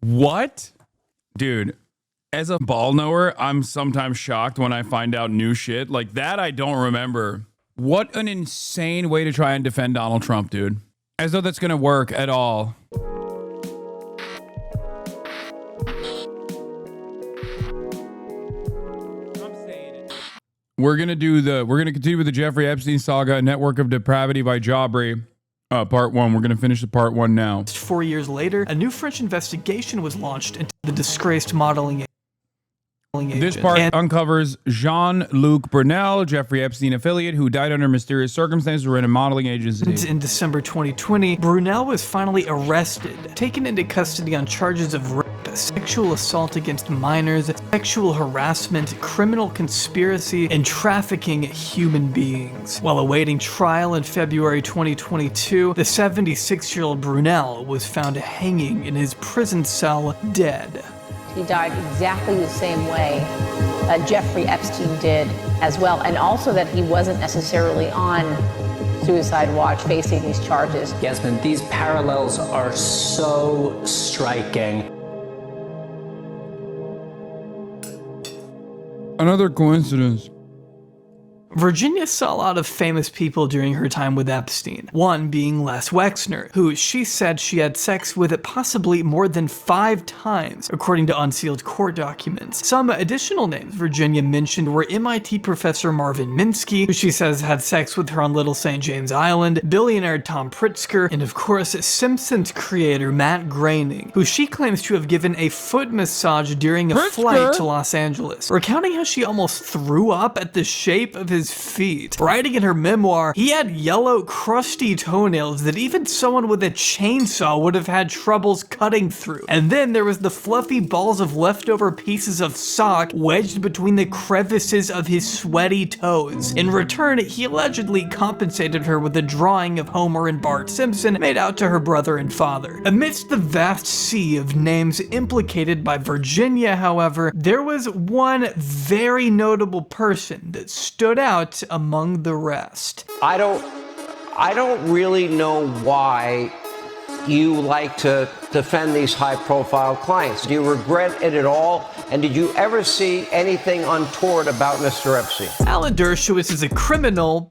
What? Dude, as a ball knower, I'm sometimes shocked when I find out new shit. Like that I don't remember. What an insane way to try and defend Donald Trump, dude. As though that's gonna work at all. We're gonna continue with the Jeffrey Epstein saga, Network of Depravity by Aubrey. Part 1. We're gonna finish the part 1 now. 4 years later, a new French investigation was launched into the disgraced modeling agent. This part uncovers Jean-Luc Brunel, Jeffrey Epstein affiliate, who died under mysterious circumstances in a modeling agency. In December 2020, Brunel was finally arrested, taken into custody on charges of rape, sexual assault against minors, sexual harassment, criminal conspiracy, and trafficking human beings. While awaiting trial in February 2022, the 76-year-old Brunel was found hanging in his prison cell dead. He died exactly the same way Jeffrey Epstein did as well, and also that he wasn't necessarily on suicide watch facing these charges. Yasmin, these parallels are so striking. Another coincidence. Virginia saw a lot of famous people during her time with Epstein, one being Les Wexner, who she said she had sex with possibly more than 5 times, according to unsealed court documents. Some additional names Virginia mentioned were MIT professor Marvin Minsky, who she says had sex with her on Little St. James Island, billionaire Tom Pritzker, and of course Simpsons creator Matt Groening, who she claims to have given a foot massage during a flight to Los Angeles, recounting how she almost threw up at the shape of his feet. Writing in her memoir, he had yellow, crusty toenails that even someone with a chainsaw would have had troubles cutting through. And then there was the fluffy balls of leftover pieces of sock wedged between the crevices of his sweaty toes. In return, he allegedly compensated her with a drawing of Homer and Bart Simpson made out to her brother and father. Amidst the vast sea of names implicated by Virginia, however, there was one very notable person that stood out among the rest. I don't really know why you like to defend these high-profile clients. Do you regret it at all? And did you ever see anything untoward about Mr. Epstein? Alan Dershowitz is a criminal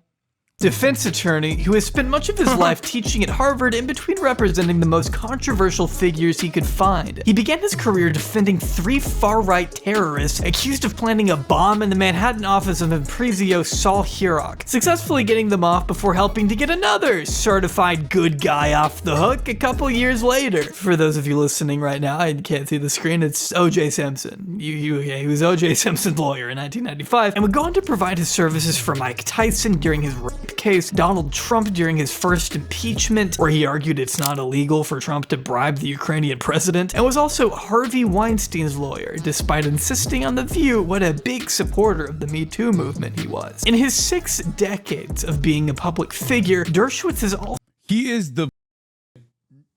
defense attorney who has spent much of his life teaching at Harvard in between representing the most controversial figures he could find. He began his career defending 3 far-right terrorists accused of planting a bomb in the Manhattan office of Imprizio Saul Hurok, successfully getting them off before helping to get another certified good guy off the hook a couple years later. For those of you listening right now, I can't see the screen, it's O.J. Simpson. He was O.J. Simpson's lawyer in 1995 and would go on to provide his services for Mike Tyson during his rape case, Donald Trump during his first impeachment, where he argued it's not illegal for Trump to bribe the Ukrainian president, and was also Harvey Weinstein's lawyer, despite insisting on the view what a big supporter of the Me Too movement he was. In his 6 decades of being a public figure, Dershowitz is all— He is the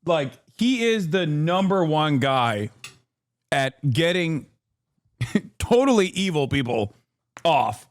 #1 guy at getting totally evil people off.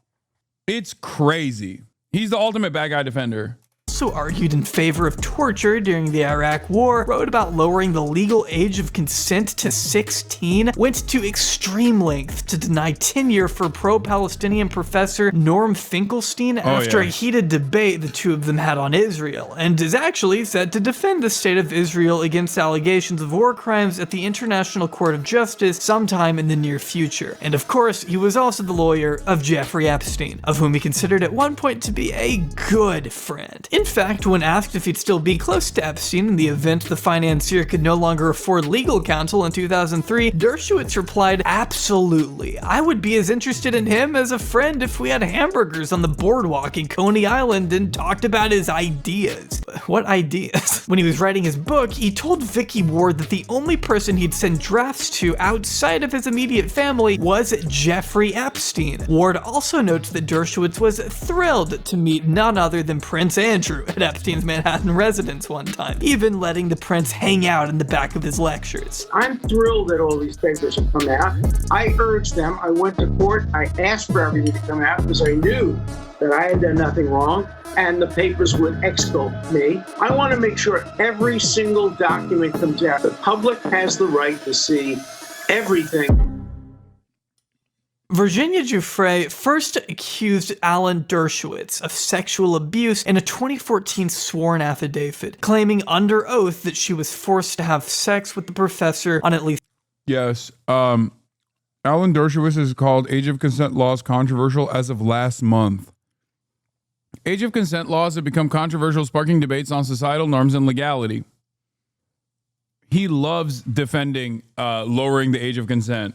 It's crazy. He's the ultimate bad guy defender. Also argued in favor of torture during the Iraq War, wrote about lowering the legal age of consent to 16, went to extreme lengths to deny tenure for pro-Palestinian professor Norm Finkelstein after a heated debate the two of them had on Israel, and is actually set to defend the state of Israel against allegations of war crimes at the International Court of Justice sometime in the near future. And of course, he was also the lawyer of Jeffrey Epstein, of whom he considered at one point to be a good friend. In fact, when asked if he'd still be close to Epstein in the event the financier could no longer afford legal counsel in 2003, Dershowitz replied, "Absolutely. I would be as interested in him as a friend if we had hamburgers on the boardwalk in Coney Island and talked about his ideas." What ideas? When he was writing his book, he told Vicky Ward that the only person he'd send drafts to outside of his immediate family was Jeffrey Epstein. Ward also notes that Dershowitz was thrilled to meet none other than Prince Andrew at Epstein's Manhattan residence one time, even letting the prince hang out in the back of his lectures. I'm thrilled that all these papers have come out. I urged them. I went to court. I asked for everything to come out because I knew that I had done nothing wrong. and the papers would exculpate me. I want to make sure every single document comes out. The public has the right to see everything. Virginia Giuffre first accused Alan Dershowitz of sexual abuse in a 2014 sworn affidavit, claiming under oath that she was forced to have sex with the professor on at least... Yes. Alan Dershowitz has called age of consent laws controversial as of last month. Age of consent laws have become controversial, sparking debates on societal norms and legality. He loves defending lowering the age of consent.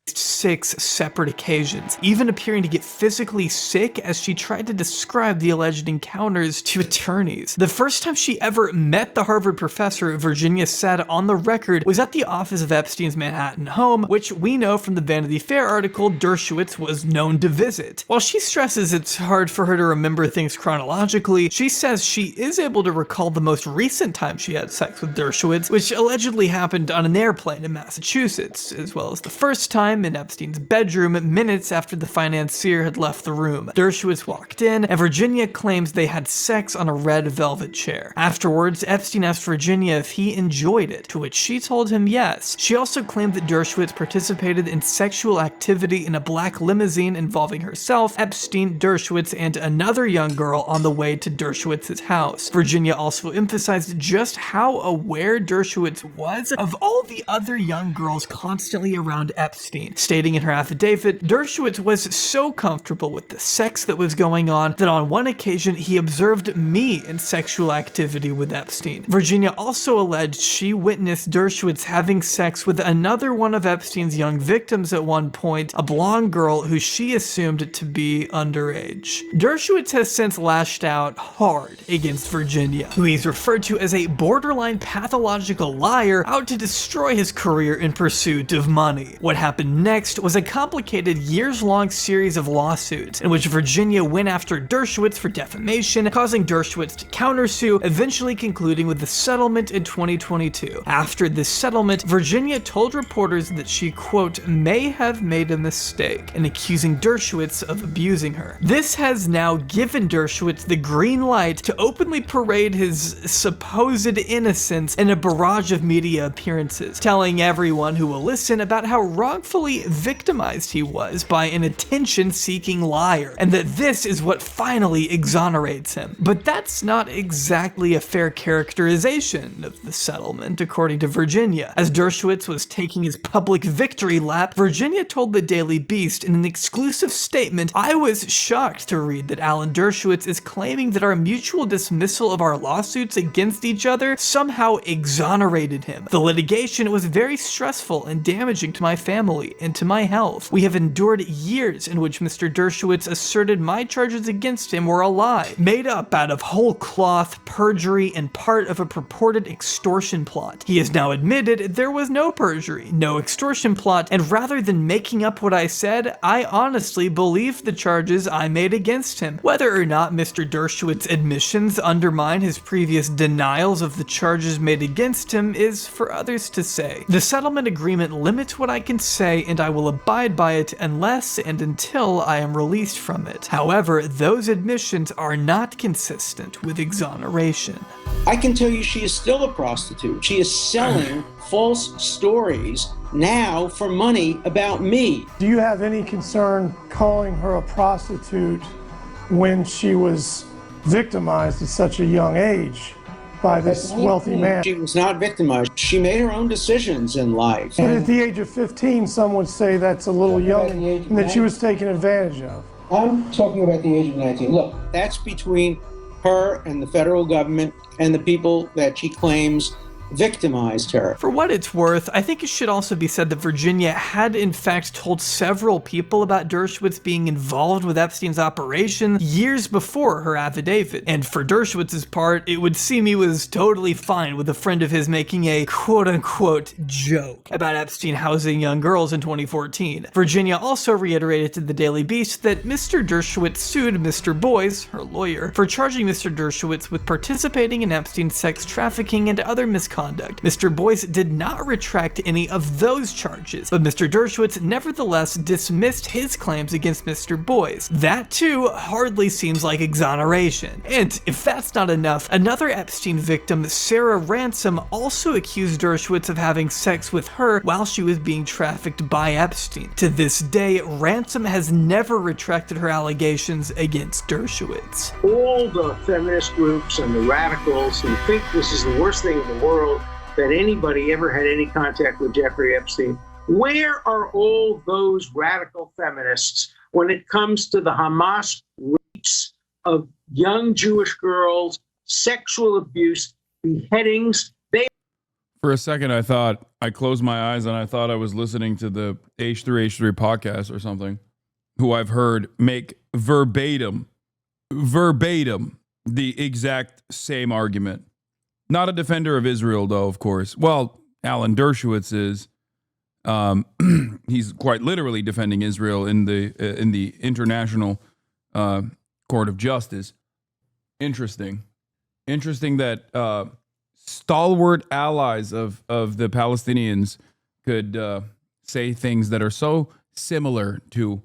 6 separate occasions, even appearing to get physically sick as she tried to describe the alleged encounters to attorneys. The first time she ever met the Harvard professor, Virginia said on the record, was at the office of Epstein's Manhattan home, which we know from the Vanity Fair article Dershowitz was known to visit. While she stresses it's hard for her to remember things chronologically, she says she is able to recall the most recent time she had sex with Dershowitz, which allegedly happened on an airplane in Massachusetts, as well as the first time in Epstein's bedroom minutes after the financier had left the room. Dershowitz walked in, and Virginia claims they had sex on a red velvet chair. Afterwards, Epstein asked Virginia if he enjoyed it, to which she told him yes. She also claimed that Dershowitz participated in sexual activity in a black limousine involving herself, Epstein, Dershowitz, and another young girl on the way to Dershowitz's house. Virginia also emphasized just how aware Dershowitz was of all the other young girls constantly around Epstein, stating in her affidavit, Dershowitz was so comfortable with the sex that was going on that on one occasion he observed me in sexual activity with Epstein. Virginia also alleged she witnessed Dershowitz having sex with another one of Epstein's young victims at one point, a blonde girl who she assumed to be underage. Dershowitz has since lashed out hard against Virginia, who he's referred to as a borderline pathological liar out to destroy his career in pursuit of money. What happened next was a complicated years-long series of lawsuits in which Virginia went after Dershowitz for defamation, causing Dershowitz to countersue, eventually concluding with a settlement in 2022. After this settlement, Virginia told reporters that she, quote, may have made a mistake in accusing Dershowitz of abusing her. This has now given Dershowitz the green light to openly parade his supposed innocence in a barrage of media appearances, telling everyone who will listen about how wrongfully victimized he was by an attention-seeking liar, and that this is what finally exonerates him. But that's not exactly a fair characterization of the settlement, according to Virginia. As Dershowitz was taking his public victory lap, Virginia told the Daily Beast in an exclusive statement, I was shocked to read that Alan Dershowitz is claiming that our mutual dismissal of our lawsuits against each other somehow exonerated him. The litigation was very stressful and damaging to my family and to my health. We have endured years in which Mr. Dershowitz asserted my charges against him were a lie, made up out of whole cloth, perjury, and part of a purported extortion plot. He has now admitted there was no perjury, no extortion plot, and rather than making up what I said, I honestly believe the charges I made against him. Whether or not Mr. Dershowitz's admissions undermine his previous denials of the charges made against him is for others to say. The settlement agreement limits what I can say, and I will abide by it unless and until I am released from it. However, those admissions are not consistent with exoneration. I can tell you she is still a prostitute. She is selling false stories now for money about me. Do you have any concern calling her a prostitute when she was victimized at such a young age by this wealthy man? She was not victimized. She made her own decisions in life. But at the age of 15, some would say that's a little young and that she was taken advantage of. I'm talking about the age of 19. Look, that's between her and the federal government and the people that she claims victimized her. For what it's worth, I think it should also be said that Virginia had in fact told several people about Dershowitz being involved with Epstein's operation years before her affidavit. And for Dershowitz's part, it would seem he was totally fine with a friend of his making a quote-unquote joke about Epstein housing young girls in 2014. Virginia also reiterated to the Daily Beast that Mr. Dershowitz sued Mr. Boyes, her lawyer, for charging Mr. Dershowitz with participating in Epstein's sex trafficking and other misconduct misconduct. Mr. Boyce did not retract any of those charges, but Mr. Dershowitz nevertheless dismissed his claims against Mr. Boyce. That too hardly seems like exoneration. And if that's not enough, another Epstein victim, Sarah Ransom, also accused Dershowitz of having sex with her while she was being trafficked by Epstein. To this day, Ransom has never retracted her allegations against Dershowitz. All the feminist groups and the radicals who think this is the worst thing in the world, that anybody ever had any contact with Jeffrey Epstein, where are all those radical feminists when it comes to the Hamas rapes of young Jewish girls, sexual abuse, beheadings? For a second, I closed my eyes and I thought I was listening to the H3H3 podcast or something, who I've heard make verbatim, the exact same argument. Not a defender of Israel, though, of course. Well, Alan Dershowitz is. He's quite literally defending Israel in the International Court of Justice. Interesting that stalwart allies of the Palestinians could say things that are so similar to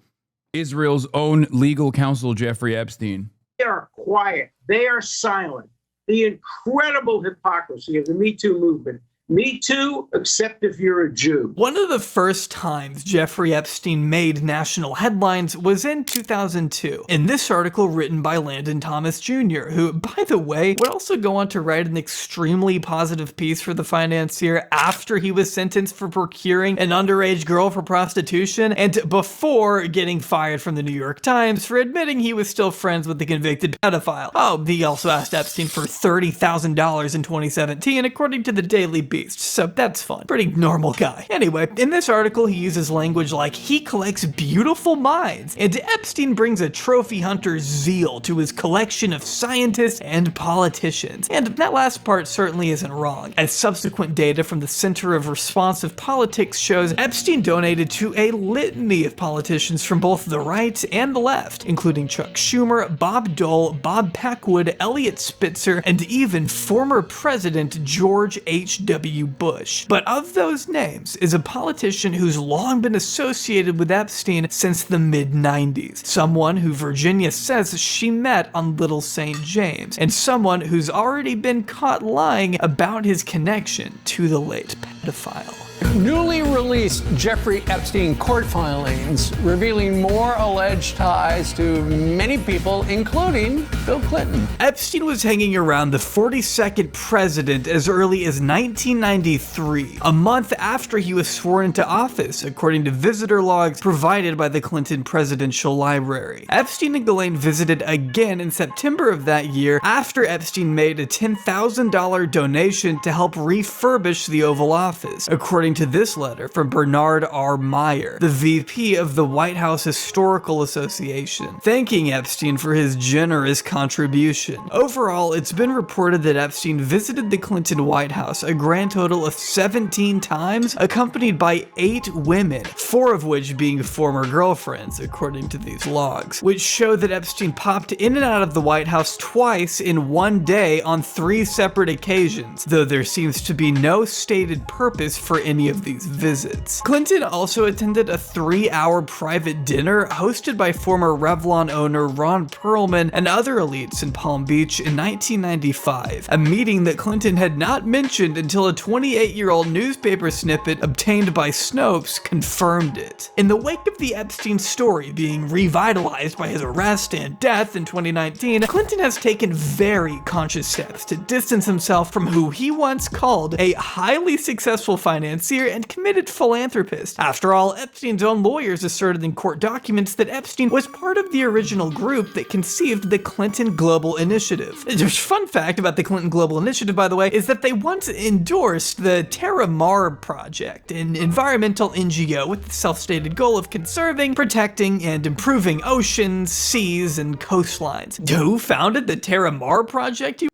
Israel's own legal counsel, Jeffrey Epstein. They are quiet. They are silent. The incredible hypocrisy of the Me Too movement. Me too, except if you're a Jew. One of the first times Jeffrey Epstein made national headlines was in 2002, in this article written by Landon Thomas Jr., who, by the way, would also go on to write an extremely positive piece for the Financier after he was sentenced for procuring an underage girl for prostitution, and before getting fired from the New York Times for admitting he was still friends with the convicted pedophile. Oh, he also asked Epstein for $30,000 in 2017, according to the Daily Beast. So that's fun. Pretty normal guy. Anyway, in this article, he uses language like he collects beautiful minds, and Epstein brings a trophy hunter's zeal to his collection of scientists and politicians. And that last part certainly isn't wrong, as subsequent data from the Center of Responsive Politics shows Epstein donated to a litany of politicians from both the right and the left, including Chuck Schumer, Bob Dole, Bob Packwood, Elliot Spitzer, and even former President George H.W. Bush. But of those names is a politician who's long been associated with Epstein since the mid-90s. Someone who Virginia says she met on Little St. James, and someone who's already been caught lying about his connection to the late pedophile. Newly released Jeffrey Epstein court filings revealing more alleged ties to many people, including Bill Clinton. Epstein was hanging around the 42nd president as early as 1993, a month after he was sworn into office, according to visitor logs provided by the Clinton Presidential Library. Epstein and Ghislaine visited again in September of that year after Epstein made a $10,000 donation to help refurbish the Oval Office, according to this letter from Bernard R. Meyer, the VP of the White House Historical Association, thanking Epstein for his generous contribution. Overall, it's been reported that Epstein visited the Clinton White House a grand total of 17 times, accompanied by 8 women, 4 of which being former girlfriends, according to these logs, which show that Epstein popped in and out of the White House twice in one day on 3 separate occasions, though there seems to be no stated purpose for any of these visits. Clinton also attended a 3-hour private dinner hosted by former Revlon owner Ron Perlman and other elites in Palm Beach in 1995, a meeting that Clinton had not mentioned until a 28-year-old newspaper snippet obtained by Snopes confirmed it. In the wake of the Epstein story being revitalized by his arrest and death in 2019, Clinton has taken very conscious steps to distance himself from who he once called a highly successful financier and committed philanthropist. After all, Epstein's own lawyers asserted in court documents that Epstein was part of the original group that conceived the Clinton Global Initiative. A fun fact about the Clinton Global Initiative, by the way, is that they once endorsed the Terra Mar Project, an environmental NGO with the self-stated goal of conserving, protecting, and improving oceans, seas, and coastlines. Who founded the Terra Mar Project?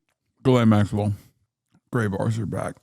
Glenn Maxwell. Gray bars are back.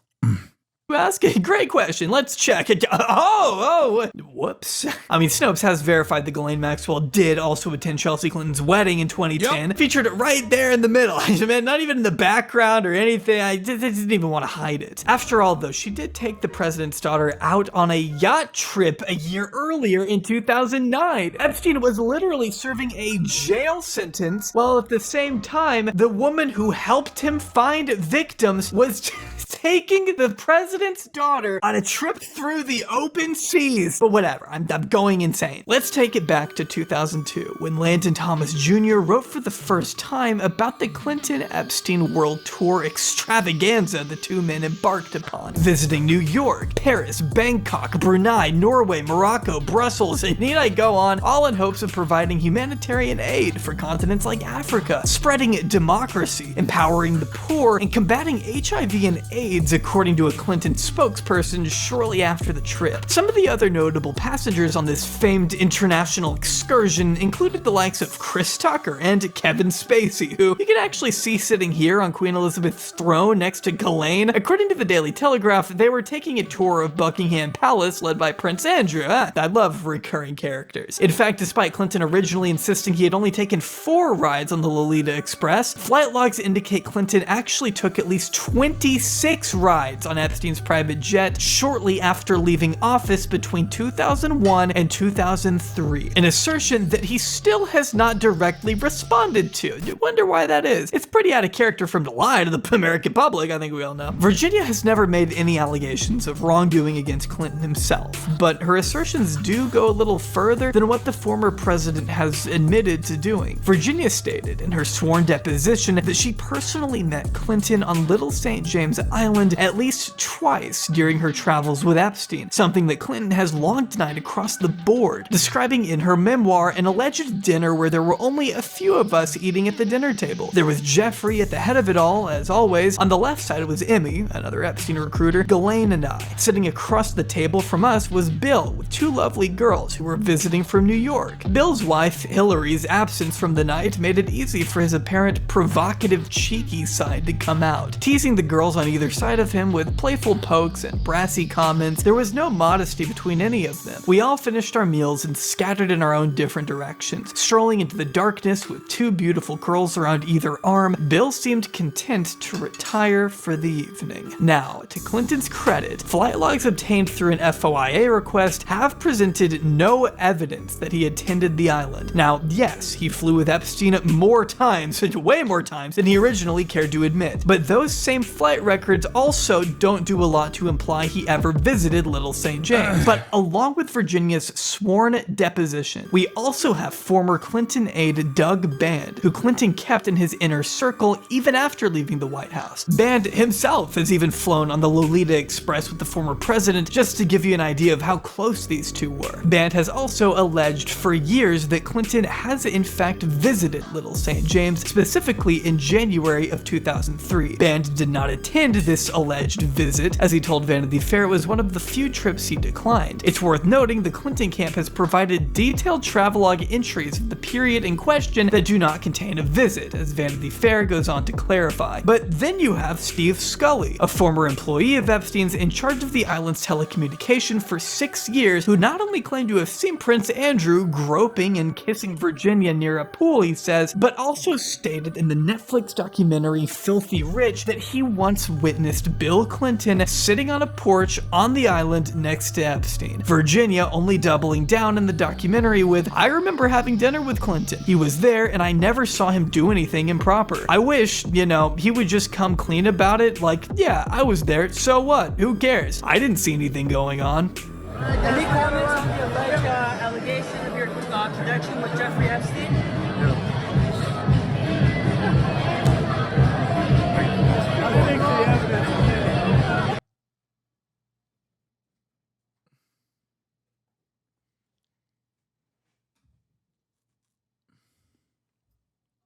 Ask a great question. Let's check it. Oh, whoops. I mean, Snopes has verified that Ghislaine Maxwell did also attend Chelsea Clinton's wedding in 2010. Yep. Featured it right there in the middle. Man, not even in the background or anything. I didn't even want to hide it. After all, though, she did take the president's daughter out on a yacht trip a year earlier in 2009. Epstein was literally serving a jail sentence, while at the same time, the woman who helped him find victims was taking the president's daughter on a trip through the open seas. But whatever, I'm going insane. Let's take it back to 2002, when Landon Thomas Jr. wrote for the first time about the Clinton-Epstein World Tour extravaganza the two men embarked upon, visiting New York, Paris, Bangkok, Brunei, Norway, Morocco, Brussels, and need I go on, all in hopes of providing humanitarian aid for continents like Africa, spreading democracy, empowering the poor, and combating HIV and AIDS, according to a Clinton spokesperson shortly after the trip. Some of the other notable passengers on this famed international excursion included the likes of Chris Tucker and Kevin Spacey, who you can actually see sitting here on Queen Elizabeth's throne next to Ghislaine. According to the Daily Telegraph, they were taking a tour of Buckingham Palace led by Prince Andrew. I love recurring characters. In fact, despite Clinton originally insisting he had only taken 4 rides on the Lolita Express, flight logs indicate Clinton actually took at least 26 rides on Epstein's private jet shortly after leaving office between 2001 and 2003, an assertion that he still has not directly responded to. I wonder why that is. It's pretty out of character for him to lie to the American public, I think we all know. Virginia has never made any allegations of wrongdoing against Clinton himself, but her assertions do go a little further than what the former president has admitted to doing. Virginia stated in her sworn deposition that she personally met Clinton on Little St. James Island at least twice during her travels with Epstein, something that Clinton has long denied across the board, describing in her memoir an alleged dinner where there were only a few of us eating at the dinner table. There was Jeffrey at the head of it all, as always. On the left side was Emmy, another Epstein recruiter, Ghislaine, and I. Sitting across the table from us was Bill, with 2 lovely girls who were visiting from New York. Bill's wife, Hillary's absence from the night made it easy for his apparent provocative, cheeky side to come out, teasing the girls on either side of him with playful pokes and brassy comments. There was no modesty between any of them. We all finished our meals and scattered in our own different directions, strolling into the darkness with 2 beautiful curls around either arm. Bill seemed content to retire for the evening. Now, to Clinton's credit, flight logs obtained through an FOIA request have presented no evidence that he attended the island. Now, yes, he flew with Epstein more times, way more times than he originally cared to admit, but those same flight records also don't do a lot to imply he ever visited Little St. James. But along with Virginia's sworn deposition, we also have former Clinton aide Doug Band, who Clinton kept in his inner circle even after leaving the White House. Band himself has even flown on the Lolita Express with the former president, just to give you an idea of how close these two were. Band has also alleged for years that Clinton has in fact visited Little St. James, specifically in January of 2003. Band did not attend this alleged visit, as he told Vanity Fair it was one of the few trips he declined. It's worth noting the Clinton camp has provided detailed travelogue entries of the period in question that do not contain a visit, as Vanity Fair goes on to clarify. But then you have Steve Scully, a former employee of Epstein's in charge of the island's telecommunication for 6 years, who not only claimed to have seen Prince Andrew groping and kissing Virginia near a pool, he says, but also stated in the Netflix documentary Filthy Rich that he once witnessed Bill Clinton sitting on a porch on the island next to Epstein. Virginia only doubling down in the documentary with, "I remember having dinner with Clinton. He was there and I never saw him do anything improper. I wish, he would just come clean about it, like, yeah, I was there, so what? Who cares? I didn't see anything going on." Any comments on the alleged allegation of your connection with Jeffrey Epstein?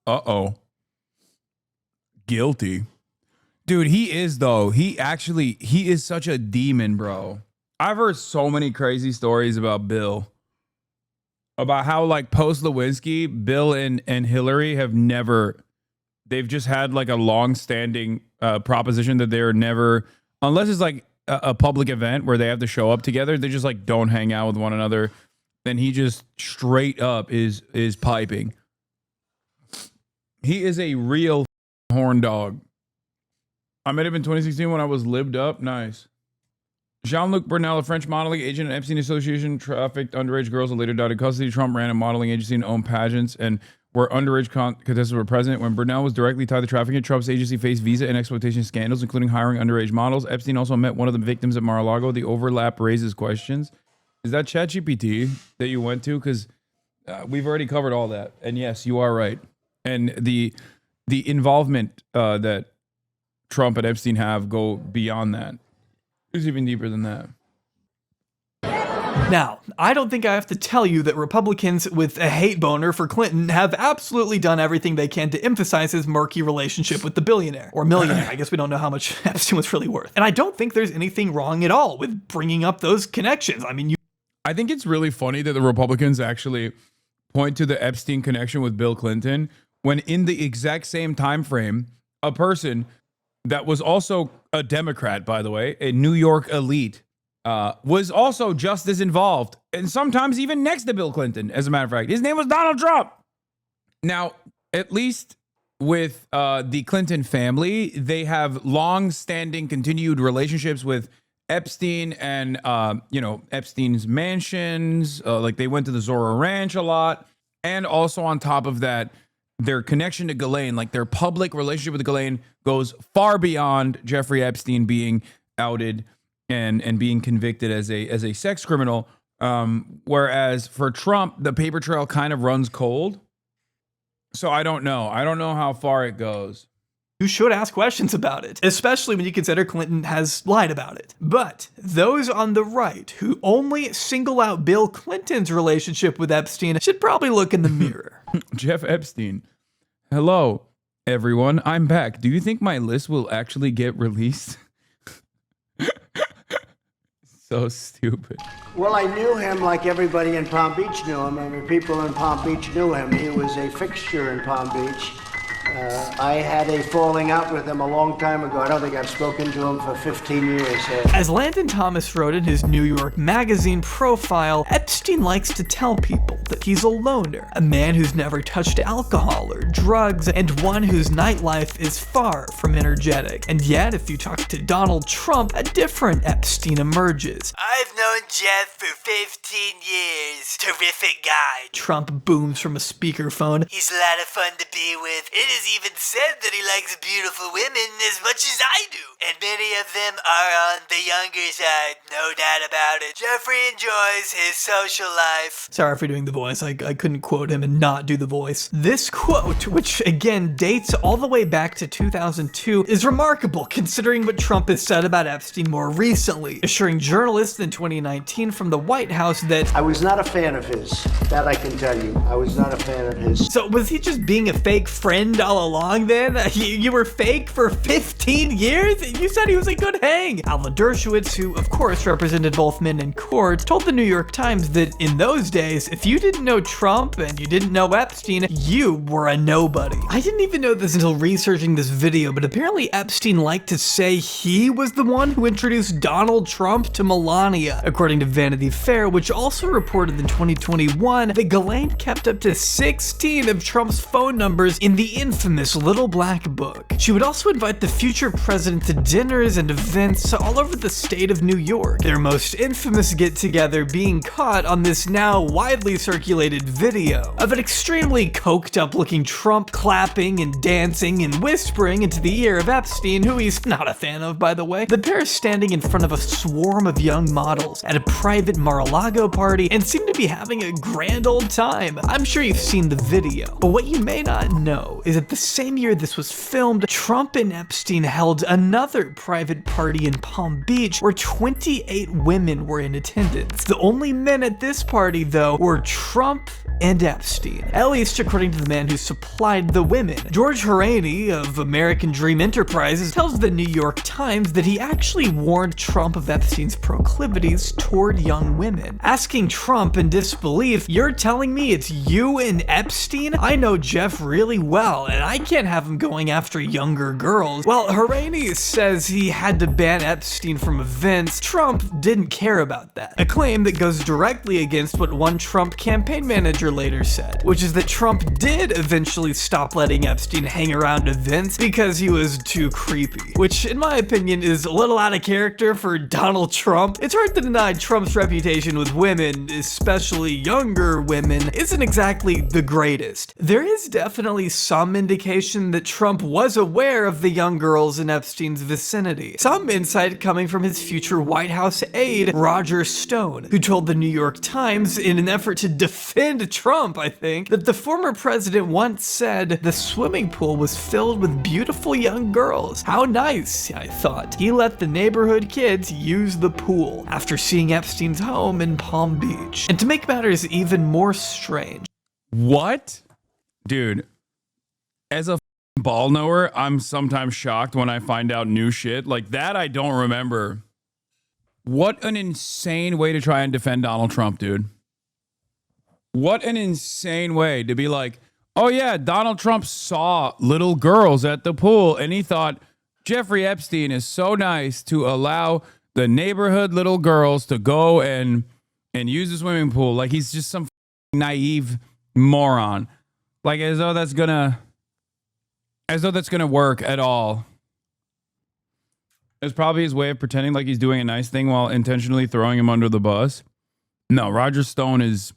Uh-oh. Guilty. Dude, he is, though. He is such a demon, bro. I've heard so many crazy stories about Bill. About how, like, post-Lewinsky, Bill and Hillary have never... They've just had, like, a long-standing proposition that they're never... Unless it's, like, a public event where they have to show up together, they just like don't hang out with one another. Then he just straight up is piping. He is a real horn dog. I met him in 2016 when I was libbed up. Nice. Jean-Luc Brunel, a French modeling agent at Epstein Association, trafficked underage girls and later died in custody. Trump ran a modeling agency and owned pageants, and where underage contestants were present. When Brunel was directly tied to trafficking, Trump's agency faced visa and exploitation scandals, including hiring underage models. Epstein also met one of the victims at Mar-a-Lago. The overlap raises questions. Is that ChatGPT that you went to? Because we've already covered all that. And yes, you are right. And the involvement that Trump and Epstein have go beyond that. It's even deeper than that. Now, I don't think I have to tell you that Republicans with a hate boner for Clinton have absolutely done everything they can to emphasize his murky relationship with the billionaire, or millionaire. I guess we don't know how much Epstein was really worth. And I don't think there's anything wrong at all with bringing up those connections. I mean, I think it's really funny that the Republicans actually point to the Epstein connection with Bill Clinton when in the exact same time frame, a person that was also a Democrat, by the way, a New York elite, was also just as involved, and sometimes even next to Bill Clinton, as a matter of fact. His name was Donald Trump. Now, at least with the Clinton family, they have long-standing continued relationships with Epstein and, Epstein's mansions. Like they went to the Zorro Ranch a lot. And also on top of that, their connection to Ghislaine, like their public relationship with Ghislaine goes far beyond Jeffrey Epstein being outed and being convicted as a sex criminal. Whereas for Trump, the paper trail kind of runs cold. So I don't know. I don't know how far it goes. You should ask questions about it, especially when you consider Clinton has lied about it. But those on the right who only single out Bill Clinton's relationship with Epstein should probably look in the mirror. Jeff Epstein. Hello, everyone. I'm back. Do you think my list will actually get released? So stupid. Well, I knew him like everybody in Palm Beach knew him. I mean, people in Palm Beach knew him. He was a fixture in Palm Beach. I had a falling out with him a long time ago. I don't think I've spoken to him for 15 years. As Landon Thomas wrote in his New York Magazine profile, Epstein likes to tell people that he's a loner, a man who's never touched alcohol or drugs, and one whose nightlife is far from energetic. And yet, if you talk to Donald Trump, a different Epstein emerges. I've known Jeff for 15 years. Terrific guy. Trump booms from a speakerphone. He's a lot of fun to be with. It is even said that he likes beautiful women as much as I do. And many of them are on the younger side, no doubt about it. Jeffrey enjoys his social life. Sorry for doing the voice. I couldn't quote him and not do the voice. This quote, which again dates all the way back to 2002, is remarkable considering what Trump has said about Epstein more recently, assuring journalists in 2019 from the White House that I was not a fan of his. That I can tell you. I was not a fan of his. So was he just being a fake friend all along then? You were fake for 15 years? You said he was a good hang. Alan Dershowitz, who of course represented both men in court, told the New York Times that in those days, if you didn't know Trump and you didn't know Epstein, you were a nobody. I didn't even know this until researching this video, but apparently Epstein liked to say he was the one who introduced Donald Trump to Melania, according to Vanity Fair, which also reported in 2021 that Ghislaine kept up to 16 of Trump's phone numbers in the infamous Little Black Book. She would also invite the future president to dinners and events all over the state of New York, their most infamous get-together being caught on this now widely circulated video of an extremely coked up looking Trump clapping and dancing and whispering into the ear of Epstein, who he's not a fan of, by the way. The pair standing in front of a swarm of young models at a private Mar-a-Lago party and seem to be having a grand old time. I'm sure you've seen the video, but what you may not know is that the same year this was filmed, Trump and Epstein held another private party in Palm Beach where 28 women were in attendance. The only men at this party, though, were Trump and Epstein, at least according to the man who supplied the women. George Horaney of American Dream Enterprises tells the New York Times that he actually warned Trump of Epstein's proclivities toward young women, asking Trump in disbelief, "You're telling me it's you and Epstein? I know Jeff really well, and I can't have him going after younger girls. While Harani says he had to ban Epstein from events, Trump didn't care about that. A claim that goes directly against what one Trump campaign manager later said, which is that Trump did eventually stop letting Epstein hang around events because he was too creepy, which in my opinion is a little out of character for Donald Trump. It's hard to deny Trump's reputation with women, especially younger women, isn't exactly the greatest. There is definitely some indication that Trump was aware of the young girls in Epstein's vicinity. Some insight coming from his future White House aide, Roger Stone, who told the New York Times in an effort to defend Trump, I think, that the former president once said the swimming pool was filled with beautiful young girls. How nice, I thought. He let the neighborhood kids use the pool after seeing Epstein's home in Palm Beach. And to make matters even more strange. What? Dude, as a ball knower, I'm sometimes shocked when I find out new shit. Like that I don't remember. What an insane way to try and defend Donald Trump, dude. What an insane way to be like, oh yeah, Donald Trump saw little girls at the pool and he thought Jeffrey Epstein is so nice to allow the neighborhood little girls to go and use the swimming pool. Like he's just some naive moron. Like as though that's gonna work at all. It's probably his way of pretending like he's doing a nice thing while intentionally throwing him under the bus. No, Roger Stone is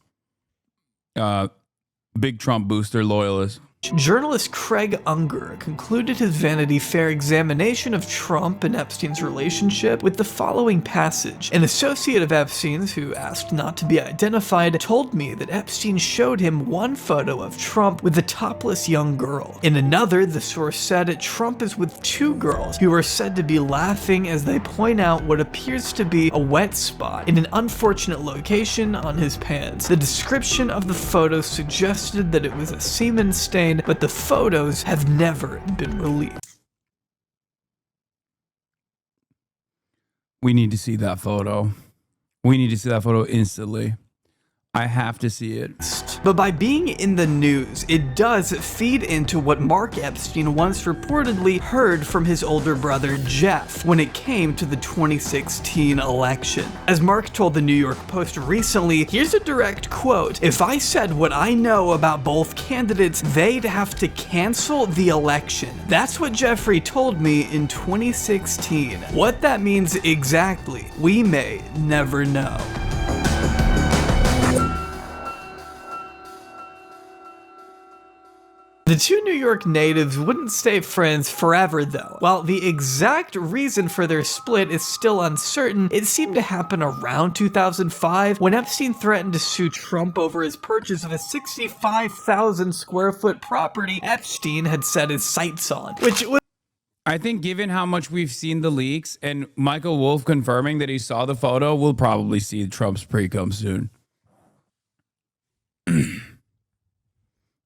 big Trump booster loyalist. Journalist Craig Unger concluded his Vanity Fair examination of Trump and Epstein's relationship with the following passage. An associate of Epstein's, who asked not to be identified, told me that Epstein showed him one photo of Trump with a topless young girl. In another, the source said Trump is with two girls who are said to be laughing as they point out what appears to be a wet spot in an unfortunate location on his pants. The description of the photo suggested that it was a semen stain, but the photos have never been released. We need to see that photo. We need to see that photo instantly. I have to see it. But by being in the news, it does feed into what Mark Epstein once reportedly heard from his older brother Jeff when it came to the 2016 election. As Mark told the New York Post recently, here's a direct quote: "If I said what I know about both candidates, they'd have to cancel the election. That's what Jeffrey told me in 2016. What that means exactly, we may never know." The two New York natives wouldn't stay friends forever though. While the exact reason for their split is still uncertain, it seemed to happen around 2005 when Epstein threatened to sue Trump over his purchase of a 65,000 square foot property Epstein had set his sights on, which was I think given how much we've seen the leaks and Michael Wolff confirming that he saw the photo, we'll probably see Trump's pre-cum soon.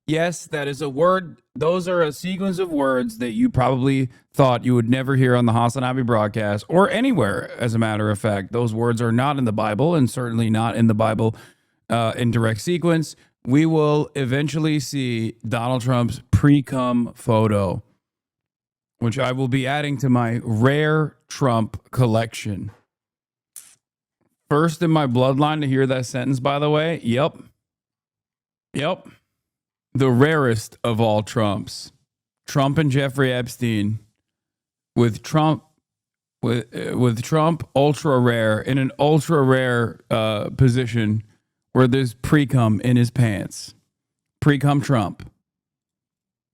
Yes, that is a word. Those are a sequence of words that you probably thought you would never hear on the Hasanabi broadcast or anywhere, as a matter of fact. Those words are not in the Bible and certainly not in the Bible in direct sequence. We will eventually see Donald Trump's pre-cum photo, which I will be adding to my rare Trump collection. First in my bloodline to hear that sentence, by the way. Yep. The rarest of all Trumps. Trump and Jeffrey Epstein. With Trump ultra rare, in an ultra rare position where there's pre-cum in his pants. Pre-cum Trump.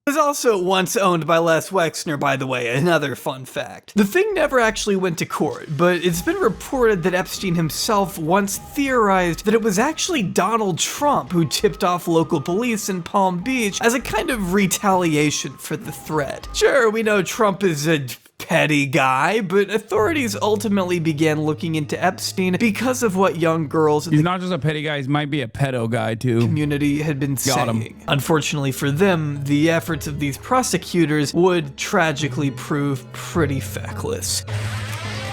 Was also once owned by Les Wexner, by the way, another fun fact. The thing never actually went to court, but it's been reported that Epstein himself once theorized that it was actually Donald Trump who tipped off local police in Palm Beach as a kind of retaliation for the threat. Sure, we know Trump is a petty guy, but authorities ultimately began looking into Epstein because of what young girls in He's not just a petty guy, he might be a pedo guy too. Community had been saying. Unfortunately for them, the efforts of these prosecutors would tragically prove pretty feckless.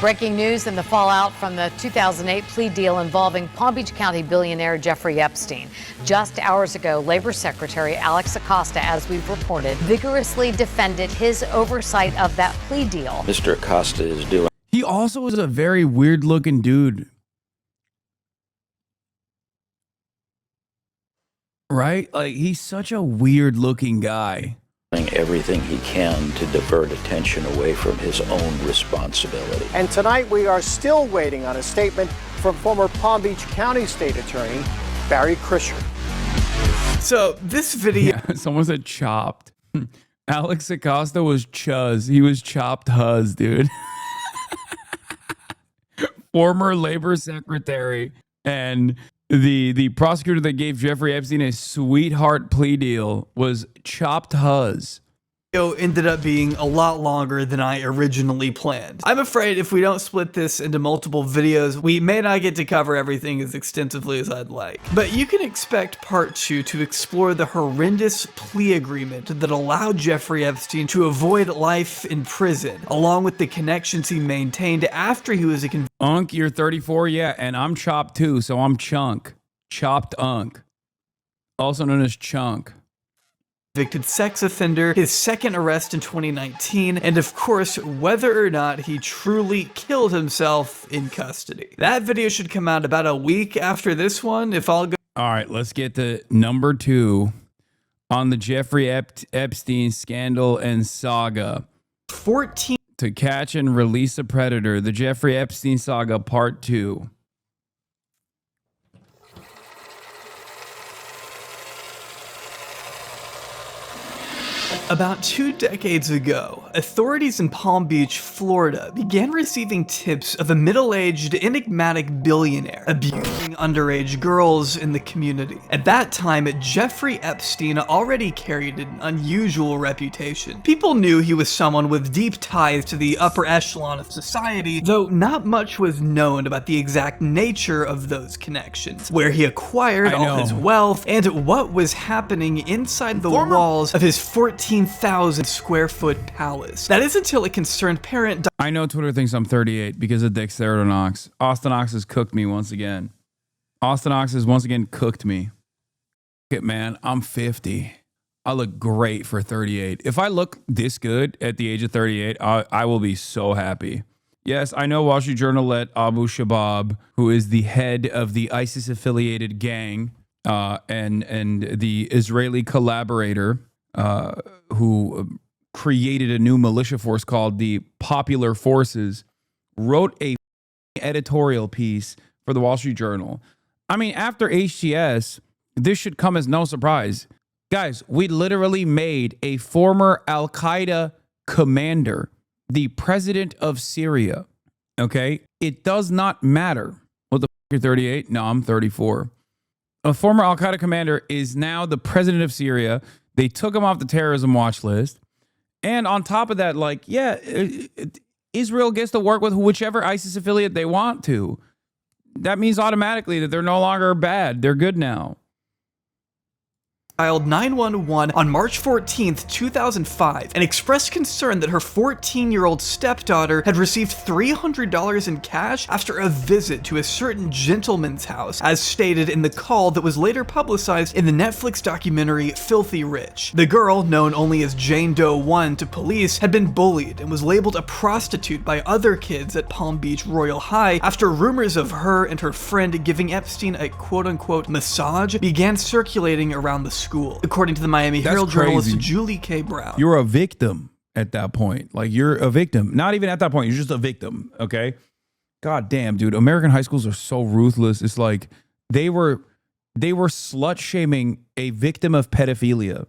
Breaking news and the fallout from the 2008 plea deal involving Palm Beach County billionaire Jeffrey Epstein. Just hours ago, Labor Secretary Alex Acosta, as we've reported, vigorously defended his oversight of that plea deal. Mr. Acosta is doing. He also is a very weird looking dude. Right? Like, he's such a weird looking guy. Everything he can to divert attention away from his own responsibility. And tonight we are still waiting on a statement from former Palm Beach County State Attorney Barry Krischer. So this video... Yeah, someone said chopped. Alex Acosta was Chuz. He was chopped Huz, dude. Former labor secretary and the prosecutor that gave Jeffrey Epstein a sweetheart plea deal was chopped Huz. Ended up being a lot longer than I originally planned. I'm afraid if we don't split this into multiple videos, we may not get to cover everything as extensively as I'd like. But you can expect part 2 to explore the horrendous plea agreement that allowed Jeffrey Epstein to avoid life in prison, along with the connections he maintained after he was a convicted. Unk, you're 34? Yeah, and I'm chopped too, so I'm Chunk. Chopped Unk. Also known as Chunk. Convicted sex offender, his second arrest in 2019, and of course, whether or not he truly killed himself in custody. That video should come out about a week after this one, if all goes. All right, let's get to number 2 on the Jeffrey Epstein scandal and saga. 14. To catch and release a predator, the Jeffrey Epstein saga part 2. About 2 decades ago, authorities in Palm Beach, Florida began receiving tips of a middle-aged, enigmatic billionaire abusing underage girls in the community. At that time, Jeffrey Epstein already carried an unusual reputation. People knew he was someone with deep ties to the upper echelon of society, though not much was known about the exact nature of those connections, where he acquired all his wealth, and what was happening inside the walls of his 14,000 square foot palace. That is until a concerned parent. I know Twitter thinks I'm 38 because of Dexterity Knox. Austin Knox has cooked me once again. Austin Knox has once again cooked me. Look at, man, I'm 50. I look great for 38. If I look this good at the age of 38, I will be so happy. Yes, I know Wall Street Journal let Abu Shabab, who is the head of the ISIS-affiliated gang, and the Israeli collaborator, who created a new militia force called the Popular Forces, wrote a editorial piece for the Wall Street Journal. I mean, after HTS, this should come as no surprise. Guys, we literally made a former Al-Qaeda commander the president of Syria. Okay? It does not matter. What the f***, you're 38? No, I'm 34. A former Al-Qaeda commander is now the president of Syria. They took him off the terrorism watch list. And on top of that, like, yeah, Israel gets to work with whichever ISIS affiliate they want to. That means automatically that they're no longer bad. They're good now. Dialed 911 on March 14th, 2005, and expressed concern that her 14-year-old stepdaughter had received $300 in cash after a visit to a certain gentleman's house, as stated in the call that was later publicized in the Netflix documentary Filthy Rich. The girl, known only as Jane Doe 1 to police, had been bullied and was labeled a prostitute by other kids at Palm Beach Royal High after rumors of her and her friend giving Epstein a quote-unquote massage began circulating around the school, according to the Miami Herald journalist Julie K. Brown. You're a victim at that point. Like, you're a victim. Not even at that point. You're just a victim, okay? God damn, dude. American high schools are so ruthless. It's like they were slut-shaming a victim of pedophilia.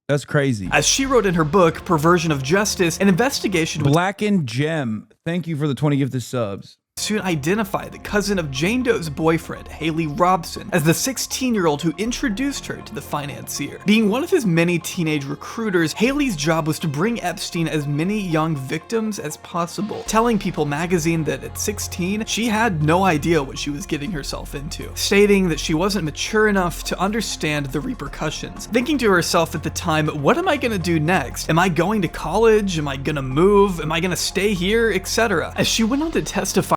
That's crazy. As she wrote in her book, Perversion of Justice, an investigation... Black and Gem. Thank you for the 20 gifted subs. soon identified the cousin of Jane Doe's boyfriend, Haley Robson, as the 16-year-old who introduced her to the financier. Being one of his many teenage recruiters, Haley's job was to bring Epstein as many young victims as possible, telling People magazine that at 16, she had no idea what she was getting herself into, stating that she wasn't mature enough to understand the repercussions. Thinking to herself at the time, what am I gonna do next? Am I going to college? Am I gonna move? Am I gonna stay here? Etc. As she went on to testify,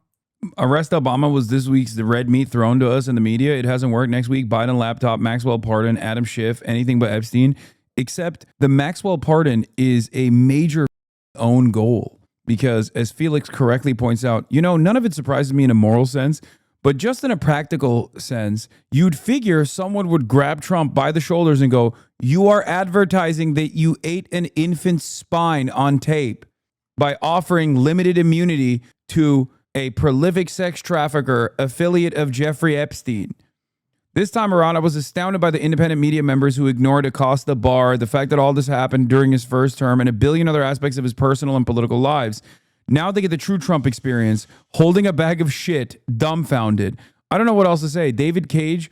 Arrest Obama was this week's the red meat thrown to us in the media. It hasn't worked. Next week, Biden laptop, Maxwell pardon, Adam Schiff, anything but Epstein. Except the Maxwell pardon is a major own goal because, as Felix correctly points out, you know, none of it surprises me in a moral sense, but just in a practical sense, you'd figure someone would grab Trump by the shoulders and go, "You are advertising that you ate an infant's spine on tape by offering limited immunity to a prolific sex trafficker, affiliate of Jeffrey Epstein." This time around, I was astounded by the independent media members who ignored Acosta Barr, the fact that all this happened during his first term, and a billion other aspects of his personal and political lives. Now they get the true Trump experience, holding a bag of shit, dumbfounded. I don't know what else to say. David Cage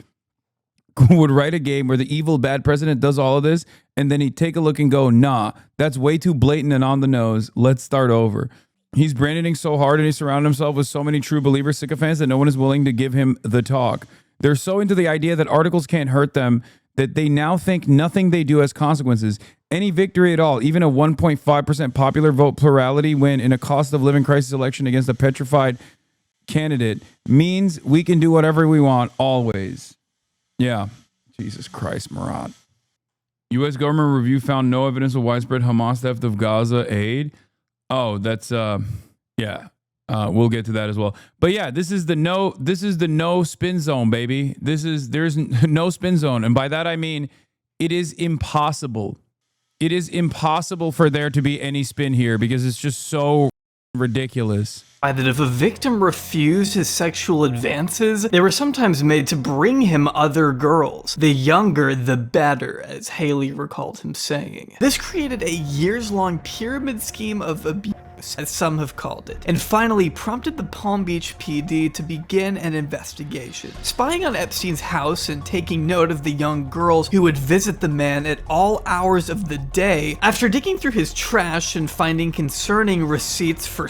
would write a game where the evil bad president does all of this, and then he'd take a look and go, nah, that's way too blatant and on the nose. Let's start over. He's branding so hard and he's surrounded himself with so many true believer sycophants that no one is willing to give him the talk. They're so into the idea that articles can't hurt them that they now think nothing they do has consequences. Any victory at all, even a 1.5% popular vote plurality win in a cost of living crisis election against a petrified candidate, means we can do whatever we want always. Yeah. Jesus Christ, Murat. U.S. government review found no evidence of widespread Hamas theft of Gaza aid. Oh, that's yeah. We'll get to that as well. But yeah, this is the no spin zone, baby. There's no spin zone. And by that I mean it is impossible. It is impossible for there to be any spin here because it's just so ridiculous. That if a victim refused his sexual advances, they were sometimes made to bring him other girls. The younger, the better, as Haley recalled him saying. This created a years-long pyramid scheme of abuse, as some have called it, and finally prompted the Palm Beach PD to begin an investigation. Spying on Epstein's house and taking note of the young girls who would visit the man at all hours of the day, after digging through his trash and finding concerning receipts for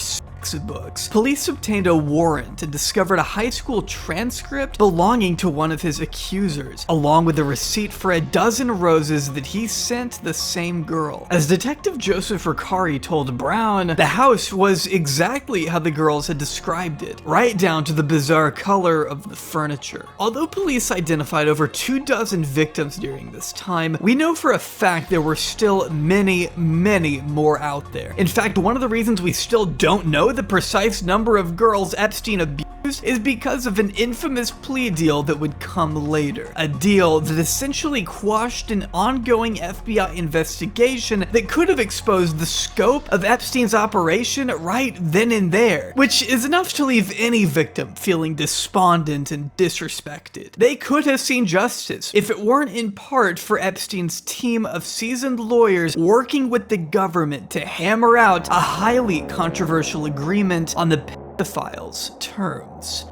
books, police obtained a warrant and discovered a high school transcript belonging to one of his accusers, along with a receipt for a dozen roses that he sent the same girl. As Detective Joseph Ricari told Brown, the house was exactly how the girls had described it, right down to the bizarre color of the furniture. Although police identified over 24 victims during this time, we know for a fact there were still many, many more out there. In fact, one of the reasons we still don't know the precise number of girls Epstein abused is because of an infamous plea deal that would come later. A deal that essentially quashed an ongoing FBI investigation that could have exposed the scope of Epstein's operation right then and there, which is enough to leave any victim feeling despondent and disrespected. They could have seen justice if it weren't in part for Epstein's team of seasoned lawyers working with the government to hammer out a highly controversial agreement on the pedophile's terms.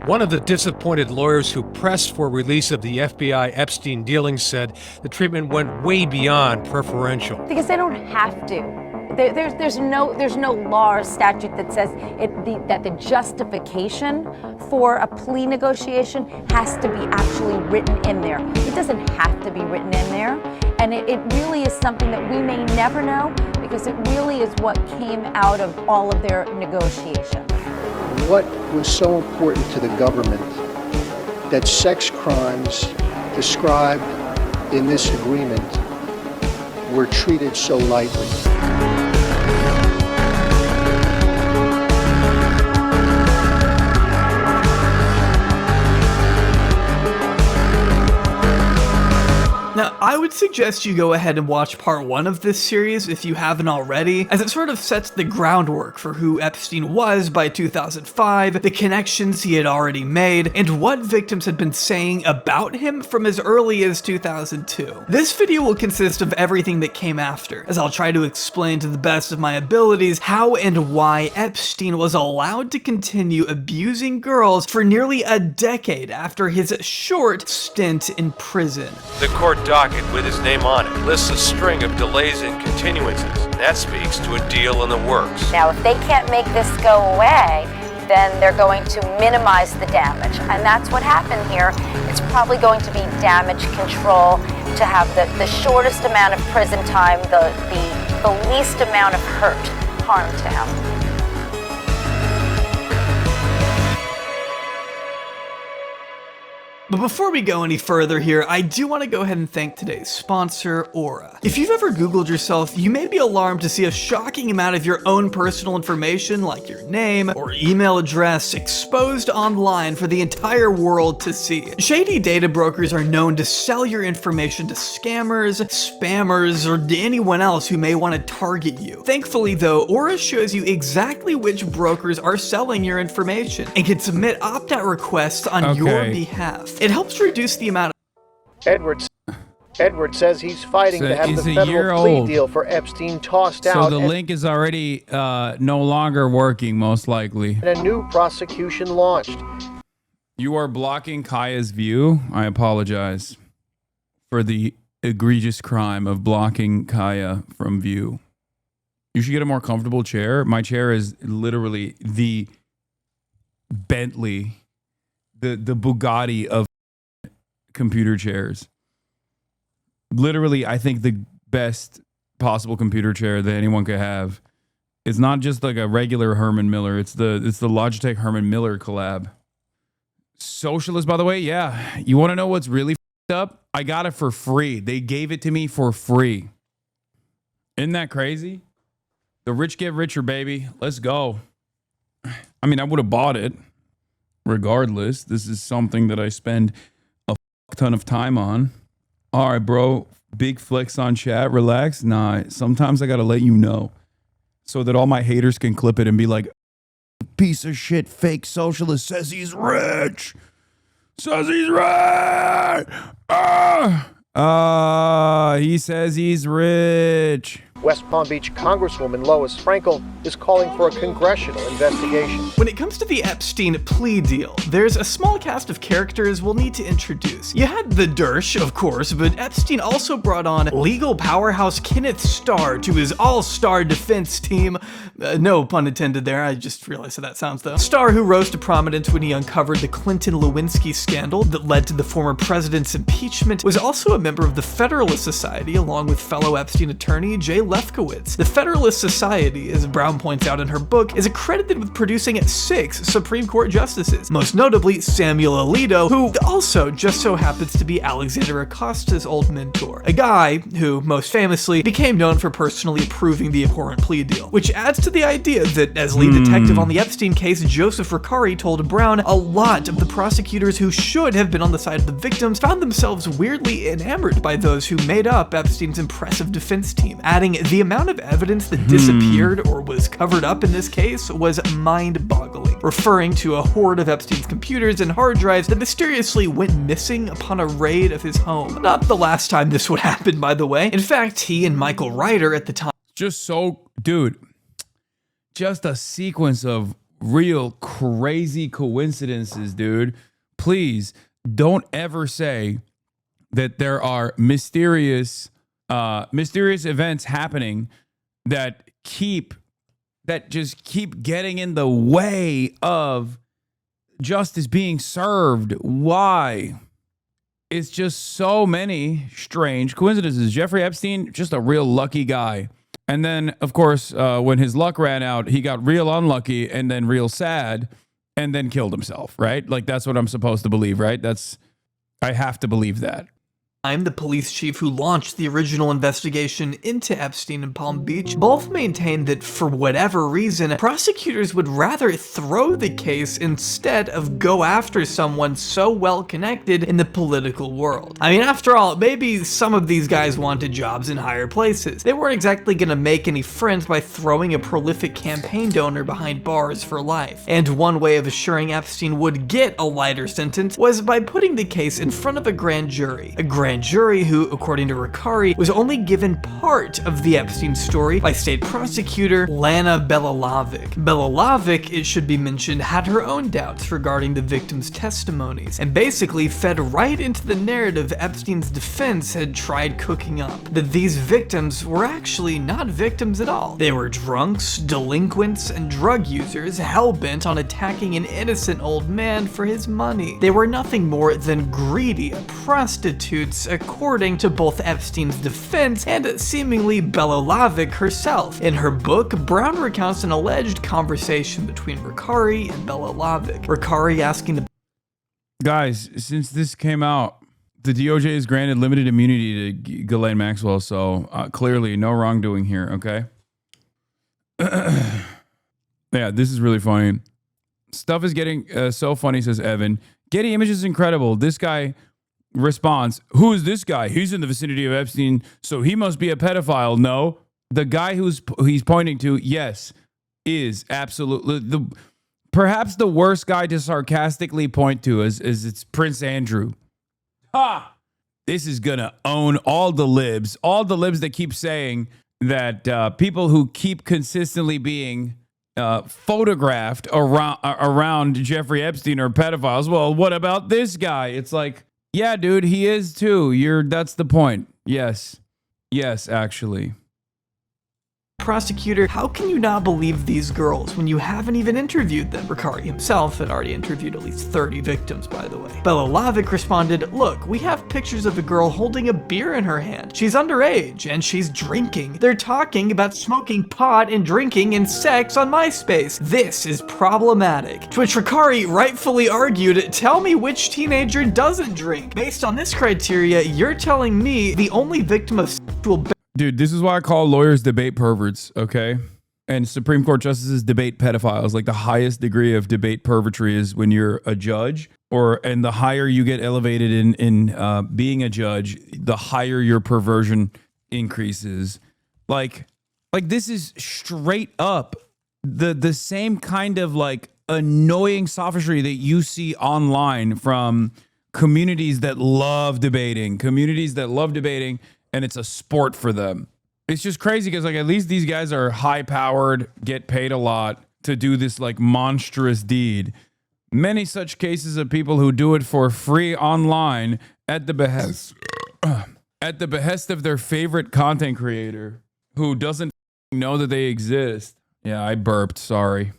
One of the disappointed lawyers who pressed for release of the FBI Epstein dealings said the treatment went way beyond preferential. Because they don't have to. There's no law or statute that says that the justification for a plea negotiation has to be actually written in there. It doesn't have to be written in there. And it really is something that we may never know because it really is what came out of all of their negotiations. What was so important to the government that sex crimes described in this agreement were treated so lightly? Now, I would suggest you go ahead and watch part 1 of this series if you haven't already, as it sort of sets the groundwork for who Epstein was by 2005, the connections he had already made, and what victims had been saying about him from as early as 2002. This video will consist of everything that came after, as I'll try to explain to the best of my abilities how and why Epstein was allowed to continue abusing girls for nearly a decade after his short stint in prison. The court docket with his name on it lists a string of delays and continuances. That speaks to a deal in the works. Now, if they can't make this go away, then they're going to minimize the damage. And that's what happened here. It's probably going to be damage control to have the shortest amount of prison time, the least amount of harm to him. But before we go any further here, I do want to go ahead and thank today's sponsor, Aura. If you've ever Googled yourself, you may be alarmed to see a shocking amount of your own personal information, like your name or email address, exposed online for the entire world to see. Shady data brokers are known to sell your information to scammers, spammers, or to anyone else who may want to target you. Thankfully though, Aura shows you exactly which brokers are selling your information and can submit opt-out requests on your behalf. It helps reduce the amount of... Edward says he's fighting to have the federal plea deal for Epstein tossed out. So the link is already no longer working, most likely. And a new prosecution launched. You are blocking Kaya's view. I apologize for the egregious crime of blocking Kaya from view. You should get a more comfortable chair. My chair is literally the Bentley, the Bugatti of computer chairs. Literally, I think the best possible computer chair that anyone could have is not just like a regular Herman Miller. It's the Logitech Herman Miller collab. Socialist, by the way, yeah. You want to know what's really f***ed up? I got it for free. They gave it to me for free. Isn't that crazy? The rich get richer, baby. Let's go. I mean, I would have bought it regardless. This is something that I spend a ton of time on. All right, bro. Big flex on chat. Relax. Nah, sometimes I got to let you know so that all my haters can clip it and be like, piece of shit fake socialist says he's rich. Says he's rich. He says he's rich. West Palm Beach Congresswoman Lois Frankel is calling for a congressional investigation. When it comes to the Epstein plea deal, there's a small cast of characters we'll need to introduce. You had the Dersh, of course, but Epstein also brought on legal powerhouse Kenneth Starr to his all-star defense team. No pun intended there, I just realized how that sounds though. Starr, who rose to prominence when he uncovered the Clinton-Lewinsky scandal that led to the former president's impeachment, was also a member of the Federalist Society along with fellow Epstein attorney Jay Lefkowitz. The Federalist Society, as Brown points out in her book, is accredited with producing 6 Supreme Court justices, most notably Samuel Alito, who also just so happens to be Alexander Acosta's old mentor, a guy who, most famously, became known for personally approving the abhorrent plea deal, which adds to the idea that, as lead detective on the Epstein case, Joseph Ricari told Brown a lot of the prosecutors who should have been on the side of the victims found themselves weirdly enamored by those who made up Epstein's impressive defense team, adding the amount of evidence that disappeared or was covered up in this case was mind-boggling, referring to a horde of Epstein's computers and hard drives that mysteriously went missing upon a raid of his home. Not the last time this would happen, by the way. In fact, he and Michael Ryder at the time... Dude, just a sequence of real crazy coincidences, dude. Please don't ever say that there are mysterious events happening that just keep getting in the way of justice being served. Why? It's just so many strange coincidences. Jeffrey Epstein, just a real lucky guy. And then, of course, when his luck ran out, he got real unlucky and then real sad and then killed himself, right? Like, that's what I'm supposed to believe, right? I have to believe that. The police chief who launched the original investigation into Epstein in Palm Beach both maintained that for whatever reason, prosecutors would rather throw the case instead of go after someone so well connected in the political world. I mean, after all, maybe some of these guys wanted jobs in higher places. They weren't exactly gonna make any friends by throwing a prolific campaign donor behind bars for life. And one way of assuring Epstein would get a lighter sentence was by putting the case in front of a grand jury. A grand jury who, according to Ricari, was only given part of the Epstein story by state prosecutor Lana Belalovic. Belalovic, it should be mentioned, had her own doubts regarding the victims' testimonies, and basically fed right into the narrative Epstein's defense had tried cooking up, that these victims were actually not victims at all. They were drunks, delinquents, and drug users hell-bent on attacking an innocent old man for his money. They were nothing more than greedy prostitutes, according to both Epstein's defense and seemingly Belalovic herself. In her book, Brown recounts an alleged conversation between Ricari and Belalovic. Ricari asking the guys, since this came out, the DOJ has granted limited immunity to Ghislaine Maxwell, so clearly no wrongdoing here, okay? Yeah, this is really funny. Stuff is getting so funny, says Evan. Getty Images is incredible. This guy responds, who is this guy? He's in the vicinity of Epstein, so he must be a pedophile. No, the guy he's pointing to, yes, is absolutely perhaps the worst guy to sarcastically point to is it's Prince Andrew. Ha! This is gonna own all the libs that keep saying that people who keep consistently being photographed around Jeffrey Epstein are pedophiles. Well, what about this guy? It's like, yeah, dude, he is too. That's the point. Yes, actually. Prosecutor, how can you not believe these girls when you haven't even interviewed them? Ricari himself had already interviewed at least 30 victims, by the way. Belalovic responded, look, we have pictures of a girl holding a beer in her hand. She's underage and she's drinking. They're talking about smoking pot and drinking and sex on MySpace. This is problematic. To which Ricari rightfully argued, tell me which teenager doesn't drink. Based on this criteria, you're telling me the only victim of sexual Dude, this is why I call lawyers debate perverts, okay? And Supreme Court justices debate pedophiles. Like the highest degree of debate pervertry is when you're a judge, and the higher you get elevated in being a judge, the higher your perversion increases. Like this is straight up the same kind of like annoying sophistry that you see online from communities that love debating, and it's a sport for them. It's just crazy because like at least these guys are high powered, get paid a lot to do this like monstrous deed. Many such cases of people who do it for free online at the behest of their favorite content creator who doesn't know that they exist. Yeah, I burped, sorry.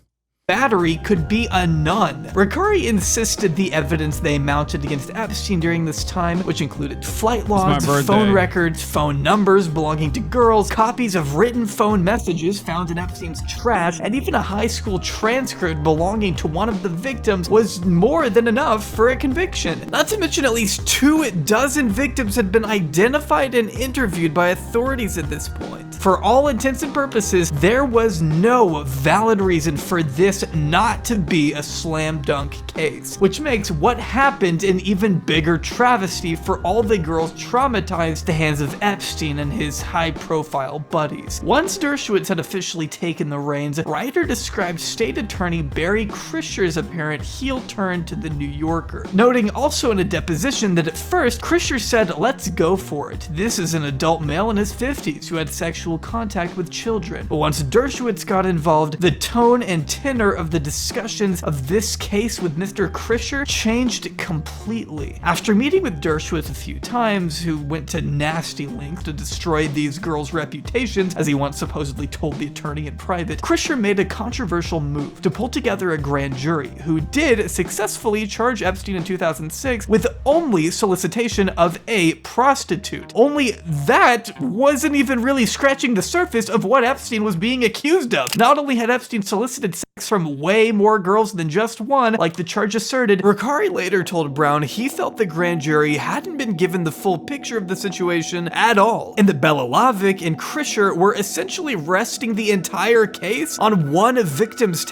Battery could be a nun. Ricari insisted the evidence they mounted against Epstein during this time, which included flight logs, phone records, phone numbers belonging to girls, copies of written phone messages found in Epstein's trash, and even a high school transcript belonging to one of the victims was more than enough for a conviction. Not to mention at least 24 victims had been identified and interviewed by authorities at this point. For all intents and purposes, there was no valid reason for this not to be a slam dunk case, which makes what happened an even bigger travesty for all the girls traumatized at the hands of Epstein and his high-profile buddies. Once Dershowitz had officially taken the reins, Ryder described State Attorney Barry Krischer's apparent heel turn to the New Yorker, noting also in a deposition that at first Krischer said, let's go for it. This is an adult male in his 50s who had sexual contact with children. But once Dershowitz got involved, the tone and tenor of the discussions of this case with Mr. Krischer changed completely. After meeting with Dershowitz a few times, who went to nasty lengths to destroy these girls' reputations, as he once supposedly told the attorney in private, Krischer made a controversial move to pull together a grand jury who did successfully charge Epstein in 2006 with only solicitation of a prostitute. Only that wasn't even really scratching the surface of what Epstein was being accused of. Not only had Epstein solicited sex from way more girls than just one, like the charge asserted. Ricari later told Brown he felt the grand jury hadn't been given the full picture of the situation at all, and that Belalavik and Krischer were essentially resting the entire case on one victim's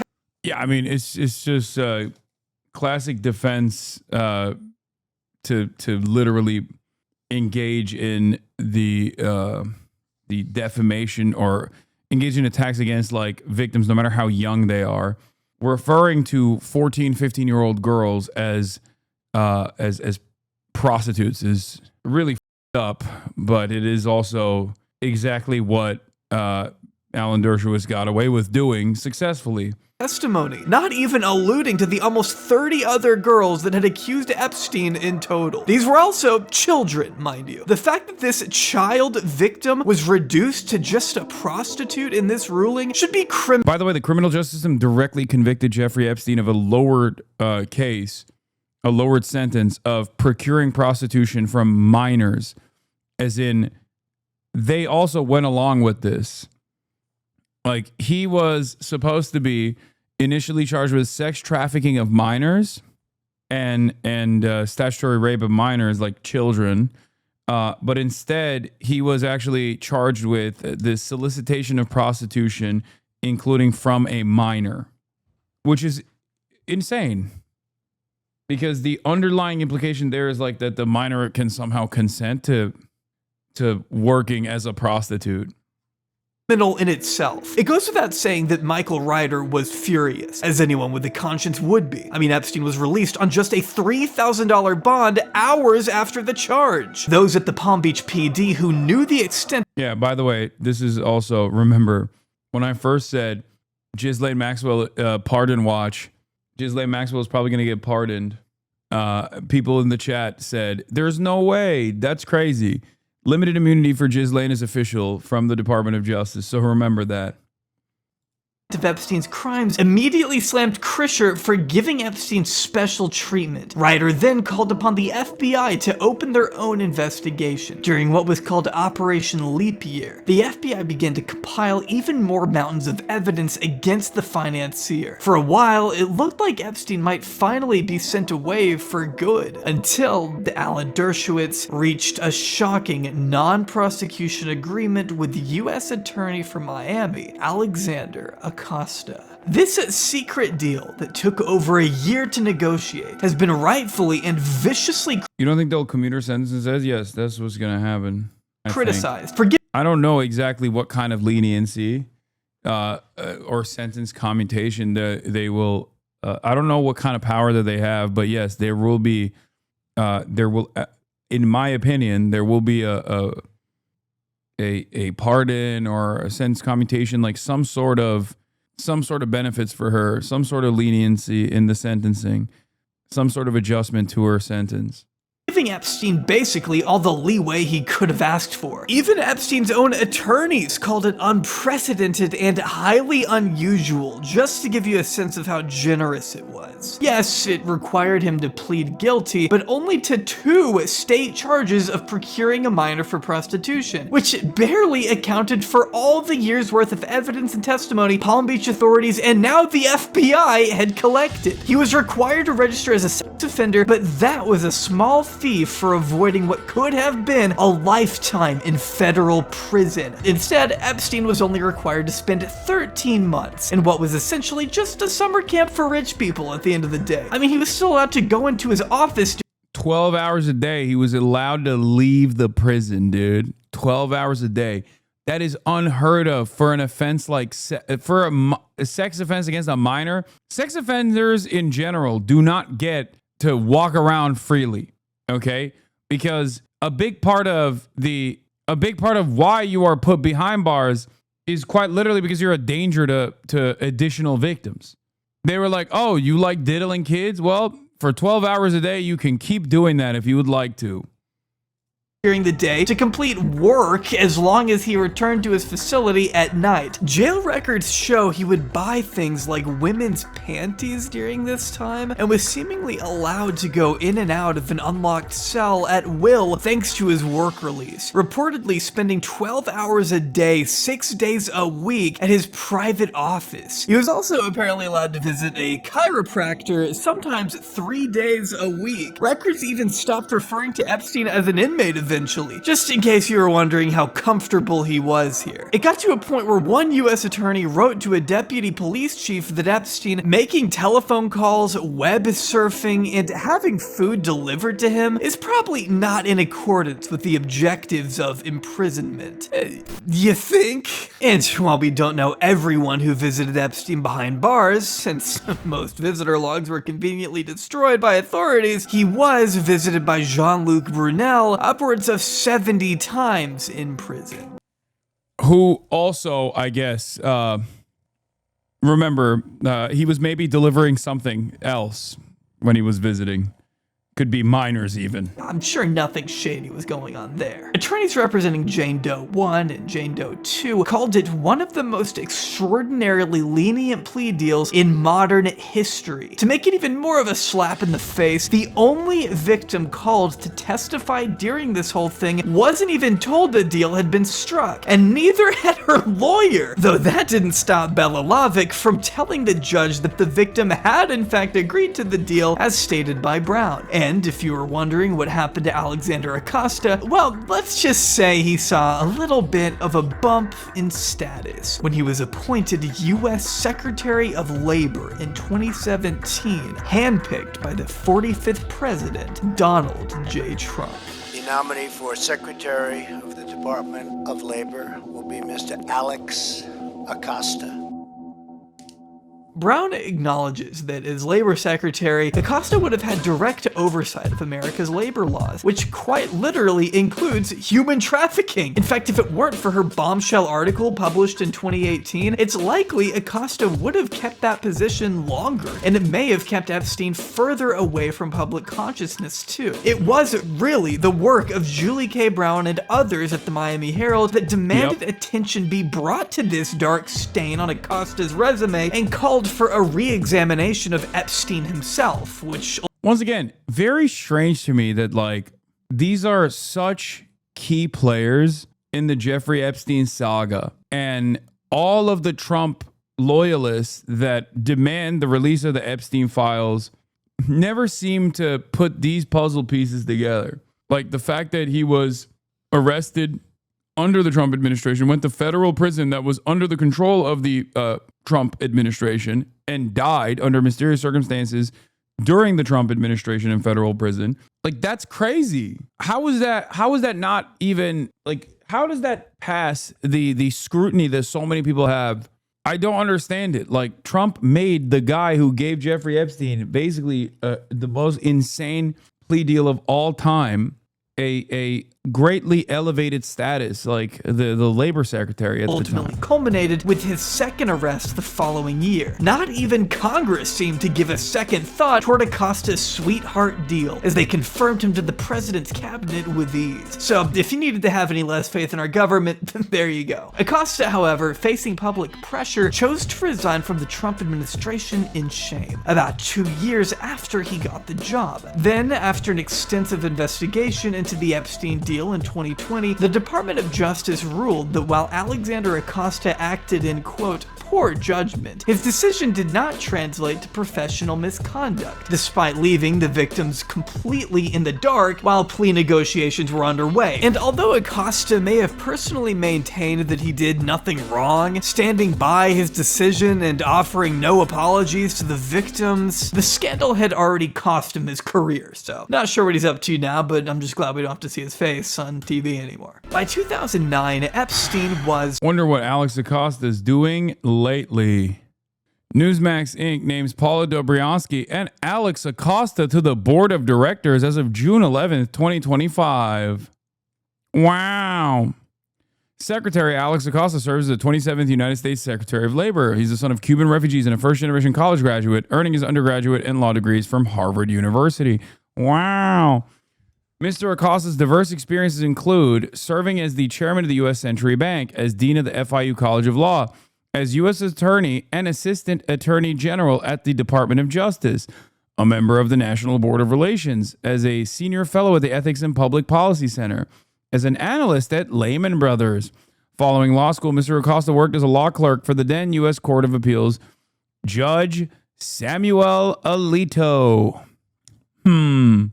Yeah, I mean, it's just classic defense to literally engage in the defamation or engage in attacks against like victims, no matter how young they are, referring to 14, 15-year-old girls as prostitutes is really f***ed up, but it is also exactly what Alan Dershowitz got away with doing successfully. Testimony, not even alluding to the almost 30 other girls that had accused Epstein in total. These were also children, mind you. The fact that this child victim was reduced to just a prostitute in this ruling should be criminal. By the way, the criminal justice system directly convicted Jeffrey Epstein of a lowered case, a lowered sentence of procuring prostitution from minors, as in they also went along with this. Like, he was supposed to be initially charged with sex trafficking of minors and statutory rape of minors, like children. But instead, he was actually charged with the solicitation of prostitution, including from a minor, which is insane. Because the underlying implication there is like that the minor can somehow consent to working as a prostitute. In itself. It goes without saying that Michael Ryder was furious, as anyone with a conscience would be. I mean, Epstein was released on just a $3,000 bond hours after the charge. Those at the Palm Beach PD who knew the extent. Yeah, by the way, this is also, remember, when I first said Ghislaine Maxwell pardon watch, Ghislaine Maxwell is probably going to get pardoned. People in the chat said, there's no way, that's crazy. Limited immunity for Ghislaine is official from the Department of Justice, so remember that. Of Epstein's crimes immediately slammed Krischer for giving Epstein special treatment. Ryder then called upon the FBI to open their own investigation. During what was called Operation Leap Year, the FBI began to compile even more mountains of evidence against the financier. For a while, it looked like Epstein might finally be sent away for good, until Alan Dershowitz reached a shocking non-prosecution agreement with the U.S. Attorney for Miami, Alexander Acosta. This secret deal that took over a year to negotiate has been rightfully and viciously You don't think they'll commute her sentences? Says yes, that's what's going to happen. criticized. I don't know exactly what kind of leniency or sentence commutation they will. I don't know what kind of power that they have, but yes, there will be. In my opinion, there will be a pardon or a sentence commutation, like some sort of benefits for her, some sort of leniency in the sentencing, some sort of adjustment to her sentence. Giving Epstein basically all the leeway he could have asked for. Even Epstein's own attorneys called it unprecedented and highly unusual, just to give you a sense of how generous it was. Yes, it required him to plead guilty, but only to 2 state charges of procuring a minor for prostitution, which barely accounted for all the years worth of evidence and testimony Palm Beach authorities and now the FBI had collected. He was required to register as a sex offender, but that was a small fee for avoiding what could have been a lifetime in federal prison. Instead, Epstein was only required to spend 13 months in what was essentially just a summer camp for rich people at the end of the day. I mean, he was still allowed to go into his office 12 hours a day. He was allowed to leave the prison, dude. 12 hours a day. That is unheard of for an offense like for a sex offense against a minor. Sex offenders in general do not get to walk around freely. Okay, because a big part of why you are put behind bars is quite literally because you're a danger to additional victims. They were like, oh, you like diddling kids? Well, for 12 hours a day, you can keep doing that if you would like to. during the day to complete work as long as he returned to his facility at night. Jail records show he would buy things like women's panties during this time and was seemingly allowed to go in and out of an unlocked cell at will thanks to his work release, reportedly spending 12 hours a day, 6 days a week at his private office. He was also apparently allowed to visit a chiropractor sometimes 3 days a week. Records even stopped referring to Epstein as an inmate eventually, just in case you were wondering how comfortable he was here. It got to a point where one U.S. attorney wrote to a deputy police chief that Epstein making telephone calls, web surfing, and having food delivered to him is probably not in accordance with the objectives of imprisonment. You think? And while we don't know everyone who visited Epstein behind bars, since most visitor logs were conveniently destroyed by authorities, he was visited by Jean-Luc Brunel upwards of 70 times in prison. Who also, I guess, remember, he was maybe delivering something else when he was visiting. Could be minors even. I'm sure nothing shady was going on there. Attorneys representing Jane Doe 1 and Jane Doe 2 called it one of the most extraordinarily lenient plea deals in modern history. To make it even more of a slap in the face, the only victim called to testify during this whole thing wasn't even told the deal had been struck, and neither had her lawyer, though that didn't stop Bella Lavick from telling the judge that the victim had in fact agreed to the deal as stated by Brown. And if you were wondering what happened to Alexander Acosta, well, let's just say he saw a little bit of a bump in status when he was appointed U.S. Secretary of Labor in 2017, handpicked by the 45th President, Donald J. Trump. The nominee for Secretary of the Department of Labor will be Mr. Alex Acosta. Brown acknowledges that as labor secretary, Acosta would have had direct oversight of America's labor laws, which quite literally includes human trafficking. In fact, if it weren't for her bombshell article published in 2018, it's likely Acosta would have kept that position longer, and it may have kept Epstein further away from public consciousness too. It was really the work of Julie K. Brown and others at the Miami Herald that demanded attention be brought to this dark stain on Acosta's resume and called for a re-examination of Epstein himself, which... Once again, very strange to me that, like, these are such key players in the Jeffrey Epstein saga, and all of the Trump loyalists that demand the release of the Epstein files never seem to put these puzzle pieces together. Like the fact that he was arrested under the Trump administration, went to federal prison that was under the control of the Trump administration, and died under mysterious circumstances during the Trump administration in federal prison. Like, that's crazy. How is that not even, like, how does that pass the scrutiny that so many people have? I don't understand it. Like, Trump made the guy who gave Jeffrey Epstein basically the most insane plea deal of all time a greatly elevated status, like the labor secretary at the time. Ultimately culminated with his second arrest the following year. Not even Congress seemed to give a second thought toward Acosta's sweetheart deal, as they confirmed him to the president's cabinet with ease. So if you needed to have any less faith in our government, there you go. Acosta, however, facing public pressure, chose to resign from the Trump administration in shame, about 2 years after he got the job. Then, after an extensive investigation into the Epstein deal in 2020, the Department of Justice ruled that while Alexander Acosta acted in, quote, poor judgment, his decision did not translate to professional misconduct, despite leaving the victims completely in the dark while plea negotiations were underway. And although Acosta may have personally maintained that he did nothing wrong, standing by his decision and offering no apologies to the victims, the scandal had already cost him his career. So, not sure what he's up to now, but I'm just glad we don't have to see his face on TV anymore. By 2009, Epstein was... Wonder what Alex Acosta is doing lately. Newsmax Inc. names Paula Dobriansky and Alex Acosta to the board of directors as of June 11th, 2025. Wow. Secretary Alex Acosta serves as the 27th United States Secretary of Labor. He's the son of Cuban refugees and a first-generation college graduate, earning his undergraduate and law degrees from Harvard University. Wow. Mr. Acosta's diverse experiences include serving as the chairman of the U.S. Century Bank, as dean of the FIU College of Law, as U.S. Attorney and Assistant Attorney General at the Department of Justice, a member of the National Board of Relations, as a senior fellow at the Ethics and Public Policy Center, as an analyst at Lehman Brothers. Following law school, Mr. Acosta worked as a law clerk for the then U.S. Court of Appeals, Judge Samuel Alito. And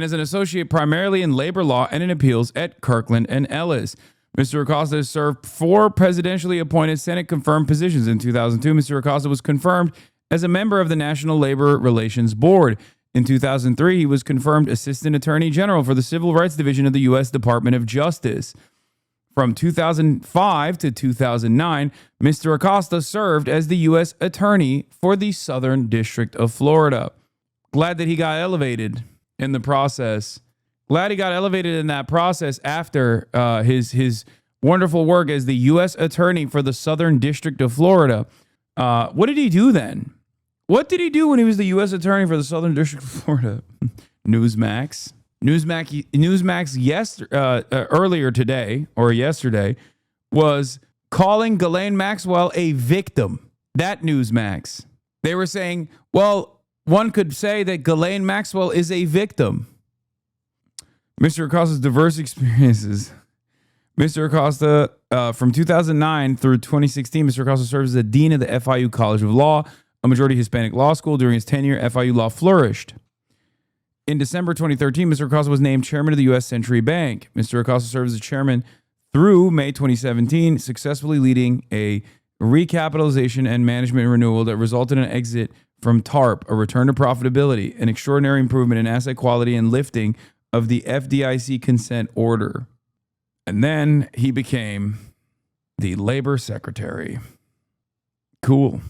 as an associate primarily in labor law and in appeals at Kirkland and Ellis. Mr. Acosta has served 4 presidentially appointed Senate-confirmed positions. In 2002, Mr. Acosta was confirmed as a member of the National Labor Relations Board. In 2003, he was confirmed Assistant Attorney General for the Civil Rights Division of the U.S. Department of Justice. From 2005 to 2009, Mr. Acosta served as the U.S. Attorney for the Southern District of Florida. Glad that he got elevated in the process. Glad he got elevated in that process after his wonderful work as the U.S. Attorney for the Southern District of Florida. What did he do then? What did he do when he was the U.S. Attorney for the Southern District of Florida? Newsmax earlier today or yesterday was calling Ghislaine Maxwell a victim. That Newsmax. They were saying, well, one could say that Ghislaine Maxwell is a victim. Mr. Acosta's diverse experiences. Mr. Acosta, from 2009 through 2016, Mr. Acosta serves as the dean of the FIU College of Law, a majority Hispanic law school. During his tenure, FIU law flourished. In December 2013, Mr. Acosta was named chairman of the U.S. Century Bank. Mr. Acosta served as a chairman through May 2017, successfully leading a recapitalization and management renewal that resulted in an exit from TARP, a return to profitability, an extraordinary improvement in asset quality, and lifting of the FDIC consent order. And then he became the labor secretary. Cool.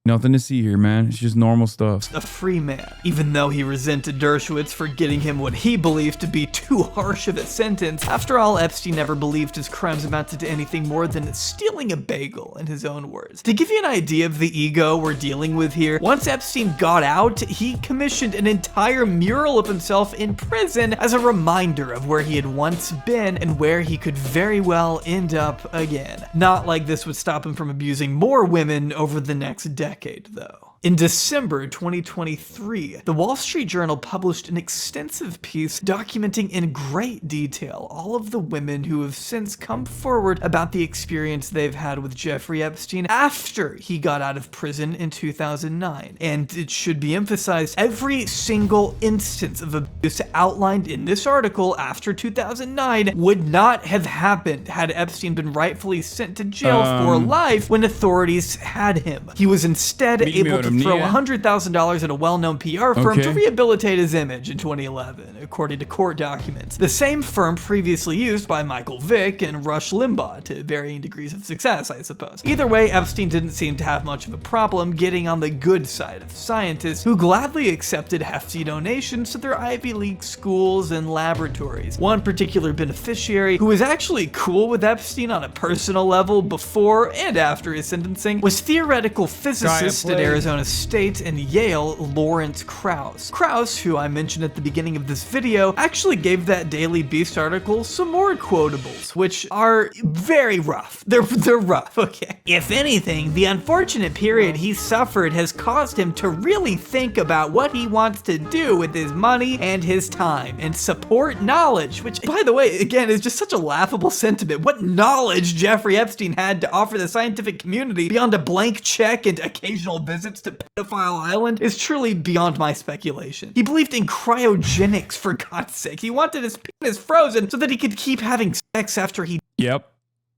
Nothing to see here, man. It's just normal stuff. A free man, even though he resented Dershowitz for getting him what he believed to be too harsh of a sentence. After all, Epstein never believed his crimes amounted to anything more than stealing a bagel, in his own words. To give you an idea of the ego we're dealing with here, once Epstein got out, he commissioned an entire mural of himself in prison as a reminder of where he had once been and where he could very well end up again. Not like this would stop him from abusing more women over the next decade, though. In December 2023, the Wall Street Journal published an extensive piece documenting in great detail all of the women who have since come forward about the experience they've had with Jeffrey Epstein after he got out of prison in 2009. And it should be emphasized, every single instance of abuse outlined in this article after 2009 would not have happened had Epstein been rightfully sent to jail for life when authorities had him. He was instead able to throw $100,000 at a well-known PR firm to rehabilitate his image in 2011, according to court documents. The same firm previously used by Michael Vick and Rush Limbaugh to varying degrees of success, I suppose. Either way, Epstein didn't seem to have much of a problem getting on the good side of scientists who gladly accepted hefty donations to their Ivy League schools and laboratories. One particular beneficiary who was actually cool with Epstein on a personal level before and after his sentencing was theoretical physicist at Arizona State and Yale, Lawrence Krauss. Krauss, who I mentioned at the beginning of this video, actually gave that Daily Beast article some more quotables, which are very rough. They're rough, okay? If anything, the unfortunate period he suffered has caused him to really think about what he wants to do with his money and his time, and support knowledge, which, by the way, again, is just such a laughable sentiment. What knowledge Jeffrey Epstein had to offer the scientific community beyond a blank check and occasional visits to Pedophile Island is truly beyond my speculation. He believed in cryogenics, for God's sake. He wanted his penis frozen so that he could keep having sex after he... Yep,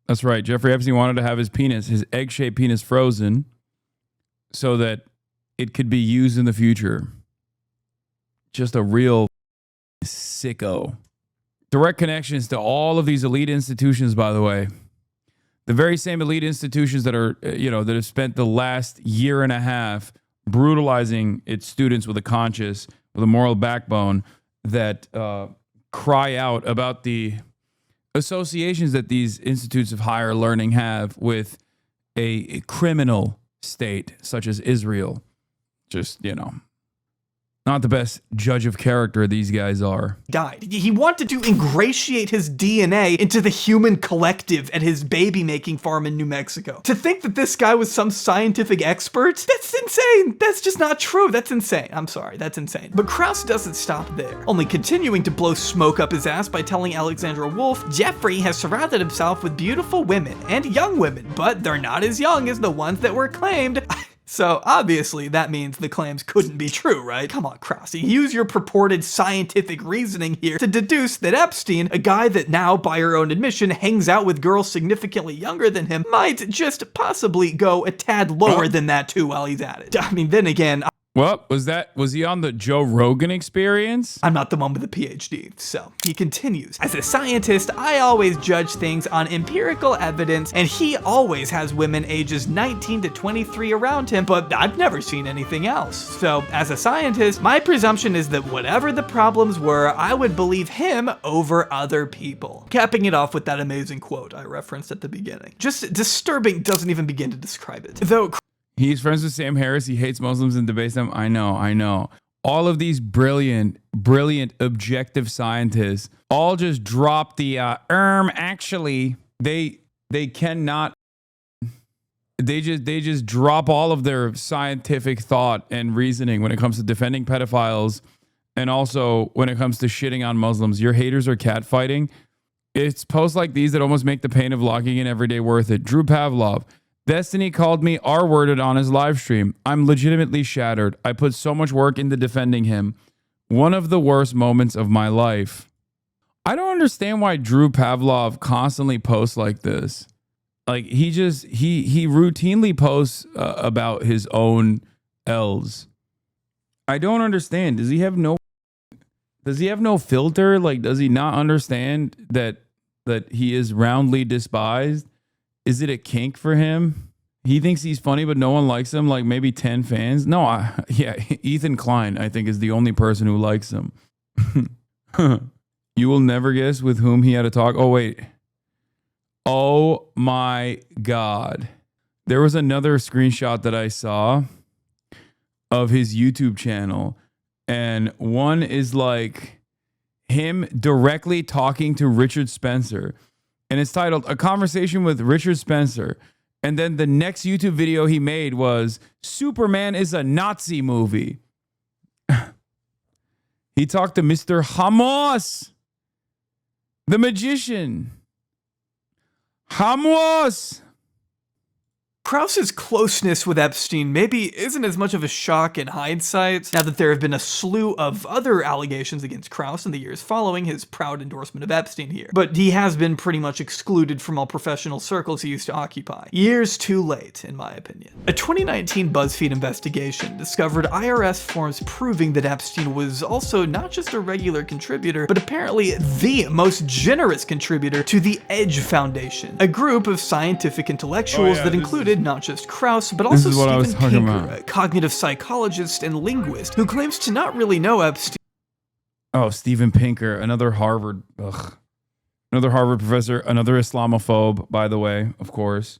that's right. Jeffrey Epstein wanted to have his penis, his egg-shaped penis, frozen so that it could be used in the future. Just a real sicko. Direct connections to all of these elite institutions, by the way. The very same elite institutions that are, that have spent the last year and a half brutalizing its students with a conscience, with a moral backbone, that cry out about the associations that these institutes of higher learning have with a criminal state such as Israel. Just, Not the best judge of character these guys are. Died. He wanted to ingratiate his DNA into the human collective at his baby-making farm in New Mexico. To think that this guy was some scientific expert? That's insane. That's just not true. That's insane. I'm sorry. That's insane. But Krause doesn't stop there, only continuing to blow smoke up his ass by telling Alexandra Wolf Jeffrey has surrounded himself with beautiful women and young women, but they're not as young as the ones that were claimed. So obviously that means the claims couldn't be true, right? Come on, Krause. Use your purported scientific reasoning here to deduce that Epstein, a guy that now, by her own admission, hangs out with girls significantly younger than him, might just possibly go a tad lower than that too while he's at it. I mean, then again, What was he on the Joe Rogan Experience? I'm not the one with a PhD. So he continues, as a scientist, I always judge things on empirical evidence, and he always has women ages 19 to 23 around him, but I've never seen anything else. So as a scientist, my presumption is that whatever the problems were, I would believe him over other people. Capping it off with that amazing quote I referenced at the beginning. Just disturbing doesn't even begin to describe it. Though He's friends with Sam Harris. He hates Muslims and debates them. I know. All of these brilliant, objective scientists all just drop the actually. They cannot. They just drop all of their scientific thought and reasoning when it comes to defending pedophiles, and also when it comes to shitting on Muslims. Your haters are catfighting. It's posts like these that almost make the pain of logging in every day worth it. Drew Pavlov. Destiny called me R-worded on his live stream. I'm legitimately shattered. I put so much work into defending him. One of the worst moments of my life. I don't understand why Drew Pavlov constantly posts like this. Like he routinely posts about his own L's. I don't understand. Does he have no filter? Like, does he not understand that he is roundly despised? Is it a kink for him? He thinks he's funny, but no one likes him, like maybe 10 fans. No, Ethan Klein, I think, is the only person who likes him. You will never guess with whom he had a talk. Oh, wait. Oh, my God. There was another screenshot that I saw of his YouTube channel, and one is like him directly talking to Richard Spencer. And it's titled A Conversation with Richard Spencer. And then the next YouTube video he made was Superman is a Nazi movie. He talked to Mr. Hamas, the magician. Hamas. Krause's closeness with Epstein maybe isn't as much of a shock in hindsight, now that there have been a slew of other allegations against Krause in the years following his proud endorsement of Epstein here. But he has been pretty much excluded from all professional circles he used to occupy. Years too late, in my opinion. A 2019 BuzzFeed investigation discovered IRS forms proving that Epstein was also not just a regular contributor, but apparently the most generous contributor to the Edge Foundation, a group of scientific intellectuals that included not just Krause, but also Stephen Piker, a cognitive psychologist and linguist who claims to not really know Epstein. Oh, Stephen Pinker, another Harvard professor, another Islamophobe, by the way, of course.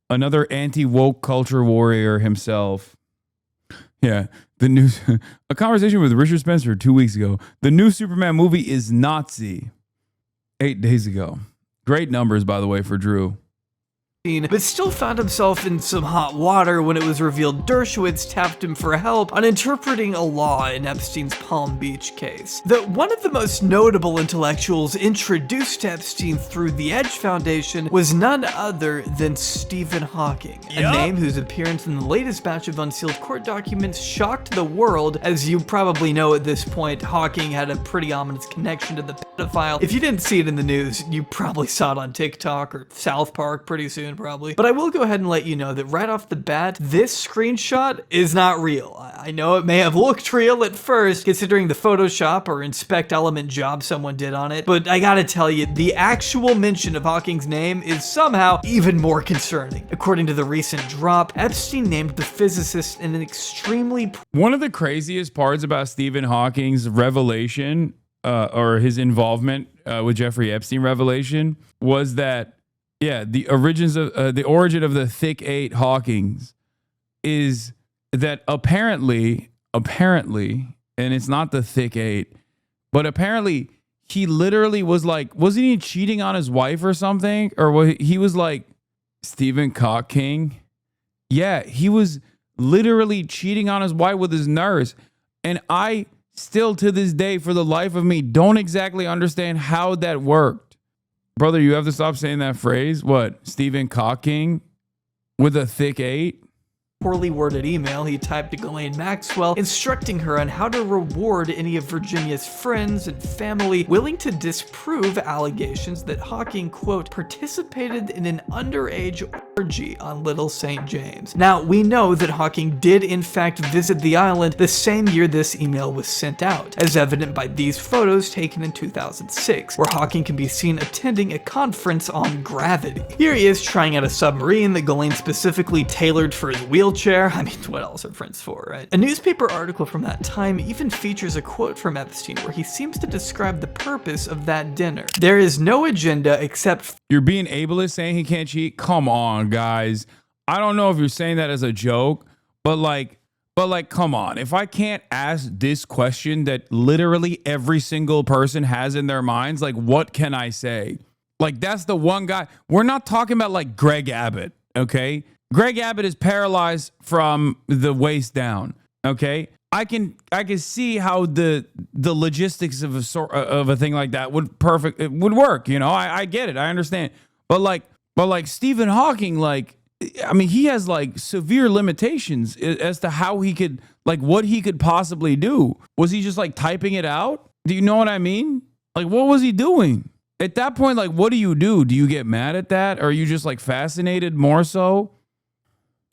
Another anti-woke culture warrior himself. Yeah, a conversation with Richard Spencer 2 weeks ago. The new Superman movie is Nazi. 8 days ago. Great numbers, by the way, for Drew. But still found himself in some hot water when it was revealed Dershowitz tapped him for help on interpreting a law in Epstein's Palm Beach case. One of the most notable intellectuals introduced to Epstein through the Edge Foundation was none other than Stephen Hawking, a name whose appearance in the latest batch of unsealed court documents shocked the world. As you probably know at this point, Hawking had a pretty ominous connection to the pedophile. If you didn't see it in the news, you probably saw it on TikTok or South Park pretty soon. Probably. But I will go ahead and let you know that right off the bat, this screenshot is not real. I know it may have looked real at first, considering the Photoshop or inspect element job someone did on it, but I gotta tell you, the actual mention of Hawking's name is somehow even more concerning. According to the recent drop, Epstein named the physicist in an extremely... One of the craziest parts about Stephen Hawking's revelation, or his involvement with Jeffrey Epstein revelation, was that the origin of the thick 8 Hawkings is that apparently and it's not the thick 8. But apparently he literally was like, wasn't he cheating on his wife or something? Or he was like Stephen Cock King. Yeah, he was literally cheating on his wife with his nurse. And I still to this day, for the life of me, don't exactly understand how that worked. Brother, you have to stop saying that phrase. What? Stephen Cock King with a thick 8? Poorly worded email he typed to Ghislaine Maxwell, instructing her on how to reward any of Virginia's friends and family willing to disprove allegations that Hawking, quote, participated in an underage orgy on Little St. James. Now, we know that Hawking did in fact visit the island the same year this email was sent out, as evident by these photos taken in 2006, where Hawking can be seen attending a conference on gravity. Here he is trying out a submarine that Ghislaine specifically tailored for his wheelchair. I mean, what else are friends for, right? A newspaper article from that time even features a quote from Epstein where he seems to describe the purpose of that dinner. There is no agenda except... You're being ableist saying he can't cheat? Come on, guys. I don't know if you're saying that as a joke, but like, come on. If I can't ask this question that literally every single person has in their minds, like, what can I say? Like, that's the one guy. We're not talking about like Greg Abbott, okay? Greg Abbott is paralyzed from the waist down. Okay, I can see how the logistics of a thing like that would work. You know, I get it. I understand. But like Stephen Hawking, like, I mean, he has like severe limitations as to how he could, like, what he could possibly do. Was he just like typing it out? Do you know what I mean? Like, what was he doing? At that point, like, what do? Do you get mad at that? Or are you just like fascinated more so?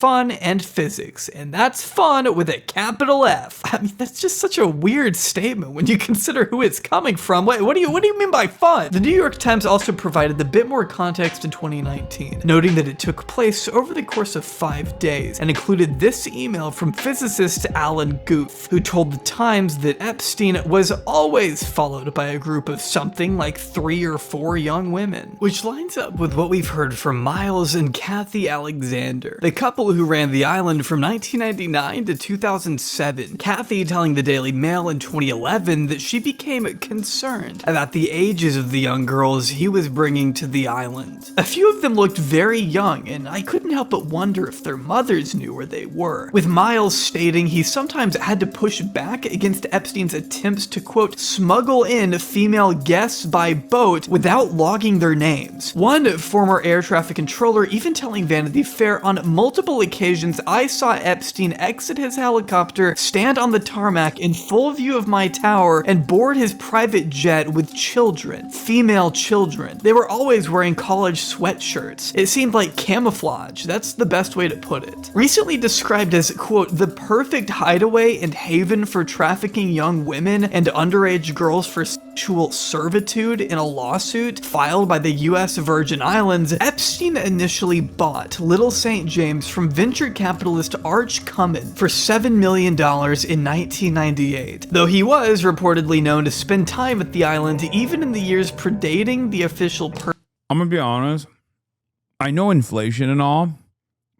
Fun and physics, and that's fun with a capital F. I mean, that's just such a weird statement when you consider who it's coming from. Wait, what do you mean by fun? The New York Times also provided a bit more context in 2019, noting that it took place over the course of 5 days and included this email from physicist Alan Guth, who told the Times that Epstein was always followed by a group of something like 3 or 4 young women, which lines up with what we've heard from Miles and Kathy Alexander, the couple who ran the island from 1999 to 2007. Kathy telling the Daily Mail in 2011 that she became concerned about the ages of the young girls he was bringing to the island. A few of them looked very young, and I couldn't help but wonder if their mothers knew where they were, with Miles stating he sometimes had to push back against Epstein's attempts to, quote, smuggle in female guests by boat without logging their names. One former air traffic controller even telling Vanity Fair on multiple occasions I saw Epstein exit his helicopter, stand on the tarmac in full view of my tower, and board his private jet with children, female children. They were always wearing college sweatshirts. It seemed like camouflage. That's the best way to put it. Recently described as, quote, the perfect hideaway and haven for trafficking young women and underage girls for sexual servitude in a lawsuit filed by the U.S. Virgin Islands, Epstein initially bought Little St. James from venture capitalist Arch Cummin for $7 million in 1998, though he was reportedly known to spend time at the island even in the years predating the official I'm gonna be honest, I know inflation and all,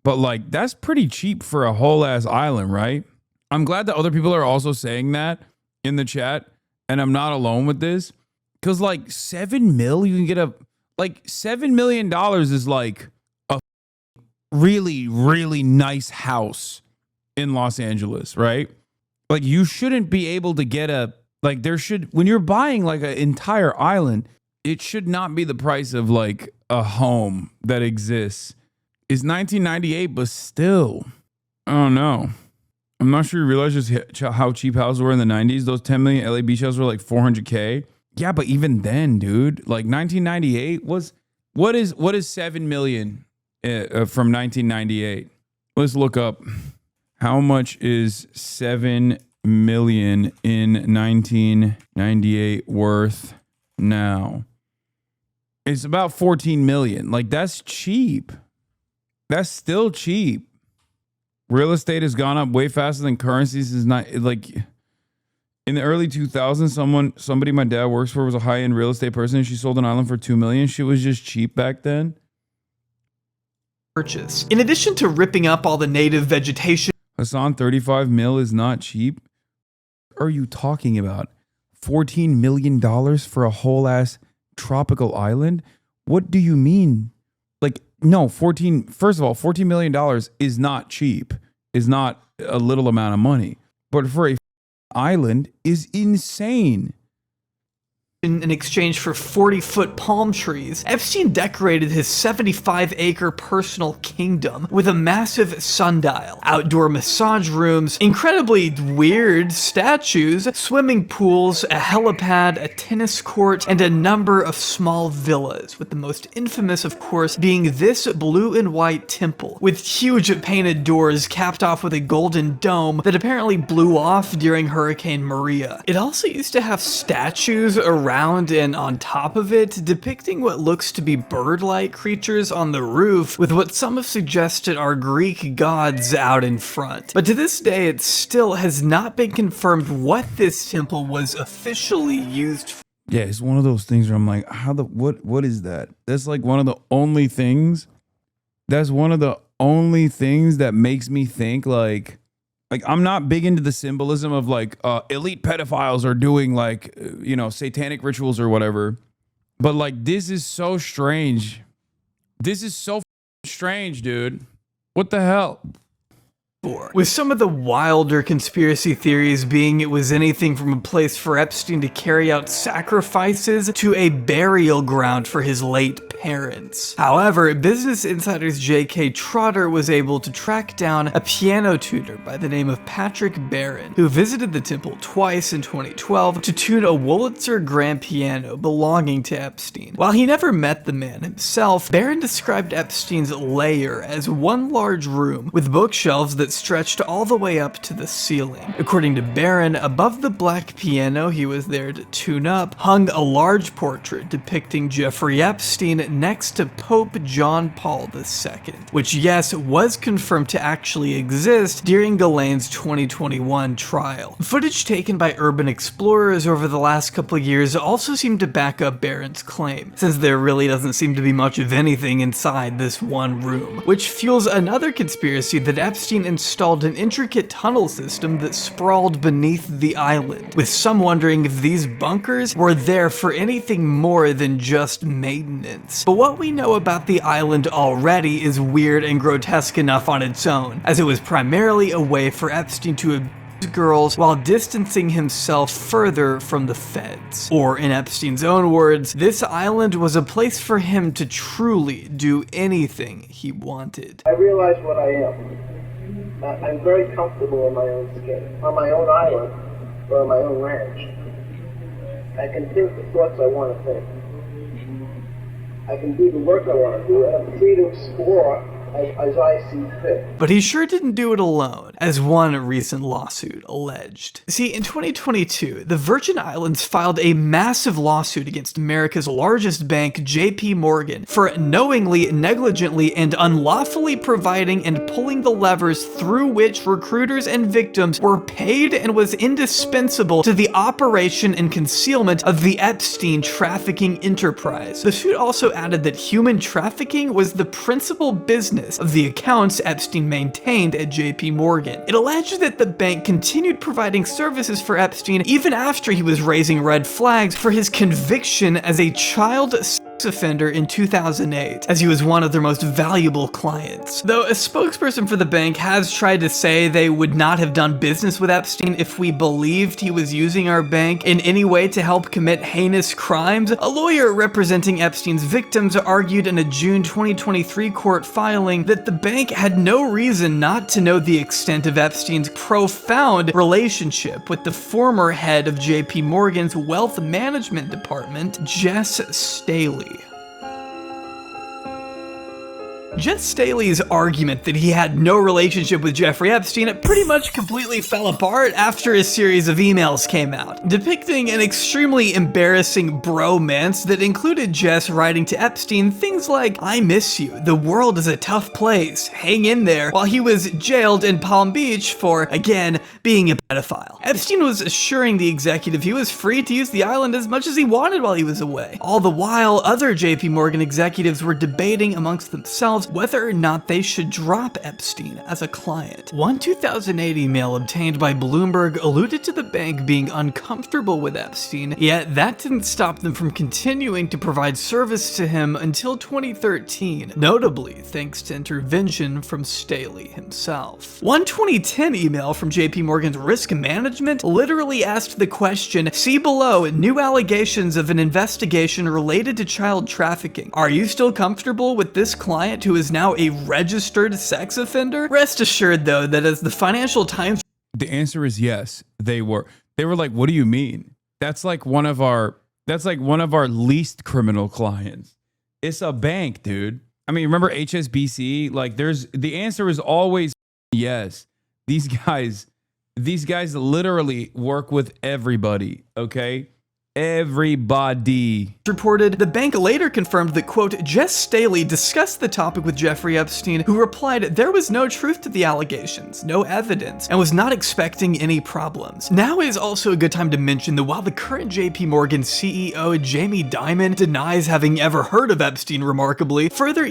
but like, that's pretty cheap for a whole ass island, right? I'm glad that other people are also saying that in the chat, and I'm not alone with this, because like 7 mil, you can get $7 million is like a really, really nice house in Los Angeles, right? Like, you shouldn't be able to get when you're buying like an entire island, it should not be the price of like a home that exists. It's 1998, but still, I don't know. I'm not sure you realize just how cheap houses were in the 90s. Those 10 million LA beach houses were like $400K. Yeah, but even then, dude, like 1998 what is 7 million from 1998? Let's look up how much is 7 million in 1998 worth now. It's about 14 million. Like, that's cheap. That's still cheap. Real estate has gone up way faster than currencies. Is not like in the early 2000s. Somebody my dad works for was a high-end real estate person. And she sold an island for $2 million. Shit was just cheap back then. Purchase. In addition to ripping up all the native vegetation, Hasan, 35 mil is not cheap. are you talking about? $14 million for a whole ass tropical island? What do you mean? Like, no, first of all, $14 million is not cheap, is not a little amount of money. But for a island is insane. In exchange for 40-foot palm trees, Epstein decorated his 75-acre personal kingdom with a massive sundial, outdoor massage rooms, incredibly weird statues, swimming pools, a helipad, a tennis court, and a number of small villas, with the most infamous, of course, being this blue and white temple, with huge painted doors capped off with a golden dome that apparently blew off during Hurricane Maria. It also used to have statues around and on top of it, depicting what looks to be bird-like creatures on the roof, with what some have suggested are Greek gods out in front. But to this day, it still has not been confirmed what this temple was officially used for. Yeah, it's one of those things where I'm like, what is that? That's like one of the only things. That's one of the only things that makes me think like I'm not big into the symbolism of like elite pedophiles are doing like, satanic rituals or whatever. But like, this is so strange. This is so strange, dude. What the hell? With some of the wilder conspiracy theories being it was anything from a place for Epstein to carry out sacrifices to a burial ground for his late parents. However, Business Insider's J.K. Trotter was able to track down a piano tuner by the name of Patrick Barron, who visited the temple twice in 2012 to tune a Wurlitzer grand piano belonging to Epstein. While he never met the man himself, Barron described Epstein's lair as one large room with bookshelves that stretched all the way up to the ceiling. According to Barron, above the black piano he was there to tune up hung a large portrait depicting Jeffrey Epstein next to Pope John Paul II, which yes, was confirmed to actually exist during Ghislaine's 2021 trial. Footage taken by urban explorers over the last couple of years also seemed to back up Barron's claim, since there really doesn't seem to be much of anything inside this one room, which fuels another conspiracy that Epstein installed an intricate tunnel system that sprawled beneath the island, with some wondering if these bunkers were there for anything more than just maintenance. But what we know about the island already is weird and grotesque enough on its own, as it was primarily a way for Epstein to abuse girls while distancing himself further from the feds. Or in Epstein's own words, this island was a place for him to truly do anything he wanted. I realize what I am. I'm very comfortable in my own skin, on my own island, or on my own ranch. I can think the thoughts I want to think. I can do the work I want to do, and I'm free to explore as I see fit. But he sure didn't do it alone, as one recent lawsuit alleged. See, in 2022, the Virgin Islands filed a massive lawsuit against America's largest bank, JP Morgan, for knowingly, negligently, and unlawfully providing and pulling the levers through which recruiters and victims were paid and was indispensable to the operation and concealment of the Epstein trafficking enterprise. The suit also added that human trafficking was the principal business of the accounts Epstein maintained at JP Morgan. It alleged that the bank continued providing services for Epstein even after he was raising red flags for his conviction as a child sex offender in 2008, as he was one of their most valuable clients. Though a spokesperson for the bank has tried to say they would not have done business with Epstein if we believed he was using our bank in any way to help commit heinous crimes, a lawyer representing Epstein's victims argued in a June 2023 court filing that the bank had no reason not to know the extent of Epstein's profound relationship with the former head of JP Morgan's wealth management department, Jess Staley. Jess Staley's argument that he had no relationship with Jeffrey Epstein pretty much completely fell apart after a series of emails came out, depicting an extremely embarrassing bromance that included Jess writing to Epstein things like, "I miss you, the world is a tough place, hang in there," while he was jailed in Palm Beach for, again, being a pedophile. Epstein was assuring the executive he was free to use the island as much as he wanted while he was away. All the while, other JP Morgan executives were debating amongst themselves themselves whether or not they should drop Epstein as a client. One 2008 email obtained by Bloomberg alluded to the bank being uncomfortable with Epstein, yet that didn't stop them from continuing to provide service to him until 2013, notably thanks to intervention from Staley himself. One 2010 email from JP Morgan's risk management literally asked the question, "See below new allegations of an investigation related to child trafficking. Are you still comfortable with this client who is now a registered sex offender?" Rest assured though that as the Financial Times— The answer is yes, they were. They were like, what do you mean? That's like one of our least criminal clients. It's a bank, dude. I mean, remember HSBC? Like the answer is always yes. These guys literally work with everybody, okay? Everybody. Reported, the bank later confirmed that, quote, Jess Staley discussed the topic with Jeffrey Epstein, who replied there was no truth to the allegations, no evidence, and was not expecting any problems. Now is also a good time to mention that while the current JP Morgan CEO, Jamie Dimon, denies having ever heard of Epstein remarkably, further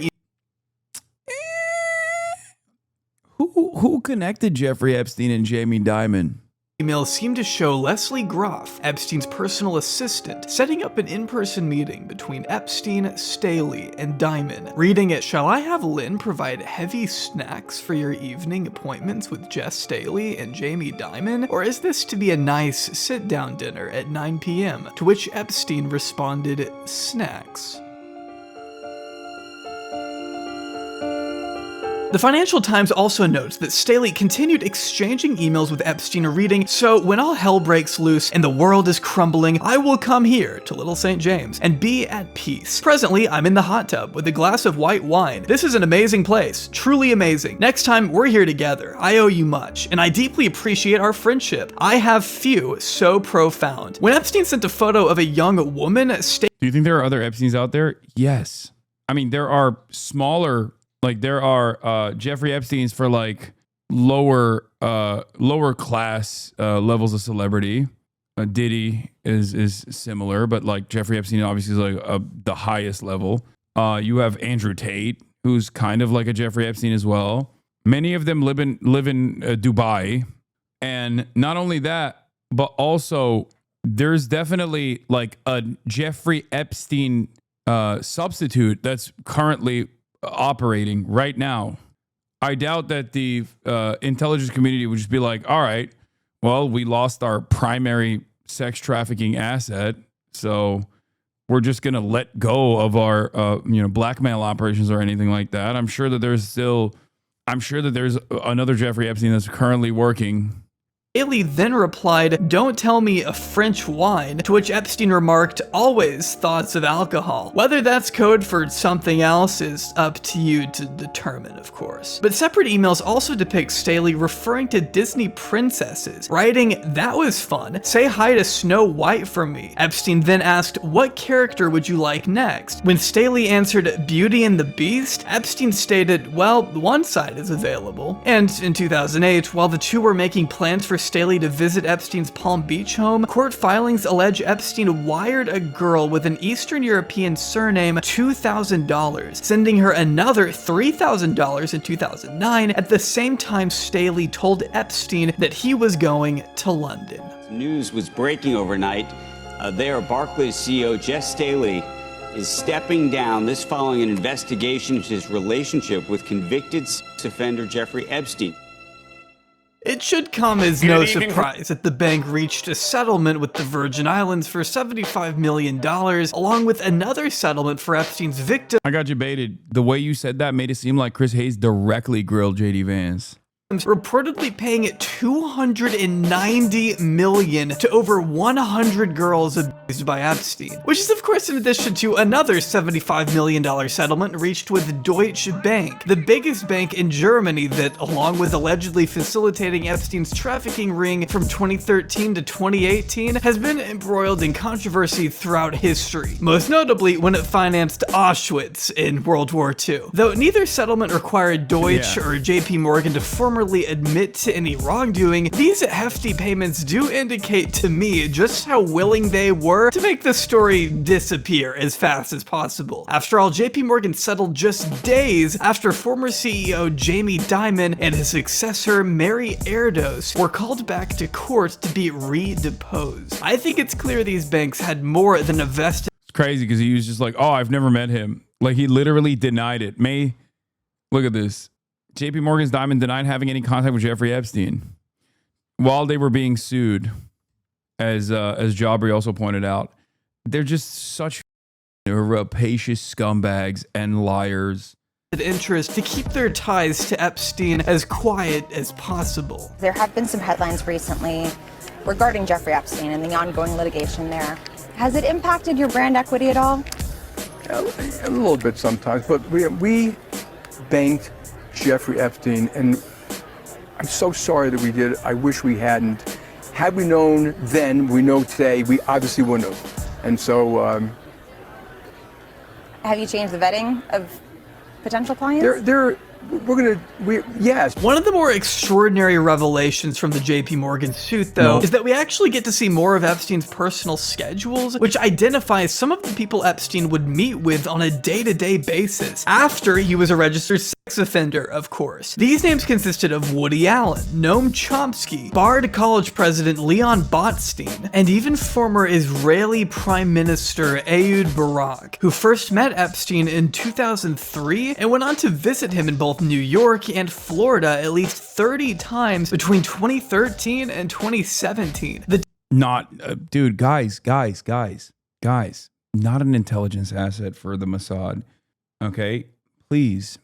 Who connected Jeffrey Epstein and Jamie Dimon? Emails seem to show Leslie Groff, Epstein's personal assistant, setting up an in-person meeting between Epstein, Staley, and Dimon. Reading it, "Shall I have Lynn provide heavy snacks for your evening appointments with Jess Staley and Jamie Dimon? Or is this to be a nice sit-down dinner at 9 p.m.? To which Epstein responded, "Snacks." The Financial Times also notes that Staley continued exchanging emails with Epstein reading, "So when all hell breaks loose and the world is crumbling, I will come here to Little St. James and be at peace. Presently, I'm in the hot tub with a glass of white wine. This is an amazing place, truly amazing. Next time, we're here together. I owe you much, and I deeply appreciate our friendship. I have few so profound." When Epstein sent a photo of a young woman, Do you think there are other Epsteins out there? Yes. I mean, there are smaller... Like there are Jeffrey Epstein's for like lower class levels of celebrity. Diddy is similar, but like Jeffrey Epstein obviously is like the highest level. You have Andrew Tate, who's kind of like a Jeffrey Epstein as well. Many of them live in Dubai, and not only that, but also there's definitely like a Jeffrey Epstein substitute that's currently operating right now. I doubt that the intelligence community would just be like, all right, well, we lost our primary sex trafficking asset, so we're just going to let go of our blackmail operations or anything like that. I'm sure that there's another Jeffrey Epstein that's currently working. Staley then replied, "Don't tell me a French wine," to which Epstein remarked, "Always thoughts of alcohol. Whether that's code for something else is up to you to determine, of course." But separate emails also depict Staley referring to Disney princesses, writing, "That was fun. Say hi to Snow White for me." Epstein then asked, "What character would you like next?" When Staley answered Beauty and the Beast, Epstein stated, "Well, one side is available." And in 2008, while the two were making plans for Staley to visit Epstein's Palm Beach home, court filings allege Epstein wired a girl with an Eastern European surname $2,000, sending her another $3,000 in 2009, at the same time Staley told Epstein that he was going to London. News was breaking overnight. Barclays CEO Jess Staley is stepping down, this following an investigation into his relationship with convicted sex offender Jeffrey Epstein. It should come as no surprise that the bank reached a settlement with the Virgin Islands for $75 million, along with another settlement for Epstein's victim. I got you baited. The way you said that made it seem like Chris Hayes directly grilled JD Vance. Reportedly paying $290 million to over 100 girls abused by Epstein, which is of course in addition to another $75 million settlement reached with Deutsche Bank, the biggest bank in Germany that, along with allegedly facilitating Epstein's trafficking ring from 2013 to 2018, has been embroiled in controversy throughout history, most notably when it financed Auschwitz in World War II. Though neither settlement required Deutsche or JP Morgan to formally necessarily admit to any wrongdoing, these hefty payments do indicate to me just how willing they were to make the story disappear as fast as possible. After all, JP Morgan settled just days after former CEO Jamie Dimon and his successor Mary Erdos were called back to court to be re-deposed. I think it's clear these banks had more than a vested. It's crazy because he was just like, oh, I've never met him. Like, he literally denied it. Look at this. JP Morgan's Dimon denied having any contact with Jeffrey Epstein while they were being sued, as Jabri also pointed out. They're just such rapacious scumbags and liars. Interest to keep their ties to Epstein as quiet as possible. There have been some headlines recently regarding Jeffrey Epstein and the ongoing litigation there. Has it impacted your brand equity at all? A little bit sometimes, but we banked Jeffrey Epstein, and I'm so sorry that we did. I wish we hadn't. Had we known then, we know today, we obviously wouldn't have. And so... Have you changed the vetting of potential clients? Yes. One of the more extraordinary revelations from the JP Morgan suit, though, is that we actually get to see more of Epstein's personal schedules, which identifies some of the people Epstein would meet with on a day-to-day basis after he was a registered sex offender, of course. These names consisted of Woody Allen, Noam Chomsky, Bard College president Leon Botstein, and even former Israeli Prime Minister Ehud Barak, who first met Epstein in 2003 and went on to visit him in both New York and Florida at least 30 times between 2013 and 2017. Dude, guys, not an intelligence asset for the Mossad. Okay? Please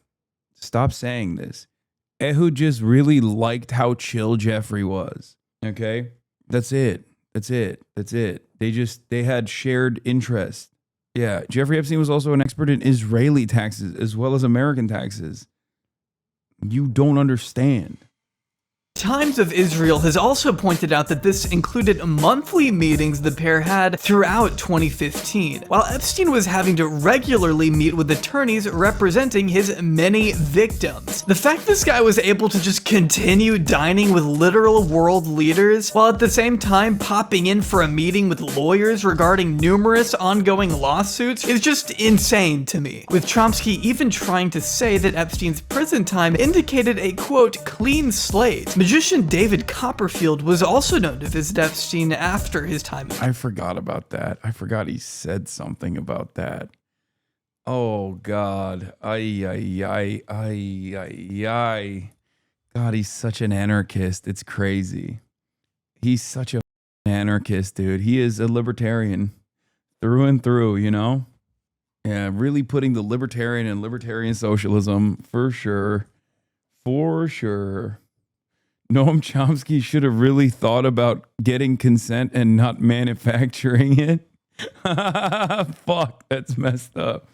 stop saying this. Ehud just really liked how chill Jeffrey was. Okay? That's it. They had shared interest. Yeah, Jeffrey Epstein was also an expert in Israeli taxes as well as American taxes. You don't understand. Times of Israel has also pointed out that this included monthly meetings the pair had throughout 2015, while Epstein was having to regularly meet with attorneys representing his many victims. The fact this guy was able to just continue dining with literal world leaders while at the same time popping in for a meeting with lawyers regarding numerous ongoing lawsuits is just insane to me, with Chomsky even trying to say that Epstein's prison time indicated a quote clean slate. Magician David Copperfield was also known to visit Epstein after his time. I forgot about that. I forgot he said something about that. Oh, God. Ay. God, he's such an anarchist. It's crazy. He's such a anarchist, dude. He is a libertarian through and through, you know? Yeah, really putting the libertarian and libertarian socialism for sure. For sure. Noam Chomsky should have really thought about getting consent and not manufacturing it. Fuck, that's messed up.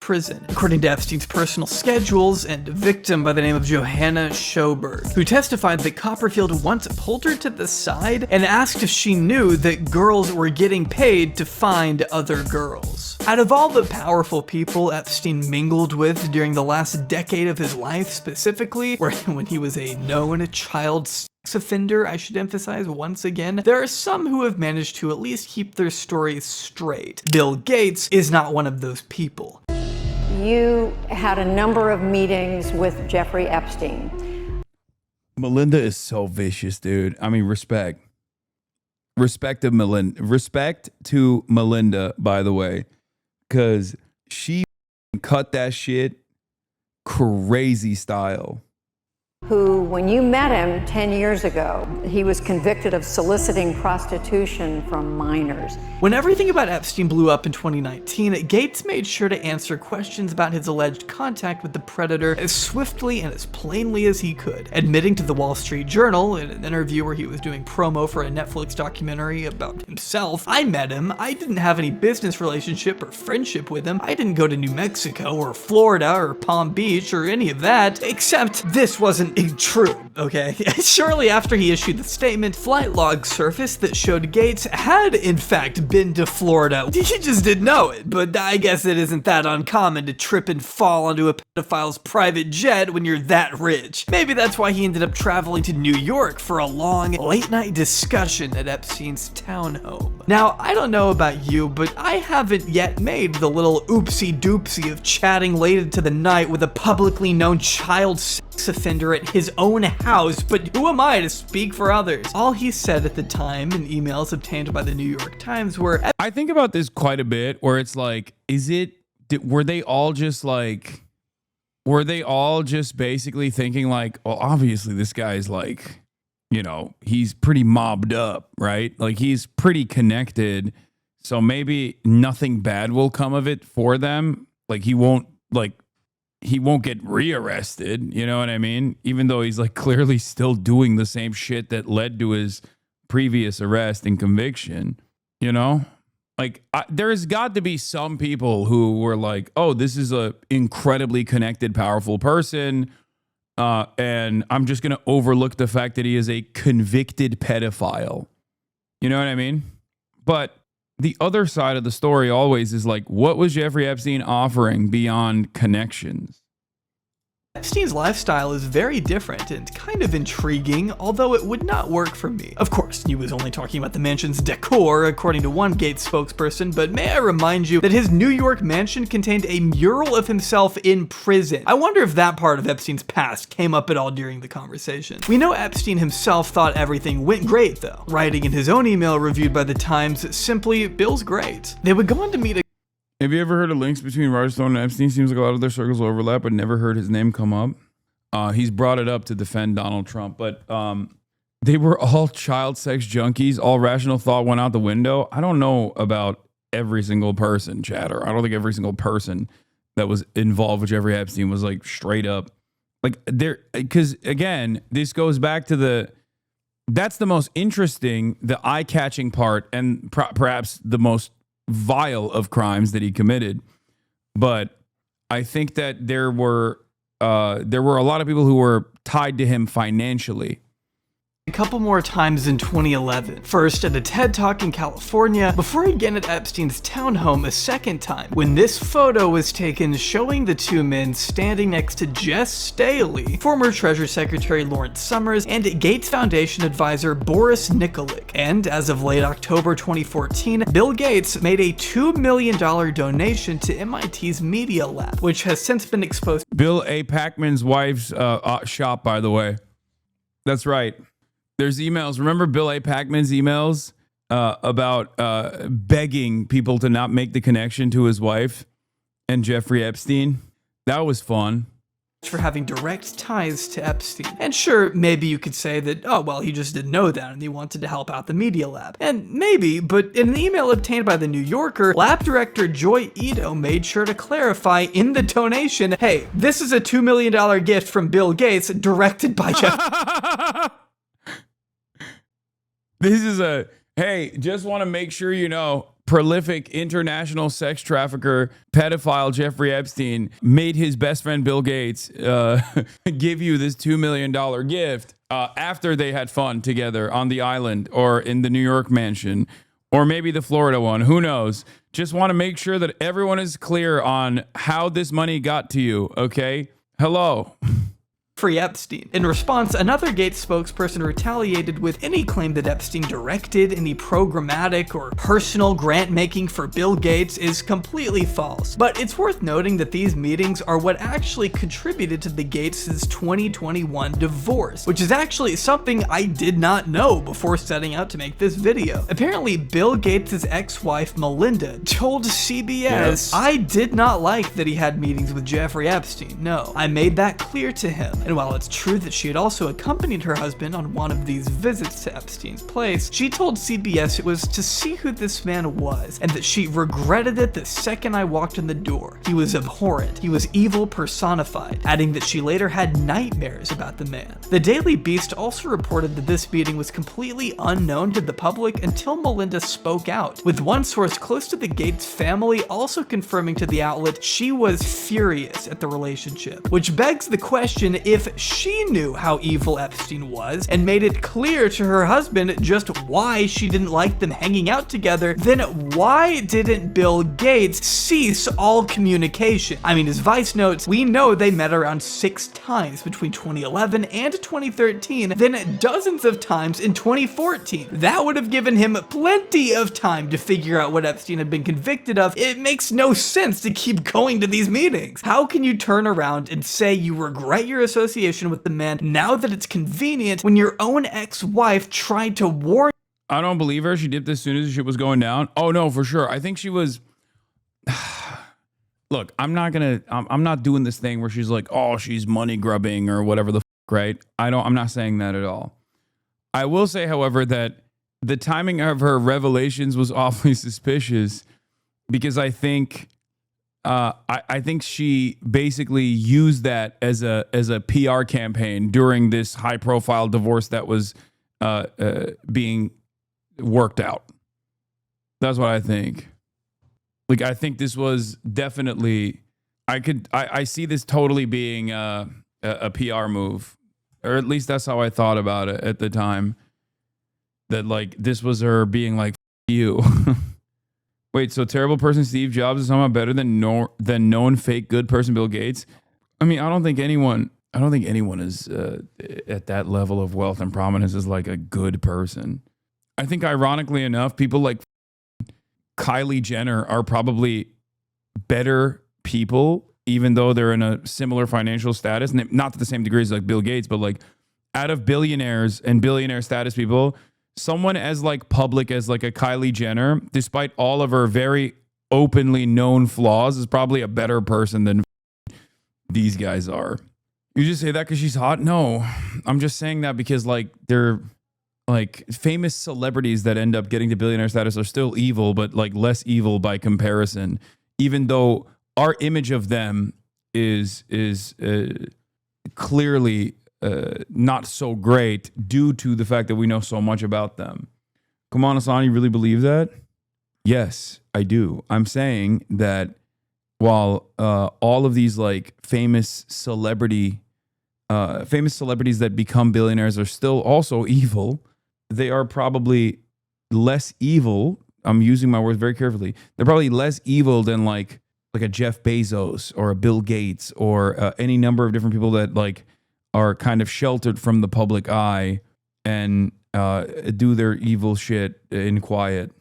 Prison, according to Epstein's personal schedules and a victim by the name of Johanna Schoberg, who testified that Copperfield once pulled her to the side and asked if she knew that girls were getting paid to find other girls. Out of all the powerful people Epstein mingled with during the last decade of his life, specifically, when he was a known child sex offender, I should emphasize once again, there are some who have managed to at least keep their stories straight. Bill Gates is not one of those people. You had a number of meetings with Jeffrey Epstein. Melinda is so vicious, dude. I mean, respect. Respect to Melinda, by the way, because she cut that shit crazy style. Who, when you met him 10 years ago, he was convicted of soliciting prostitution from minors. When everything about Epstein blew up in 2019, Gates made sure to answer questions about his alleged contact with the predator as swiftly and as plainly as he could, admitting to the Wall Street Journal in an interview where he was doing promo for a Netflix documentary about himself, "I met him. I didn't have any business relationship or friendship with him. I didn't go to New Mexico or Florida or Palm Beach or any of that, except this wasn't True, okay? Shortly after he issued the statement, flight logs surfaced that showed Gates had, in fact, been to Florida. He just didn't know it, but I guess it isn't that uncommon to trip and fall onto a pedophile's private jet when you're that rich. Maybe that's why he ended up traveling to New York for a long, late-night discussion at Epstein's townhome. Now, I don't know about you, but I haven't yet made the little oopsie-doopsie of chatting late into the night with a publicly known child sex offender at his own house, but who am I to speak for others? All he said at the time in emails obtained by the New York Times were, I think about this quite a bit, where it's like, were they all just basically thinking like, well, obviously this guy's like, you know, he's pretty mobbed up, right? Like he's pretty connected. So maybe nothing bad will come of it for them. Like he won't get rearrested, you know what I mean? Even though he's like clearly still doing the same shit that led to his previous arrest and conviction, you know? Like there's got to be some people who were like, oh, this is a incredibly connected, powerful person. And I'm just going to overlook the fact that he is a convicted pedophile. You know what I mean? But the other side of the story always is like, what was Jeffrey Epstein offering beyond connections? Epstein's lifestyle is very different and kind of intriguing, although it would not work for me. Of course, he was only talking about the mansion's decor, according to one Gates spokesperson, but may I remind you that his New York mansion contained a mural of himself in prison. I wonder if that part of Epstein's past came up at all during the conversation. We know Epstein himself thought everything went great, though, writing in his own email reviewed by the Times simply, "Bill's great." They would go on to meet a Have you ever heard of links between Roger Stone and Epstein? Seems like a lot of their circles overlap, but never heard his name come up. He's brought it up to defend Donald Trump, but they were all child sex junkies. All rational thought went out the window. I don't know about every single person, chatter. I don't think every single person that was involved with Jeffrey Epstein was like straight up like there. Because again, this goes back to that's the most interesting, the eye-catching part, and perhaps the most vile of crimes that he committed. But I think that there were a lot of people who were tied to him financially. a couple more times in 2011. First at a TED Talk in California, before again at Epstein's townhome a second time, when this photo was taken showing the two men standing next to Jess Staley, former Treasury Secretary Lawrence Summers, and Gates Foundation advisor Boris Nikolic. And as of late October 2014, Bill Gates made a $2 million donation to MIT's Media Lab, which has since been exposed. Bill A. Packman's wife's shop, by the way. That's right. There's emails. Remember Bill A. Packman's emails about begging people to not make the connection to his wife and Jeffrey Epstein? That was fun. For having direct ties to Epstein. And sure, maybe you could say that, oh, well, he just didn't know that and he wanted to help out the Media Lab. And maybe, but in an email obtained by the New Yorker, lab director Joy Ito made sure to clarify in the donation, hey, this is a $2 million gift from Bill Gates directed by Jeff. This is hey, just want to make sure you know, prolific international sex trafficker, pedophile Jeffrey Epstein made his best friend Bill Gates give you this $2 million gift after they had fun together on the island or in the New York mansion or maybe the Florida one. Who knows? Just want to make sure that everyone is clear on how this money got to you, okay? Hello. Free Epstein. In response, another Gates spokesperson retaliated with any claim that Epstein directed any programmatic or personal grant making for Bill Gates is completely false. But it's worth noting that these meetings are what actually contributed to the Gates' 2021 divorce, which is actually something I did not know before setting out to make this video. Apparently, Bill Gates' ex-wife Melinda told CBS, yes, I did not like that he had meetings with Jeffrey Epstein. No, I made that clear to him. And while it's true that she had also accompanied her husband on one of these visits to Epstein's place, she told CBS it was to see who this man was, and that she regretted it the second I walked in the door. He was abhorrent. He was evil personified, adding that she later had nightmares about the man. The Daily Beast also reported that this meeting was completely unknown to the public until Melinda spoke out, with one source close to the Gates family also confirming to the outlet she was furious at the relationship, which begs the question if if she knew how evil Epstein was and made it clear to her husband just why she didn't like them hanging out together, then why didn't Bill Gates cease all communication? I mean, his Vice notes, we know they met around 6 times between 2011 and 2013, then dozens of times in 2014. That would have given him plenty of time to figure out what Epstein had been convicted of. It makes no sense to keep going to these meetings. How can you turn around and say you regret your association with the man now that it's convenient when your own ex-wife tried to warn? I don't believe her. She dipped as soon as the shit was going down. Oh no, for sure. I think she was. Look, I'm not doing this thing where she's like, oh, she's money grubbing or whatever the fuck, right? I'm not saying that at all. I will say, however, that the timing of her revelations was awfully suspicious because I think she basically used that as a PR campaign during this high profile divorce that was being worked out. That's what I think. Like, I think this was definitely, I see this totally being a PR move, or at least that's how I thought about it at the time. That like, this was her being like, F you. Wait, so terrible person Steve Jobs is somehow better than known fake good person Bill Gates? I mean, I don't think anyone is at that level of wealth and prominence is like a good person. I think ironically enough, people like Kylie Jenner are probably better people, even though they're in a similar financial status, and not to the same degree as like Bill Gates, but like out of billionaires and billionaire status people, someone as like public as like a Kylie Jenner, despite all of her very openly known flaws, is probably a better person than these guys are. You just say that because she's hot? No, I'm just saying that because like they're like famous celebrities that end up getting to billionaire status are still evil, but like less evil by comparison, even though our image of them is clearly not so great due to the fact that we know so much about them. Come on, Hasan, you really believe that? Yes, I do. I'm saying that while all of these like famous celebrities that become billionaires are still also evil, they are probably less evil. I'm using my words very carefully. They're probably less evil than like a Jeff Bezos or a Bill Gates or any number of different people that like are kind of sheltered from the public eye and do their evil shit in quiet.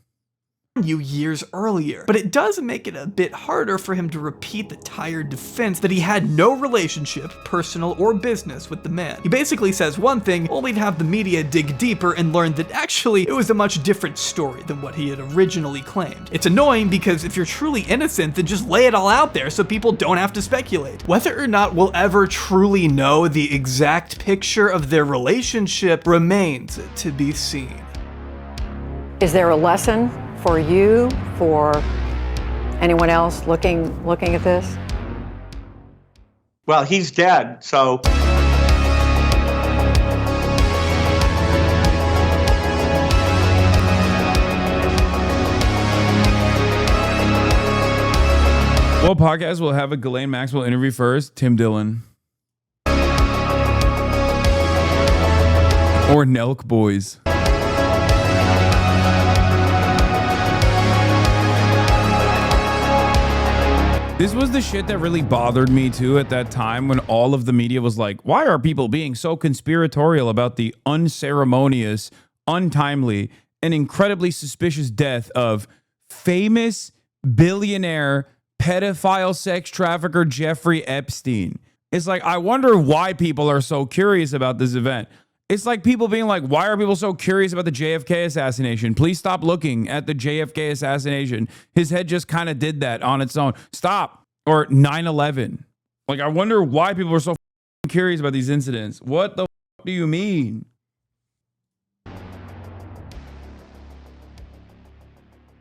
You years earlier, but it does make it a bit harder for him to repeat the tired defense that he had no relationship, personal or business, with the man. He basically says one thing, only to have the media dig deeper and learn that actually it was a much different story than what he had originally claimed. It's annoying because if you're truly innocent, then just lay it all out there so people don't have to speculate. Whether or not we'll ever truly know the exact picture of their relationship remains to be seen. Is there a lesson for you, for anyone else looking at this? Well, he's dead, so. What podcast will have a Ghislaine Maxwell interview first? Tim Dillon. Or Nelk Boys. This was the shit that really bothered me too at that time when all of the media was like, why are people being so conspiratorial about the unceremonious, untimely, and incredibly suspicious death of famous billionaire pedophile sex trafficker Jeffrey Epstein? It's like, I wonder why people are so curious about this event. It's like people being like, why are people so curious about the JFK assassination? Please stop looking at the JFK assassination. His head just kind of did that on its own. Stop. Or 9/11. Like, I wonder why people are so curious about these incidents. What the do you mean?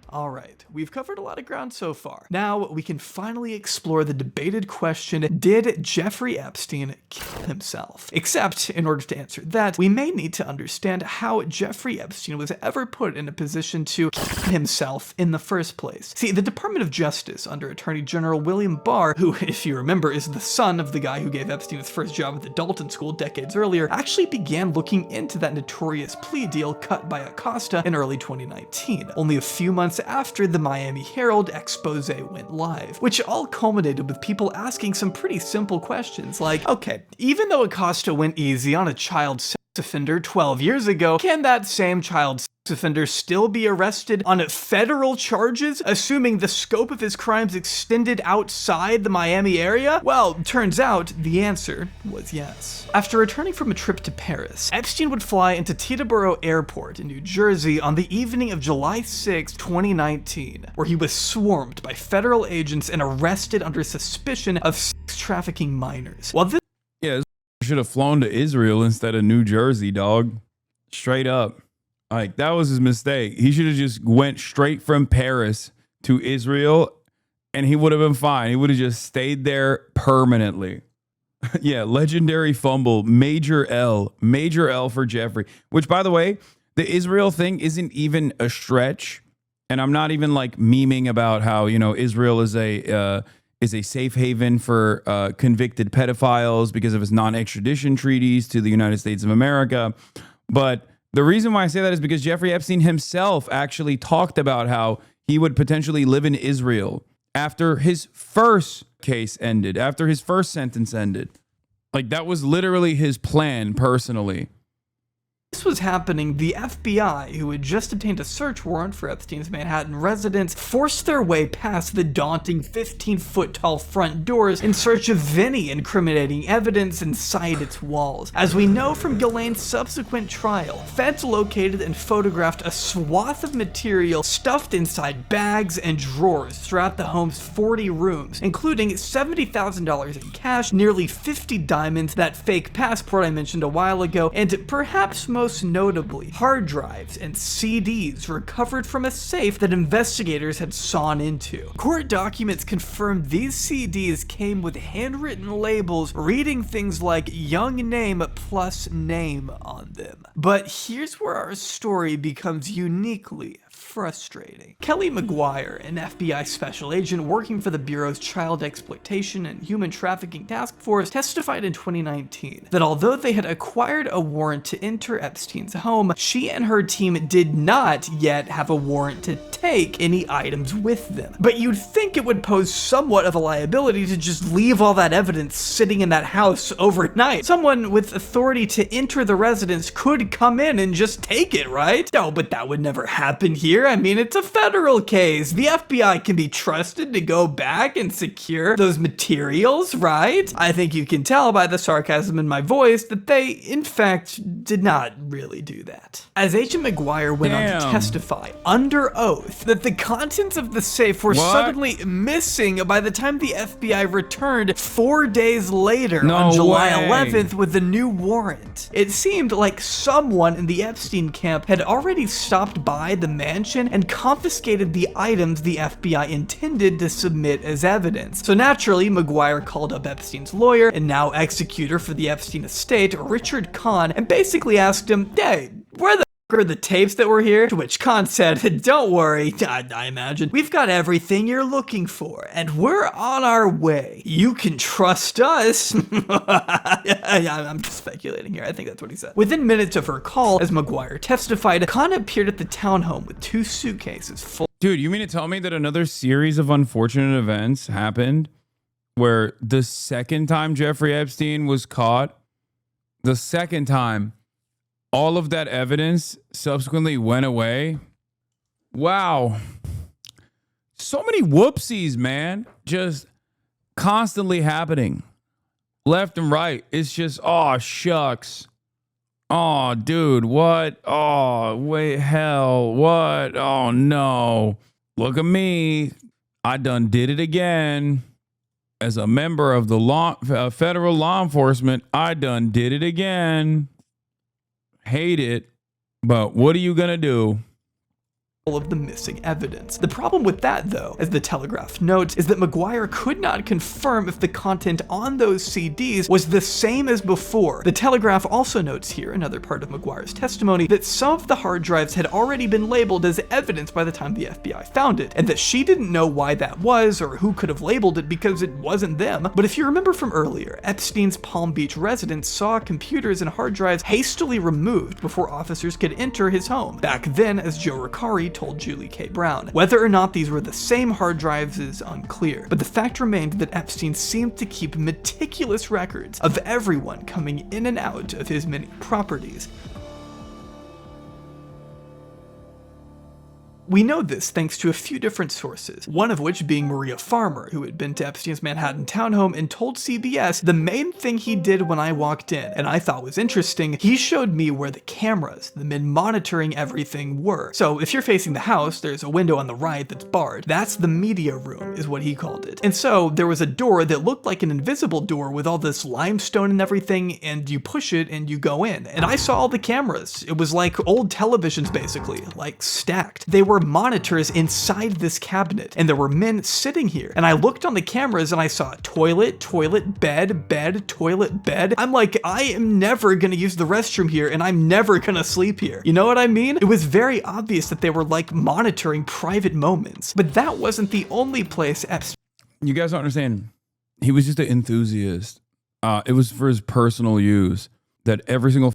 All right. we've covered a lot of ground so far. Now we can finally explore the debated question, did Jeffrey Epstein kill himself? Except, in order to answer that, we may need to understand how Jeffrey Epstein was ever put in a position to kill himself in the first place. See, the Department of Justice under Attorney General William Barr, who, if you remember, is the son of the guy who gave Epstein his first job at the Dalton School decades earlier, actually began looking into that notorious plea deal cut by Acosta in early 2019, only a few months after the Miami Herald expose went live, which all culminated with people asking some pretty simple questions like, okay, even though Acosta went easy on a child sex offender 12 years ago, can that same child sex offender still be arrested on federal charges, assuming the scope of his crimes extended outside the Miami area? Well, turns out the answer was yes. After returning from a trip to Paris, Epstein would fly into Teterboro Airport in New Jersey on the evening of July 6, 2019, where he was swarmed by federal agents and arrested under suspicion of sex trafficking minors. While this should have flown to Israel instead of New Jersey, dog. Straight up. Like, that was his mistake. He should have just went straight from Paris to Israel and he would have been fine. He would have just stayed there permanently. Yeah, legendary fumble, major L for Jeffrey. Which, by the way, the Israel thing isn't even a stretch. And I'm not even like memeing about how, you know, Israel is a safe haven for convicted pedophiles because of its non-extradition treaties to the United States of America. But the reason why I say that is because Jeffrey Epstein himself actually talked about how he would potentially live in Israel after his first case ended, after his first sentence ended. Like, that was literally his plan personally. This was happening, the FBI, who had just obtained a search warrant for Epstein's Manhattan residence, forced their way past the daunting 15-foot-tall front doors in search of any incriminating evidence inside its walls. As we know from Ghislaine's subsequent trial, feds located and photographed a swath of material stuffed inside bags and drawers throughout the home's 40 rooms, including $70,000 in cash, nearly 50 diamonds, that fake passport I mentioned a while ago, and perhaps most notably, hard drives and CDs recovered from a safe that investigators had sawn into. Court documents confirmed these CDs came with handwritten labels reading things like young name plus name on them. But here's where our story becomes uniquely frustrating. Kelly McGuire, an FBI special agent working for the Bureau's Child Exploitation and Human Trafficking Task Force, testified in 2019 that although they had acquired a warrant to enter Epstein's home, she and her team did not yet have a warrant to take any items with them. But you'd think it would pose somewhat of a liability to just leave all that evidence sitting in that house overnight. Someone with authority to enter the residence could come in and just take it, right? No, but that would never happen here. I mean, it's a federal case. The FBI can be trusted to go back and secure those materials, right? I think you can tell by the sarcasm in my voice that they, in fact, did not really do that. As Agent McGuire went on to testify under oath that the contents of the safe were suddenly missing by the time the FBI returned 4 days later on July 11th with a new warrant. It seemed like someone in the Epstein camp had already stopped by the mansion and confiscated the items the FBI intended to submit as evidence. So naturally, McGuire called up Epstein's lawyer and now executor for the Epstein estate, Richard Kahn, and basically asked him, hey, where the are the tapes that were here? To which Kahn said, don't worry, I imagine. We've got everything you're looking for, and we're on our way. You can trust us. I'm just speculating here. I think that's what he said. Within minutes of her call, as McGuire testified, Kahn appeared at the townhome with 2 suitcases full. Dude, you mean to tell me that another series of unfortunate events happened where the second time Jeffrey Epstein was caught, the second time, all of that evidence subsequently went away? Wow. So many whoopsies, man. Just constantly happening. Left and right. It's just, oh, shucks. Oh, dude, what? Oh, wait, hell, what? Oh, no. Look at me. I done did it again. As a member of the federal law enforcement, I done did it again. Hate it, but what are you gonna do? of the missing evidence. The problem with that, though, as the Telegraph notes, is that McGuire could not confirm if the content on those CDs was the same as before. The Telegraph also notes here, another part of McGuire's testimony, that some of the hard drives had already been labeled as evidence by the time the FBI found it, and that she didn't know why that was or who could have labeled it because it wasn't them. But if you remember from earlier, Epstein's Palm Beach residence saw computers and hard drives hastily removed before officers could enter his home. Back then, as Joe Ricari told Julie K. Brown. Whether or not these were the same hard drives is unclear, but the fact remained that Epstein seemed to keep meticulous records of everyone coming in and out of his many properties. We know this thanks to a few different sources, one of which being Maria Farmer, who had been to Epstein's Manhattan townhome and told CBS the main thing he did when I walked in, and I thought was interesting, he showed me where the cameras, the men monitoring everything, were. So if you're facing the house, there's a window on the right that's barred. That's the media room, is what he called it. And so there was a door that looked like an invisible door with all this limestone and everything, and you push it and you go in. And I saw all the cameras. It was like old televisions basically, like stacked. They were monitors inside this cabinet, and there were men sitting here. And I looked on the cameras and I saw toilet, bed, toilet, bed. I'm like, I am never gonna use the restroom here, and I'm never gonna sleep here. You know what I mean? It was very obvious that they were like monitoring private moments. But that wasn't the only place Epstein. You guys don't understand. He was just an enthusiast. It was for his personal use that every single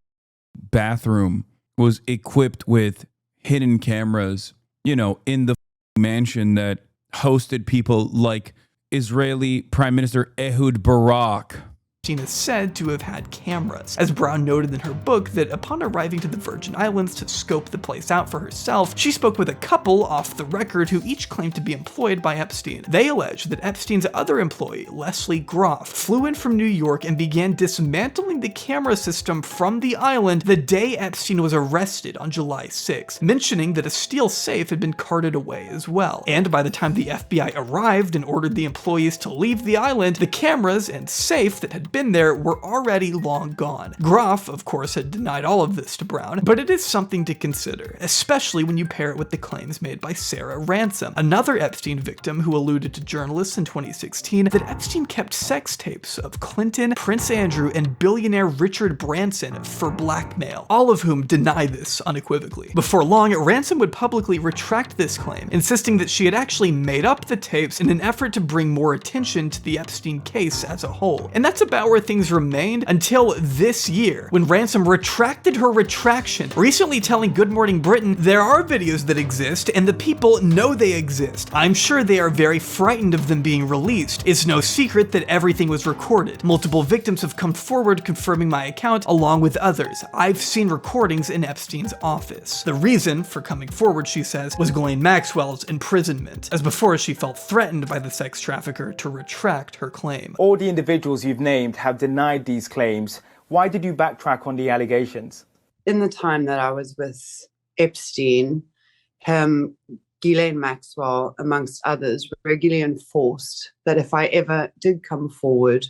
bathroom was equipped with hidden cameras, you know, in the mansion that hosted people like Israeli Prime Minister Ehud Barak. Epstein is said to have had cameras. As Brown noted in her book that upon arriving to the Virgin Islands to scope the place out for herself, she spoke with a couple off the record who each claimed to be employed by Epstein. They alleged that Epstein's other employee, Leslie Groff, flew in from New York and began dismantling the camera system from the island the day Epstein was arrested on July 6, mentioning that a steel safe had been carted away as well. And by the time the FBI arrived and ordered the employees to leave the island, the cameras and safe that had been there were already long gone. Groff, of course, had denied all of this to Brown, but it is something to consider, especially when you pair it with the claims made by Sarah Ransom, another Epstein victim who alluded to journalists in 2016 that Epstein kept sex tapes of Clinton, Prince Andrew, and billionaire Richard Branson for blackmail, all of whom deny this unequivocally. Before long, Ransom would publicly retract this claim, insisting that she had actually made up the tapes in an effort to bring more attention to the Epstein case as a whole. And that's about where things remained until this year, when Ransom retracted her retraction, recently telling Good Morning Britain there are videos that exist and the people know they exist. I'm sure they are very frightened of them being released. It's no secret that everything was recorded. Multiple victims have come forward confirming my account along with others. I've seen recordings in Epstein's office. The reason for coming forward, she says, was Ghislaine Maxwell's imprisonment, as before she felt threatened by the sex trafficker to retract her claim. All the individuals you've named have denied these claims. Why did you backtrack on the allegations? In the time that I was with Epstein, Ghislaine Maxwell, amongst others, regularly enforced that if I ever did come forward,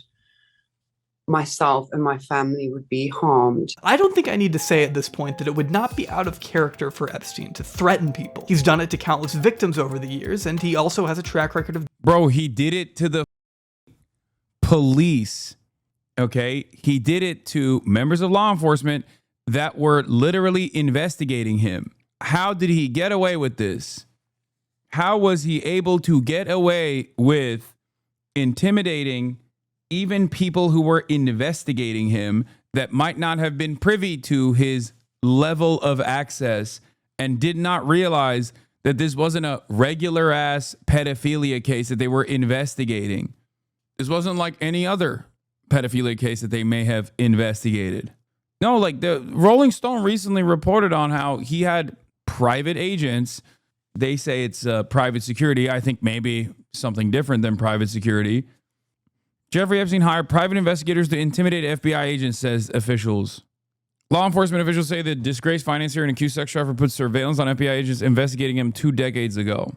myself and my family would be harmed. I don't think I need to say at this point that it would not be out of character for Epstein to threaten people. He's done it to countless victims over the years, and he also has a track record of... Bro, he did it to the police, okay? He did it to members of law enforcement that were literally investigating him. How did he get away with this? How was he able to get away with intimidating even people who were investigating him that might not have been privy to his level of access and did not realize that this wasn't a regular ass pedophilia case that they were investigating? This wasn't like any other pedophilia case that they may have investigated. No, like the Rolling Stone recently reported on how he had private agents. They say it's private security. I think maybe something different than private security. Jeffrey Epstein hired private investigators to intimidate FBI agents, says officials. Law enforcement officials say the disgraced financier and accused sex trafficker put surveillance on FBI agents investigating him 2 decades ago.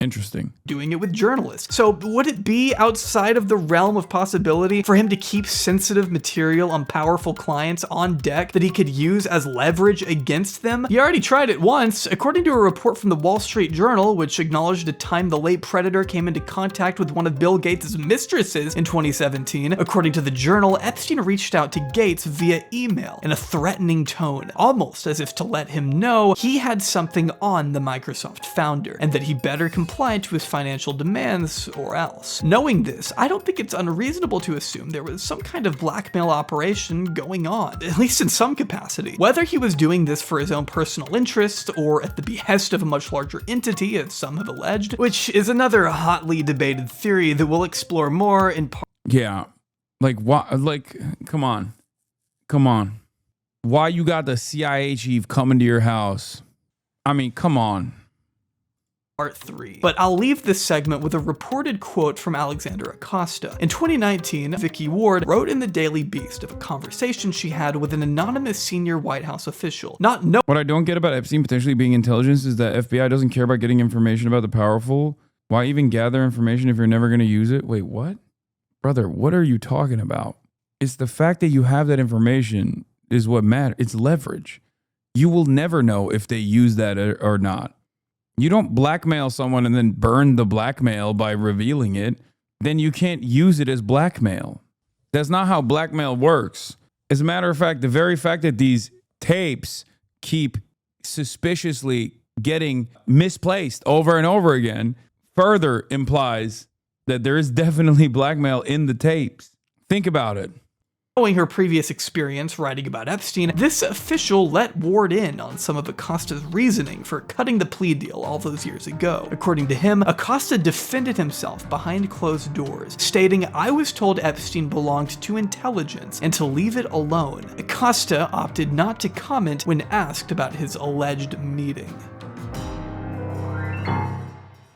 Interesting. Doing it with journalists. So would it be outside of the realm of possibility for him to keep sensitive material on powerful clients on deck that he could use as leverage against them? He already tried it once. According to a report from the Wall Street Journal, which acknowledged a time the late Predator came into contact with one of Bill Gates' mistresses in 2017, according to the Journal, Epstein reached out to Gates via email in a threatening tone, almost as if to let him know he had something on the Microsoft founder, and that he better comply to his financial demands or else. Knowing this, I don't think it's unreasonable to assume there was some kind of blackmail operation going on, at least in some capacity. Whether he was doing this for his own personal interest or at the behest of a much larger entity, as some have alleged, which is another hotly debated theory that we'll explore more in part. Yeah. Like, why? Like, come on. Why you got the CIA chief coming to your house? I mean, come on. Part 3. But I'll leave this segment with a reported quote from Alexandra Acosta. In 2019, Vicky Ward wrote in the Daily Beast of a conversation she had with an anonymous senior White House official. What I don't get about Epstein potentially being intelligence is that FBI doesn't care about getting information about the powerful. Why even gather information if you're never going to use it? Wait, what? Brother, what are you talking about? It's the fact that you have that information is what matters. It's leverage. You will never know if they use that or not. You don't blackmail someone and then burn the blackmail by revealing it. Then you can't use it as blackmail. That's not how blackmail works. As a matter of fact, the very fact that these tapes keep suspiciously getting misplaced over and over again further implies that there is definitely blackmail in the tapes. Think about it. Knowing her previous experience writing about Epstein, this official let Ward in on some of Acosta's reasoning for cutting the plea deal all those years ago. According to him, Acosta defended himself behind closed doors, stating, "I was told Epstein belonged to intelligence and to leave it alone." Acosta opted not to comment when asked about his alleged meeting.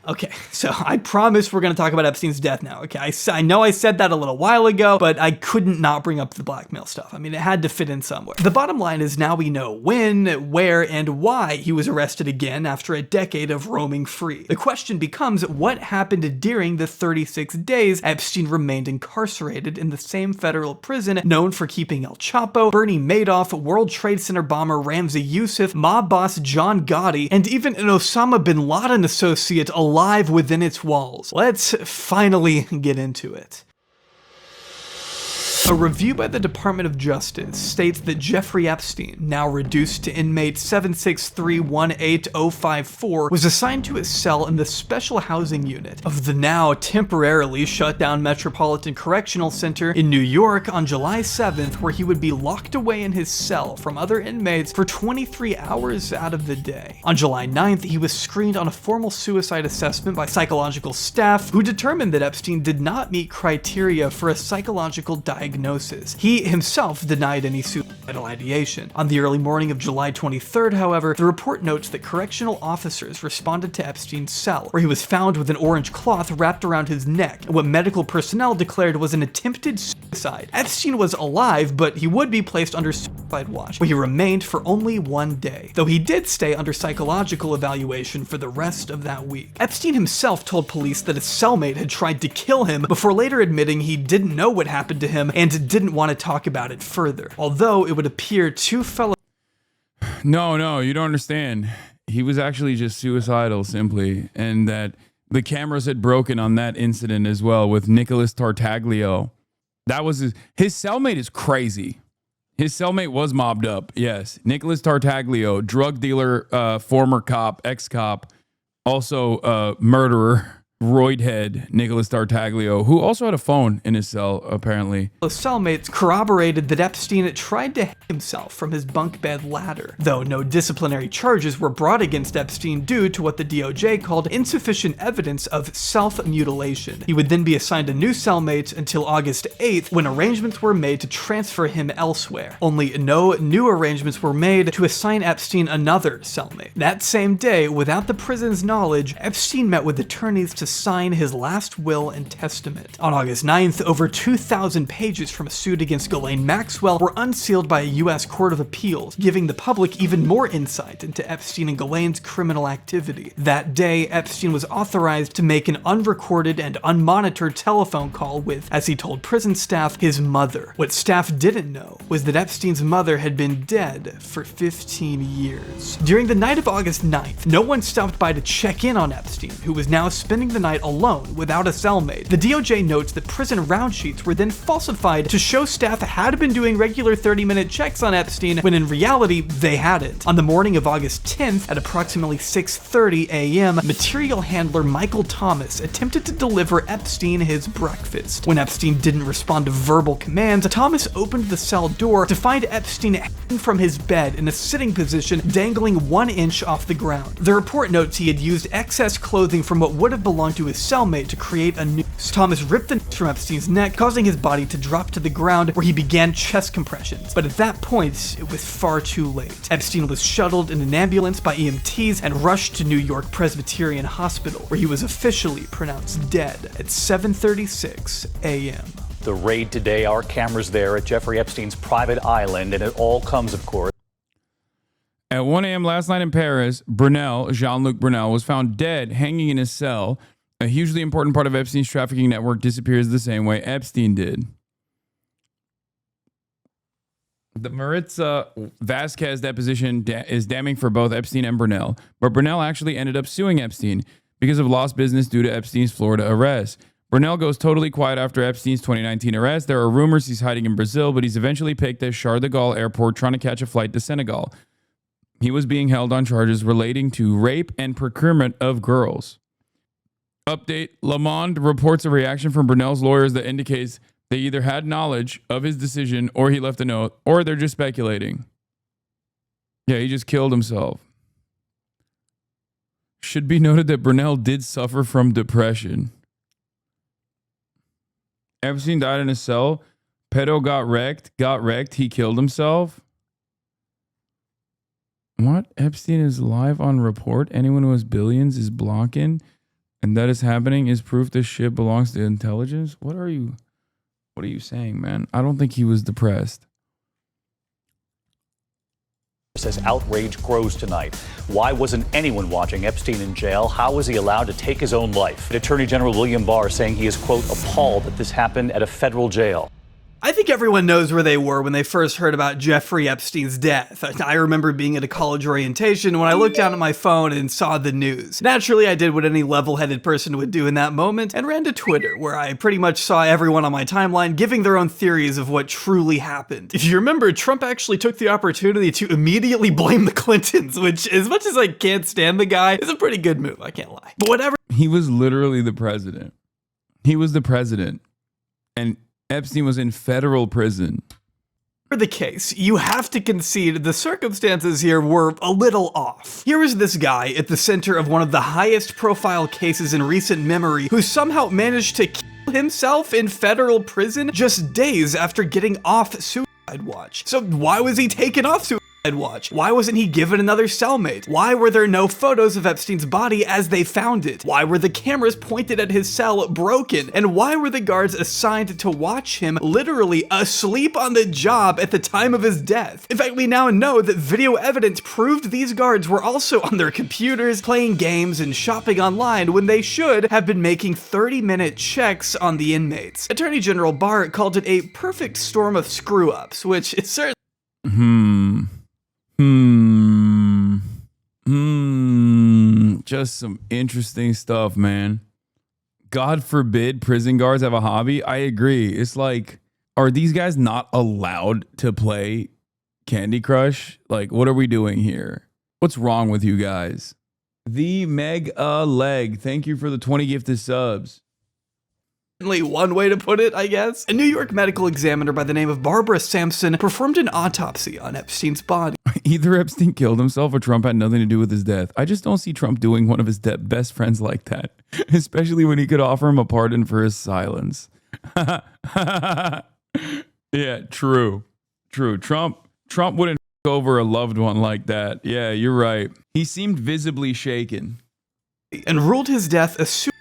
Okay, so I promise we're going to talk about Epstein's death now, okay? I know I said that a little while ago, but I couldn't not bring up the blackmail stuff. I mean, it had to fit in somewhere. The bottom line is now we know when, where, and why he was arrested again after a decade of roaming free. The question becomes, what happened during the 36 days Epstein remained incarcerated in the same federal prison known for keeping El Chapo, Bernie Madoff, World Trade Center bomber Ramzi Youssef, mob boss John Gotti, and even an Osama bin Laden associate alive within its walls? Let's finally get into it. A review by the Department of Justice states that Jeffrey Epstein, now reduced to inmate 763-18054, was assigned to a cell in the Special Housing Unit of the now temporarily shut down Metropolitan Correctional Center in New York on July 7th, where he would be locked away in his cell from other inmates for 23 hours out of the day. On July 9th, he was screened on a formal suicide assessment by psychological staff who determined that Epstein did not meet criteria for a psychological diagnosis. He himself denied any suicidal ideation. On the early morning of July 23rd, however, the report notes that correctional officers responded to Epstein's cell, where he was found with an orange cloth wrapped around his neck, and what medical personnel declared was an attempted suicide. Epstein was alive, but he would be placed under suicide watch, where he remained for only 1 day, though he did stay under psychological evaluation for the rest of that week. Epstein himself told police that a cellmate had tried to kill him before later admitting he didn't know what happened to him and didn't want to talk about it further, although it would appear two fellow... No, you don't understand. He was actually just suicidal, simply, and that the cameras had broken on that incident as well with Nicholas Tartaglio. That was his cellmate is crazy. His cellmate was mobbed up, yes. Nicholas Tartaglio, drug dealer, former cop, ex-cop, also murderer. Roid head Nicholas Tartaglio, who also had a phone in his cell, apparently. Cellmates corroborated that Epstein tried to hang himself from his bunk bed ladder, though no disciplinary charges were brought against Epstein due to what the DOJ called insufficient evidence of self-mutilation. He would then be assigned a new cellmate until August 8th, when arrangements were made to transfer him elsewhere. Only no new arrangements were made to assign Epstein another cellmate. That same day, without the prison's knowledge, Epstein met with attorneys to sign his last will and testament. On August 9th, over 2,000 pages from a suit against Ghislaine Maxwell were unsealed by a U.S. Court of Appeals, giving the public even more insight into Epstein and Ghislaine's criminal activity. That day, Epstein was authorized to make an unrecorded and unmonitored telephone call with, as he told prison staff, his mother. What staff didn't know was that Epstein's mother had been dead for 15 years. During the night of August 9th, no one stopped by to check in on Epstein, who was now spending the night alone without a cellmate. The DOJ notes that prison round sheets were then falsified to show staff had been doing regular 30-minute checks on Epstein, when in reality, they hadn't. On the morning of August 10th, at approximately 6:30 a.m., material handler Michael Thomas attempted to deliver Epstein his breakfast. When Epstein didn't respond to verbal commands, Thomas opened the cell door to find Epstein hanging from his bed in a sitting position, dangling 1 inch off the ground. The report notes he had used excess clothing from what would have belonged to his cellmate to create a noose. Thomas ripped the noose from Epstein's neck, causing his body to drop to the ground, where he began chest compressions. But at that point, it was far too late. Epstein was shuttled in an ambulance by EMTs and rushed to New York Presbyterian Hospital, where he was officially pronounced dead at 7:36 a.m. The raid today, our cameras there at Jeffrey Epstein's private island, and it all comes, of course. At 1 a.m. last night in Paris, Brunel, Jean-Luc Brunel, was found dead, hanging in his cell. A hugely important part of Epstein's trafficking network disappears the same way Epstein did. The Maritza Vasquez deposition is damning for both Epstein and Brunel, but Brunel actually ended up suing Epstein because of lost business due to Epstein's Florida arrest. Brunel goes totally quiet after Epstein's 2019 arrest. There are rumors he's hiding in Brazil, but he's eventually picked at Charles de Gaulle airport trying to catch a flight to Senegal. He was being held on charges relating to rape and procurement of girls. Update: Le Monde reports a reaction from Brunel's lawyers that indicates they either had knowledge of his decision or he left a note, or they're just speculating. Yeah, he just killed himself. Should be noted that Brunel did suffer from depression. Epstein died in his cell. Pedo got wrecked. He killed himself. What? Epstein is live on report. Anyone who has billions is blocking. And that is happening is proof this shit belongs to intelligence. What are you saying, man? I don't think he was depressed. Says outrage grows tonight. Why wasn't anyone watching Epstein in jail? How was he allowed to take his own life? Attorney General William Barr saying he is, quote, appalled that this happened at a federal jail. I think everyone knows where they were when they first heard about Jeffrey Epstein's death. I remember being at a college orientation when I looked down at my phone and saw the news. Naturally, I did what any level-headed person would do in that moment and ran to Twitter, where I pretty much saw everyone on my timeline giving their own theories of what truly happened. If you remember, Trump actually took the opportunity to immediately blame the Clintons, which, as much as I can't stand the guy, is a pretty good move, I can't lie. But whatever. He was literally the president. He was the president. And Epstein was in federal prison. For the case, you have to concede the circumstances here were a little off. Here is this guy at the center of one of the highest profile cases in recent memory who somehow managed to kill himself in federal prison just days after getting off suicide watch. So why was he taken off suicide watch? Why wasn't he given another cellmate? Why were there no photos of Epstein's body as they found it? Why were the cameras pointed at his cell broken? And why were the guards assigned to watch him literally asleep on the job at the time of his death? In fact, we now know that video evidence proved these guards were also on their computers, playing games and shopping online when they should have been making 30-minute checks on the inmates. Attorney General Barr called it a perfect storm of screw-ups, which is certainly just some interesting stuff, man. God forbid prison guards have a hobby. I agree. It's like, are these guys not allowed to play Candy Crush? Like, what are we doing here? What's wrong with you guys? The Mega Leg. Thank you for the 20 gifted subs. One way to put it, I guess. A New York medical examiner by the name of Barbara Sampson performed an autopsy on Epstein's body. Either Epstein killed himself or Trump had nothing to do with his death. I just don't see Trump doing one of his best friends like that, especially when he could offer him a pardon for his silence. Yeah, true. Trump wouldn't over a loved one like that. Yeah, you're right. He seemed visibly shaken. And ruled his death a suicide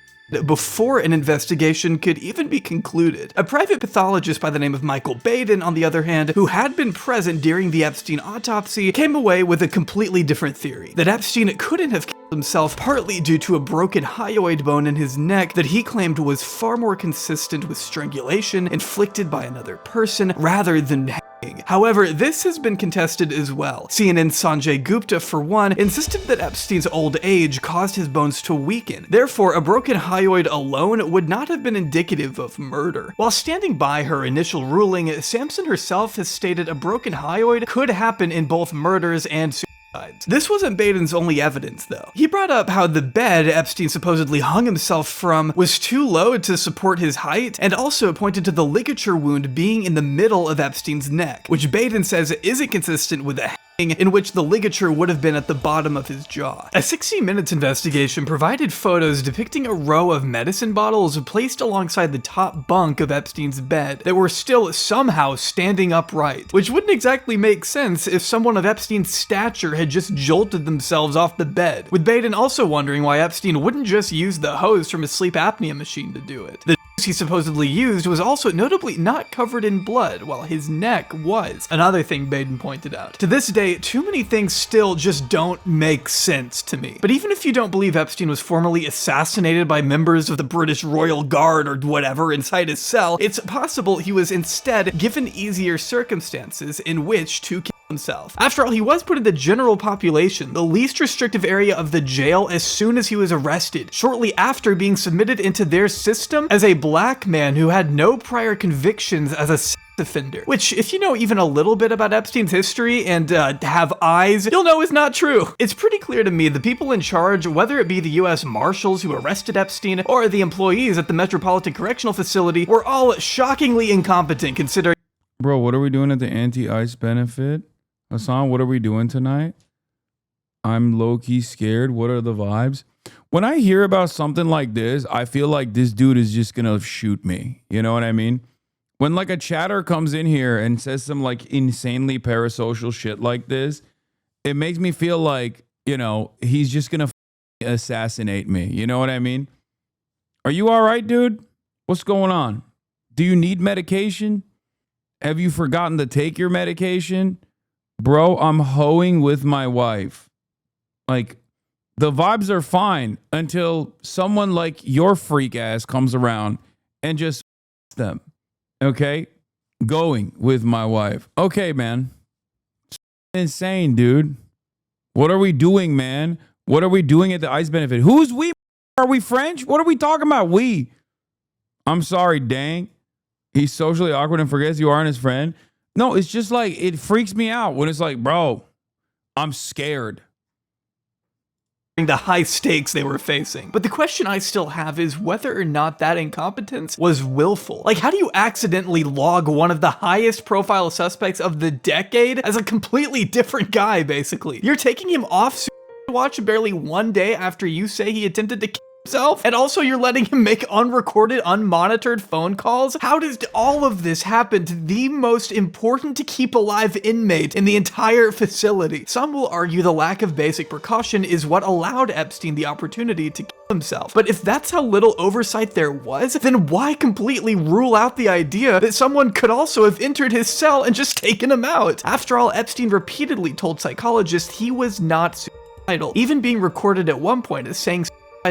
before an investigation could even be concluded. A private pathologist by the name of Michael Baden, on the other hand, who had been present during the Epstein autopsy, came away with a completely different theory. That Epstein couldn't have killed himself partly due to a broken hyoid bone in his neck that he claimed was far more consistent with strangulation inflicted by another person rather than hanging. However, this has been contested as well. CNN's Sanjay Gupta, for one, insisted that Epstein's old age caused his bones to weaken. Therefore, a broken hyoid alone would not have been indicative of murder. While standing by her initial ruling, Sampson herself has stated a broken hyoid could happen in both murders and suicides. This wasn't Baden's only evidence, though. He brought up how the bed Epstein supposedly hung himself from was too low to support his height, and also pointed to the ligature wound being in the middle of Epstein's neck, which Baden says isn't consistent with a in which the ligature would have been at the bottom of his jaw. A 60 Minutes investigation provided photos depicting a row of medicine bottles placed alongside the top bunk of Epstein's bed that were still somehow standing upright, which wouldn't exactly make sense if someone of Epstein's stature had just jolted themselves off the bed, with Baden also wondering why Epstein wouldn't just use the hose from his sleep apnea machine to do it. The he supposedly used was also notably not covered in blood, while his neck was. Another thing Baden pointed out. To this day, too many things still just don't make sense to me. But even if you don't believe Epstein was formally assassinated by members of the British Royal Guard or whatever inside his cell, it's possible he was instead given easier circumstances in which to kill himself. After all, he was put in the general population, the least restrictive area of the jail, as soon as he was arrested, shortly after being submitted into their system as a black man who had no prior convictions as a sex offender. Which, if you know even a little bit about Epstein's history and have eyes, you'll know is not true. It's pretty clear to me the people in charge, whether it be the US Marshals who arrested Epstein or the employees at the Metropolitan Correctional Facility, were all shockingly incompetent considering. Bro, what are we doing at the anti-ice benefit? Hasan, what are we doing tonight? I'm low-key scared. What are the vibes? When I hear about something like this, I feel like this dude is just gonna shoot me. You know what I mean? When like a chatter comes in here and says some like insanely parasocial shit like this, it makes me feel like, you know, he's just gonna assassinate me. You know what I mean? Are you all right, dude? What's going on? Do you need medication? Have you forgotten to take your medication? Bro, I'm hoeing with my wife. Like, the vibes are fine until someone like your freak ass comes around and just them. Okay? Going with my wife. Okay, man. It's insane, dude. What are we doing, man? What are we doing at the ice benefit? Who's we? Are we French? What are we talking about? We. I'm sorry, dang. He's socially awkward and forgets you aren't his friend. No, it's just like, it freaks me out when it's like, bro, I'm scared. The high stakes they were facing. But the question I still have is whether or not that incompetence was willful. Like, how do you accidentally log one of the highest profile suspects of the decade as a completely different guy, basically? You're taking him off watch barely 1 day after you say he attempted to kill himself, and also you're letting him make unrecorded, unmonitored phone calls? How does all of this happen to the most important to keep alive inmate in the entire facility? Some will argue the lack of basic precaution is what allowed Epstein the opportunity to kill himself. But if that's how little oversight there was, then why completely rule out the idea that someone could also have entered his cell and just taken him out? After all, Epstein repeatedly told psychologists he was not suicidal, even being recorded at one point as saying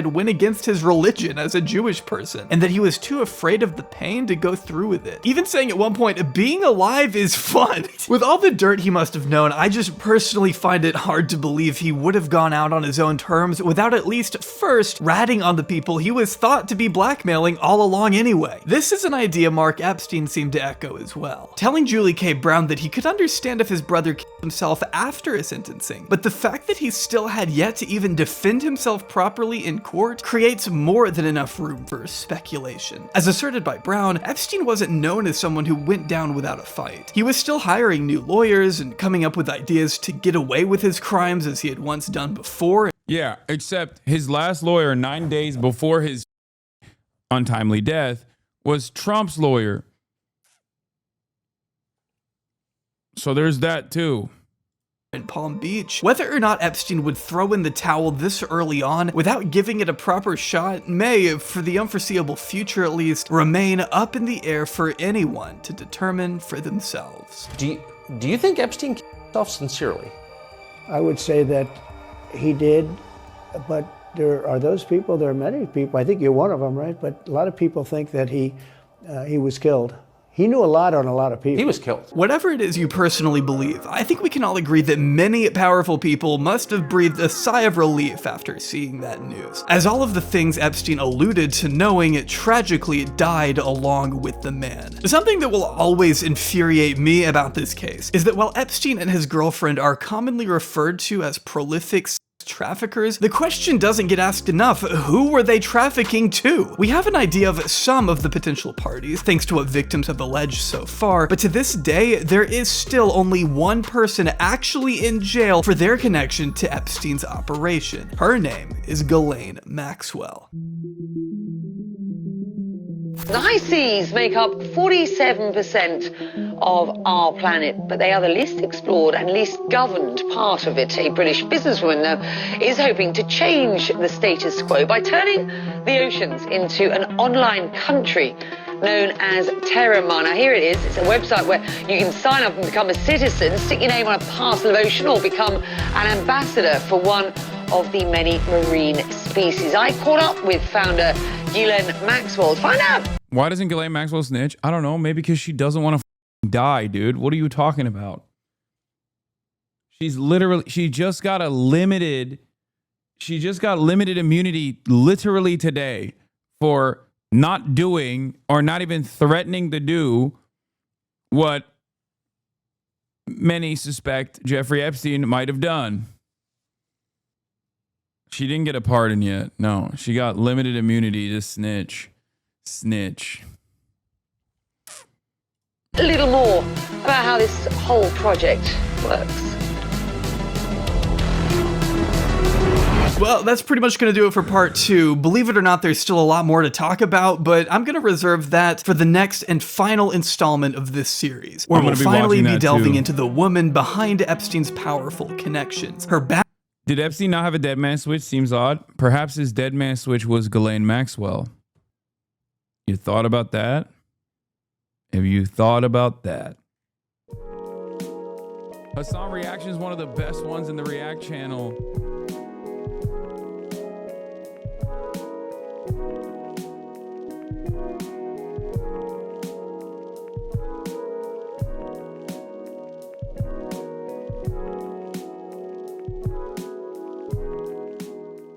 went against his religion as a Jewish person, and that he was too afraid of the pain to go through with it. Even saying at one point, being alive is fun. With all the dirt he must have known, I just personally find it hard to believe he would have gone out on his own terms without at least first ratting on the people he was thought to be blackmailing all along anyway. This is an idea Mark Epstein seemed to echo as well, telling Julie K. Brown that he could understand if his brother killed himself after his sentencing, but the fact that he still had yet to even defend himself properly in court creates more than enough room for speculation. As asserted by Brown, Epstein wasn't known as someone who went down without a fight. He was still hiring new lawyers and coming up with ideas to get away with his crimes as he had once done before. Yeah, except his last lawyer 9 days before his untimely death was Trump's lawyer. So there's that too. in Palm Beach. Whether or not Epstein would throw in the towel this early on without giving it a proper shot may, for the unforeseeable future at least, remain up in the air for anyone to determine for themselves. Do you think Epstein killed himself sincerely? I would say that he did, but there are those people, there are many people, I think you're one of them, right? But a lot of people think that he was killed. He knew a lot on a lot of people. He was killed. Whatever it is you personally believe, I think we can all agree that many powerful people must have breathed a sigh of relief after seeing that news, as all of the things Epstein alluded to knowing tragically died along with the man. Something that will always infuriate me about this case is that while Epstein and his girlfriend are commonly referred to as prolific traffickers, the question doesn't get asked enough. Who were they trafficking to? We have an idea of some of the potential parties, thanks to what victims have alleged so far, but to this day, there is still only one person actually in jail for their connection to Epstein's operation. Her name is Ghislaine Maxwell. The high seas make up 47% of our planet, but they are the least explored and least governed part of it. A British businesswoman, though, is hoping to change the status quo by turning the oceans into an online country known as Terramar. Now, here it is. It's a website where you can sign up and become a citizen, stick your name on a parcel of ocean, or become an ambassador for one of the many marine species. I caught up with founder Ghislaine Maxwell to find out. Why doesn't Ghislaine Maxwell snitch? I don't know. Maybe because she doesn't want to die, dude. What are you talking about? She just got limited immunity literally today for not doing or not even threatening to do what many suspect Jeffrey Epstein might have done. She didn't get a pardon yet. No, she got limited immunity to snitch. A little more about how this whole project works. Well, that's pretty much going to do it for part 2. Believe it or not, there's still a lot more to talk about, but I'm going to reserve that for the next and final installment of this series, where we'll finally be delving into the woman behind Epstein's powerful connections. Did Epstein not have a dead man switch? Seems odd. Perhaps his dead man switch was Ghislaine Maxwell. You thought about that? Have you thought about that? Hasan Reactions is one of the best ones in the React channel.